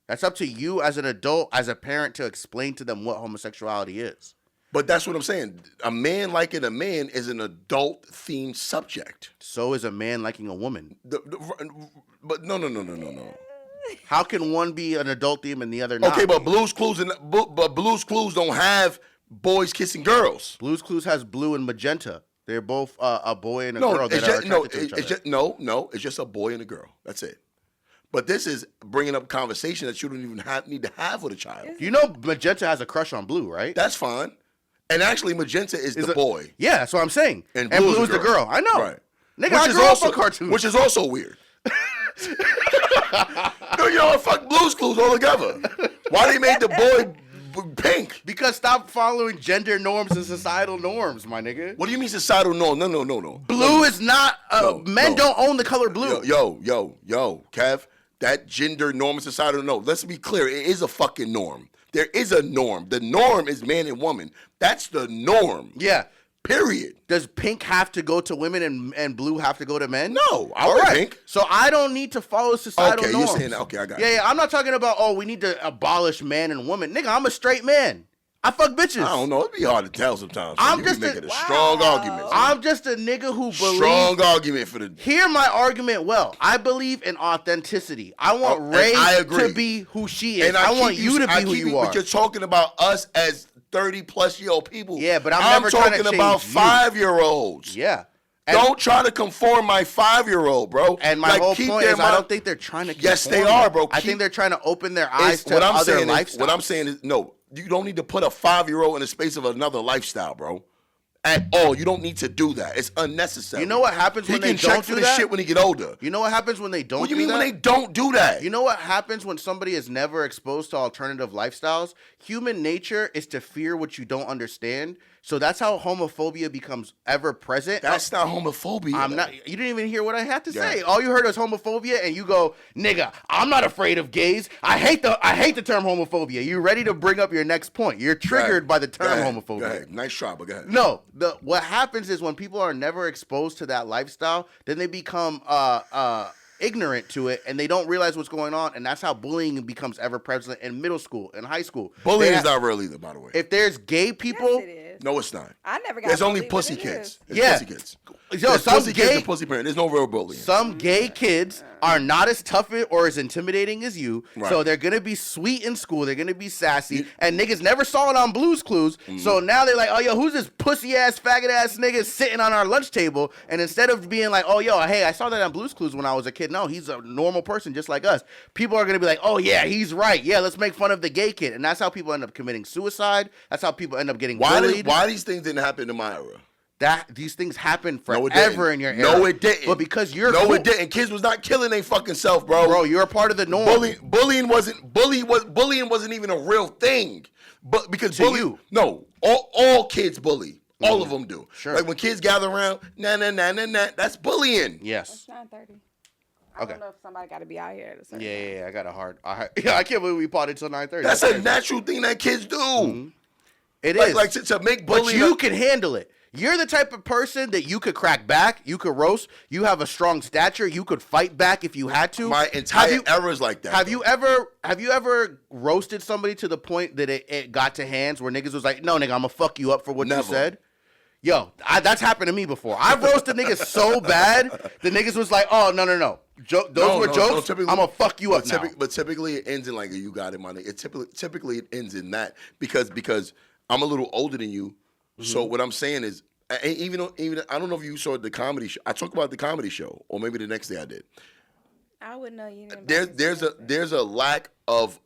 That's up to you as an adult, as a parent, to explain to them what homosexuality is. But that's what I'm saying. A man liking a man is an adult-themed subject. So is a man liking a woman. But no. How can one be an adult theme and the other not? Okay, but Blue's Clues don't have boys kissing girls. Blue's Clues has blue and magenta. They're both a boy and a girl that are attracted to each other. It's just a boy and a girl. That's it. But this is bringing up conversation that you don't even need to have with a child. You know Magenta has a crush on Blue, right? That's fine. And actually, Magenta is the boy. Yeah, that's what I'm saying. And Blue is the girl. I know. Right. Nigga, I grew up on cartoons. Which is also weird. No, you know what? Fuck Blue's Clues altogether. Why they made the boy pink? Because stop following gender norms and societal norms, my nigga. What do you mean societal norm? No. Blue is not... men don't own the color blue. Yo, Kev. That gender norm and societal norm. Let's be clear. It is a fucking norm. There is a norm. The norm is man and woman. That's the norm. Yeah. Period. Does pink have to go to women and blue have to go to men? No. I wear pink. So I don't need to follow societal norms. Okay, you're saying that. Okay, I got you. Yeah. I'm not talking about, we need to abolish man and woman. Nigga, I'm a straight man. I fuck bitches. I don't know. It'd be hard to tell sometimes. I'm just making a strong argument. I'm just a nigga who believes. Strong argument for the. Hear my argument well. I believe in authenticity. I want Ray to be who she is. And I want you to be who you are. But you're talking about us as 30-plus-year-old people. Yeah, but I'm never trying to change talking about 5-year-olds. Yeah. Don't try to conform my 5-year-old, bro. And my whole point is I don't think they're trying to conform. Yes, they are, bro. I think they're trying to open their eyes to other lifestyles. What I'm saying is, no, you don't need to put a 5-year-old in the space of another lifestyle, bro. at all. You don't need to do that. It's unnecessary. You know what happens when they don't do that? He can check for the shit when he get older. You know what happens when they don't do that? What do you mean when they don't do that? You know what happens when somebody is never exposed to alternative lifestyles? Human nature is to fear what you don't understand. So that's how homophobia becomes ever present. That's not homophobia. I'm not. You didn't even hear what I had to say. All you heard was homophobia, and you go, "Nigga, I'm not afraid of gays. I hate the term homophobia." You ready to bring up your next point? You're triggered by the term homophobia. Go ahead. Nice try, but go ahead. No, what happens is when people are never exposed to that lifestyle, then they become ignorant to it, and they don't realize what's going on, and that's how bullying becomes ever present in middle school and high school. Bullying is not real either, by the way. If there's gay people, Yes, it is. No, it's not. I never got. There's only bullied, pussy but it kids. is. There's pussy kids. Yo, There's some pussy kids gay and pussy parents. There's no real bullying. Some gay kids are not as tough or as intimidating as you, Right. so they're gonna be sweet in school. They're gonna be sassy, and niggas never saw it on Blue's Clues. So now they're like, "Oh, yo, who's this pussy ass, faggot ass nigga sitting on our lunch table?" And instead of being like, "Oh, yo, hey, I saw that on Blue's Clues when I was a kid," no, he's a normal person just like us. People are gonna be like, "Oh yeah, he's right. Yeah, let's make fun of the gay kid," and that's how people end up committing suicide. That's how people end up getting bullied. Why these things didn't happen in my era? These things happen No, it forever didn't. in your era. No, it didn't. But because you're No, cool, it didn't. Kids was not killing their fucking self, bro. you're a part of the norm. Bullying wasn't even a real thing. But because To you. no, all kids bully. All of them do. Sure. Like when kids gather around, nah, that's bullying. Yes. It's 9:30. I don't know if somebody got to be out here at a certain time. Yeah, I got a hard. Yeah, I can't believe we potted till 9:30. That's a natural thing that kids do. It is. Like to make But bullying. you can handle it. You're the type of person that you could crack back, you could roast, you have a strong stature, you could fight back if you had to. My entire era is like that. Have you ever roasted somebody to the point that it got to hands where niggas was like, "No, nigga, I'm gonna fuck you up for what you Never. said"? Yo, that's happened to me before. I've roasted niggas so bad, the niggas was like, "Oh, no. Those were jokes. I'm gonna fuck you up now." But typically it ends in like, "You got it, my nigga." Typically it ends in that because I'm a little older than you. So what I'm saying is, even I don't know if you saw the comedy show. I talked about the comedy show, or maybe the next day I did. I wouldn't know you didn't. There's a lack of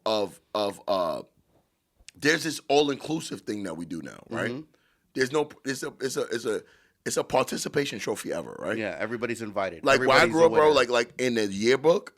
there's this all inclusive thing that we do now, right? There's no it's a participation trophy ever, right? Yeah, everybody's invited. Like when I Everybody's grew up, a bro, winner. like in the yearbook,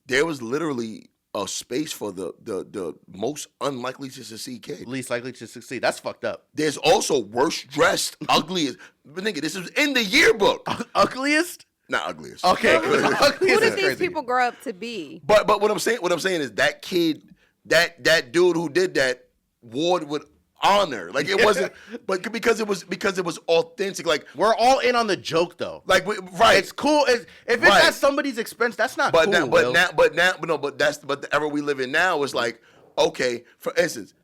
there was literally a space for the most unlikely to succeed kid. least likely to succeed. That's fucked up. There's also worst dressed, ugliest. But nigga, this is in the yearbook. Ugliest? Not ugliest. Okay, Who ugliest did is these crazy. people grow up to be? But what I'm saying is that kid, that dude who did that wore it with honor. Like it wasn't, but because it was authentic. Like We're all in on the joke though. right. It's cool. If it's Right. at somebody's expense, that's not But cool. now, Will. but the era we live in now is like, okay, for instance,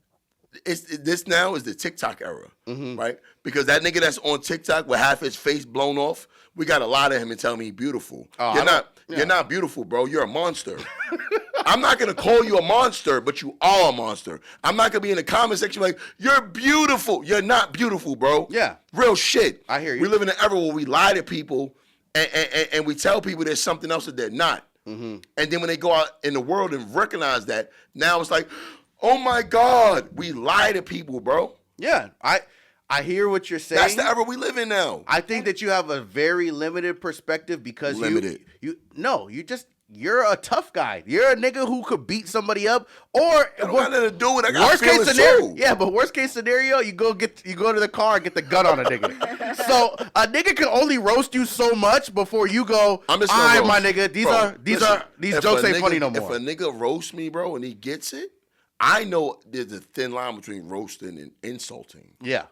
this now is the TikTok era, right? Because that nigga that's on TikTok with half his face blown off, we got a lot of him and tell me he beautiful. You're not beautiful, bro. You're a monster. I'm not gonna call you a monster, but you are a monster. I'm not gonna be in the comment section like, you're beautiful. You're not beautiful, bro. Yeah. Real shit. I hear you. We live in an era where we lie to people and we tell people there's something else that they're not. And then when they go out in the world and recognize that, now it's like, oh my God, we lie to people, bro. Yeah, I hear what you're saying. That's the era we live in now. I think that you have a very limited perspective because you're a tough guy. You're a nigga who could beat somebody up, or It don't got nothing to do with it. I got worst case feelings scenario. too. Yeah, but worst case scenario, you go to the car and get the gun on a nigga. So a nigga can only roast you so much before you go. I'm just all gonna right, roast. my nigga. These If jokes a ain't nigga- funny no more. If a nigga roasts me, bro, and he gets it, I know there's a thin line between roasting and insulting. Yeah.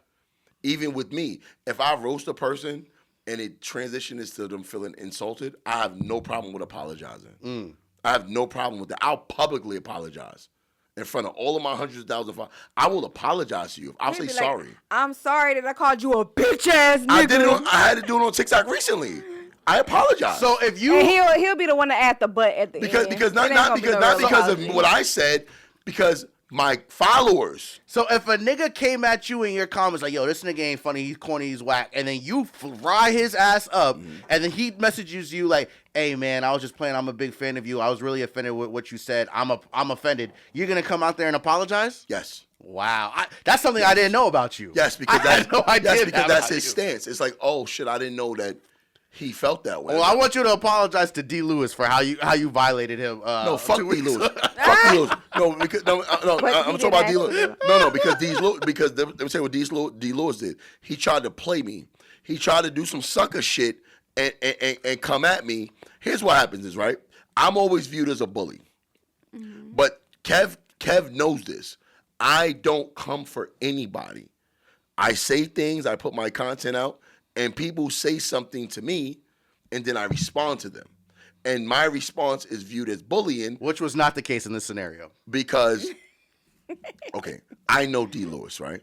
Even with me, if I roast a person and it transitions to them feeling insulted, I have no problem with apologizing. I have no problem with that. I'll publicly apologize in front of all of my hundreds of thousands of followers. I will apologize to you. I'll say Be like, sorry. I'm sorry that I called you a bitch ass nigga. I had to do it on TikTok recently. I apologize. So if you And he'll be the one to add the butt at the end. because not It ain't gonna be no real because of apology. what I said, because my followers. So if a nigga came at you in your comments like, yo, this nigga ain't funny, he's corny, he's whack, and then you fry his ass up, and then he messages you like, hey man, I was just playing, I'm a big fan of you, I was really offended with what you said, I'm offended, you're gonna come out there and apologize? Yes. Wow, that's something I didn't know about you. Yes, because that's his you. stance. It's like, oh shit, I didn't know that he felt that way. Well, I want you to apologize to D. Lewis for how you violated him. No, fuck D. Lewis. Fuck D. Lewis. No, because no, I'm talking about D. Lewis. No, because let me tell you what D. Lewis did. He tried to play me. He tried to do some sucker shit and come at me. Here's what happens is, right, I'm always viewed as a bully. Mm-hmm. But Kev knows this. I don't come for anybody. I say things, I put my content out, and people say something to me, and then I respond to them. And my response is viewed as bullying. Which was not the case in this scenario. Because, okay, I know D. Lewis, right?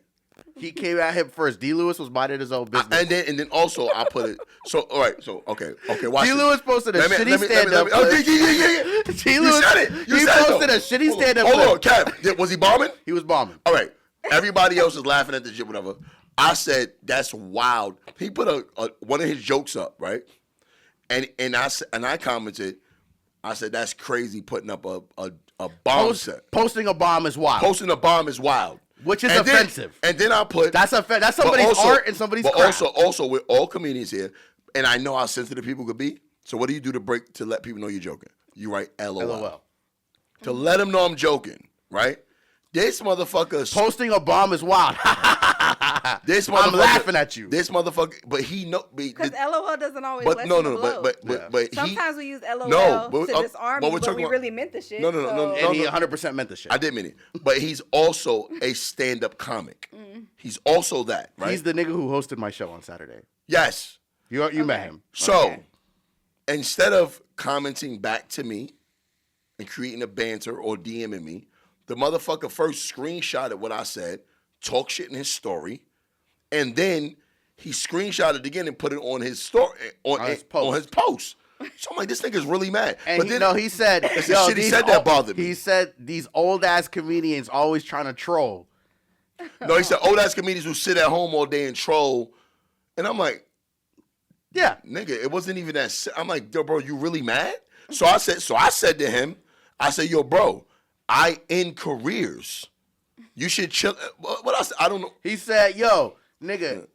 He came at him first. D. Lewis was minding his own business. And then also I put it, so, all right, so, okay, watch D. Lewis posted a shitty stand-up. Oh, yeah. D. Lewis, he posted a shitty stand-up. Hold on, Kev, was he bombing? He was bombing. All right, everybody else is laughing at the shit, whatever. I said, that's wild. He put one of his jokes up, right? And I commented, I said, that's crazy putting up a bomb set. Posting a bomb is wild. Posting a bomb is wild. Which is offensive. And then I put... That's somebody's art and somebody's craft. But also, we're all comedians here, and I know how sensitive people could be. So what do you do to let people know you're joking? You write LOL. To let them know I'm joking, right? This motherfucker... Posting a bomb is wild. I'm laughing at you. This motherfucker... But he know... Because LOL doesn't always lessen the blow. But sometimes we use LOL to disarm you, but we really meant the shit. No. And he 100% meant the shit. I did mean it. But he's also a stand-up comic. He's also that, right? He's the nigga who hosted my show on Saturday. Yes. You met him. So, instead of commenting back to me and creating a banter or DMing me, the motherfucker first screenshotted what I said, talk shit in his story, and then he screenshotted it again and put it on his story on his post. So I'm like, this nigga's really mad. And he said, shit he said that bothered me. He said these old ass comedians always trying to troll. No, he said old ass comedians who sit at home all day and troll, and I'm like, yeah, nigga, it wasn't even that. I'm like, yo, bro, you really mad? So I said to him, I said, yo, bro, I end careers. You should chill. What else? I don't know. He said, yo, nigga,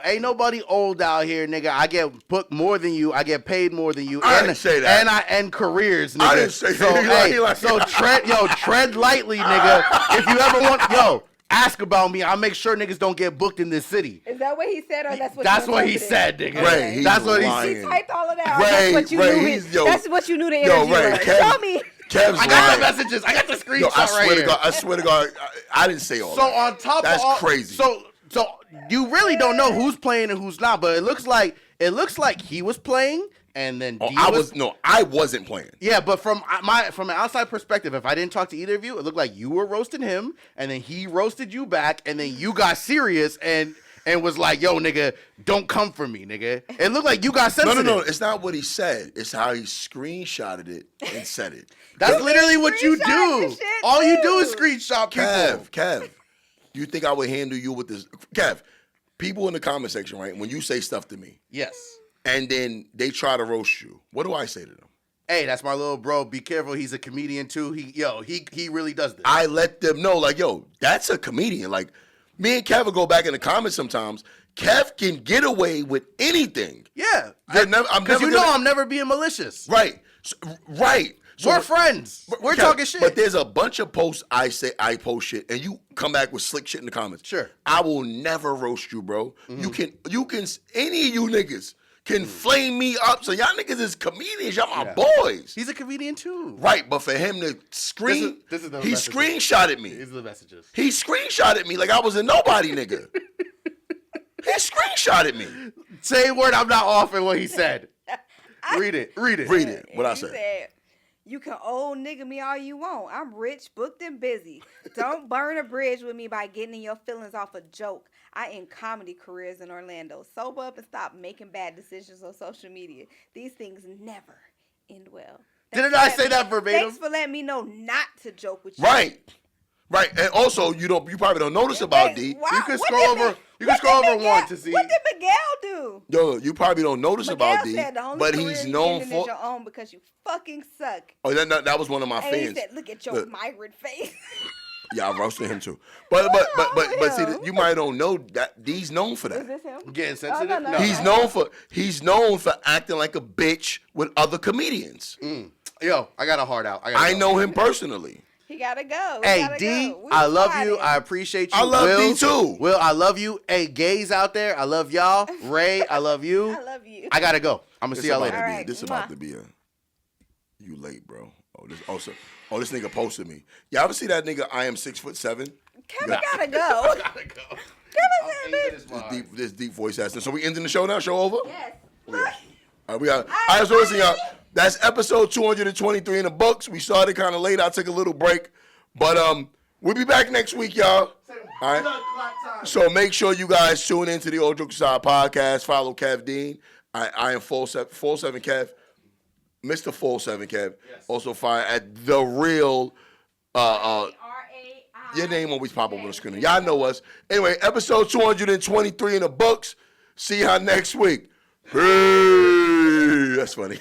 ain't nobody old out here, nigga. I get booked more than you. I get paid more than you. I didn't say that. And I end careers, nigga. I didn't say that. So tread lightly, nigga. If you ever want, ask about me. I'll make sure niggas don't get booked in this city. Is that what he said, or that's what he said, nigga? Ray, that's what he said. He typed all of that. Ray, that's what you knew the energy was. Tell me. Kev's I got the messages. I got the screenshot I swear to God, I didn't say all that. So on top that's of all, crazy. So you really don't know who's playing and who's not, but it looks like he was playing, and then I wasn't playing. Yeah, but from an outside perspective, if I didn't talk to either of you, it looked like you were roasting him, and then he roasted you back, and then you got serious and was like, yo, nigga, don't come for me, nigga. It looked like you got sensitive. No. It's not what he said. It's how he screenshotted it and said it. That's literally what you do. All you do is screenshot people. Kev, you think I would handle you with this? Kev, people in the comment section, right, when you say stuff to me. Yes. And then they try to roast you. What do I say to them? Hey, that's my little bro. Be careful. He's a comedian too. He really does this. I let them know, like, yo, that's a comedian. Like, me and Kev will go back in the comments sometimes. Kev can get away with anything. Yeah. Because I'm never being malicious. Right. Right. So we're friends. We're talking shit. But there's a bunch of posts I post shit, and you come back with slick shit in the comments. Sure. I will never roast you, bro. Mm-hmm. You can, any of you niggas can flame me up. So y'all niggas is comedians. Y'all my boys. He's a comedian too. Right, but for him to screen, he screenshotted me. These are the messages. He screenshotted me like I was a nobody nigga. He screenshotted me. Say a word I'm not off in what he said. Read it. What I said. You can old nigga me all you want. I'm rich, booked, and busy. Don't burn a bridge with me by getting in your feelings off a joke. I end comedy careers in Orlando. Sober up and stop making bad decisions on social media. These things never end well. Didn't I say that verbatim? Thanks for letting me know not to joke with you. Right. And also, you probably don't notice about D. You can scroll over. You can scroll over one to see. What did Miguel do? Yo, you probably don't notice about D. Said the only but he's known for your own because you fucking suck. Oh, that was one of my fans. He said, "Look at your migrant face." Yeah, I roasted him too. But see, you might don't know that he's known for that. Is this him? Getting sensitive? No. He's known for acting like a bitch with other comedians. Yo, I got a heart out. I know him personally. He gotta go. Hey, D, I love you. I appreciate you. I love Will, D too. Will, I love you. Hey, gays out there, I love y'all. Ray, I love you. I love you. I gotta go. I'm gonna see y'all later. Right. This about to be a. You late, bro. Oh, this nigga posted me. Y'all ever see that nigga? I am 6'7". Kevin gotta go. This deep voice ass. So we ending the show now? Show over? Yes. All right, we got. All right, so listen, y'all. That's episode 223 in the books. We started kind of late. I took a little break, but we'll be back next week, y'all. All right. So make sure you guys tune into the All Jokes Aside podcast. Follow Kev Dean. I am full seven Kev, Mr. Full 7 Kev. Yes. Also find at the real. Your name always pop up on the screen. Y'all know us. Anyway, episode 223 in the books. See y'all next week. Hey, that's funny.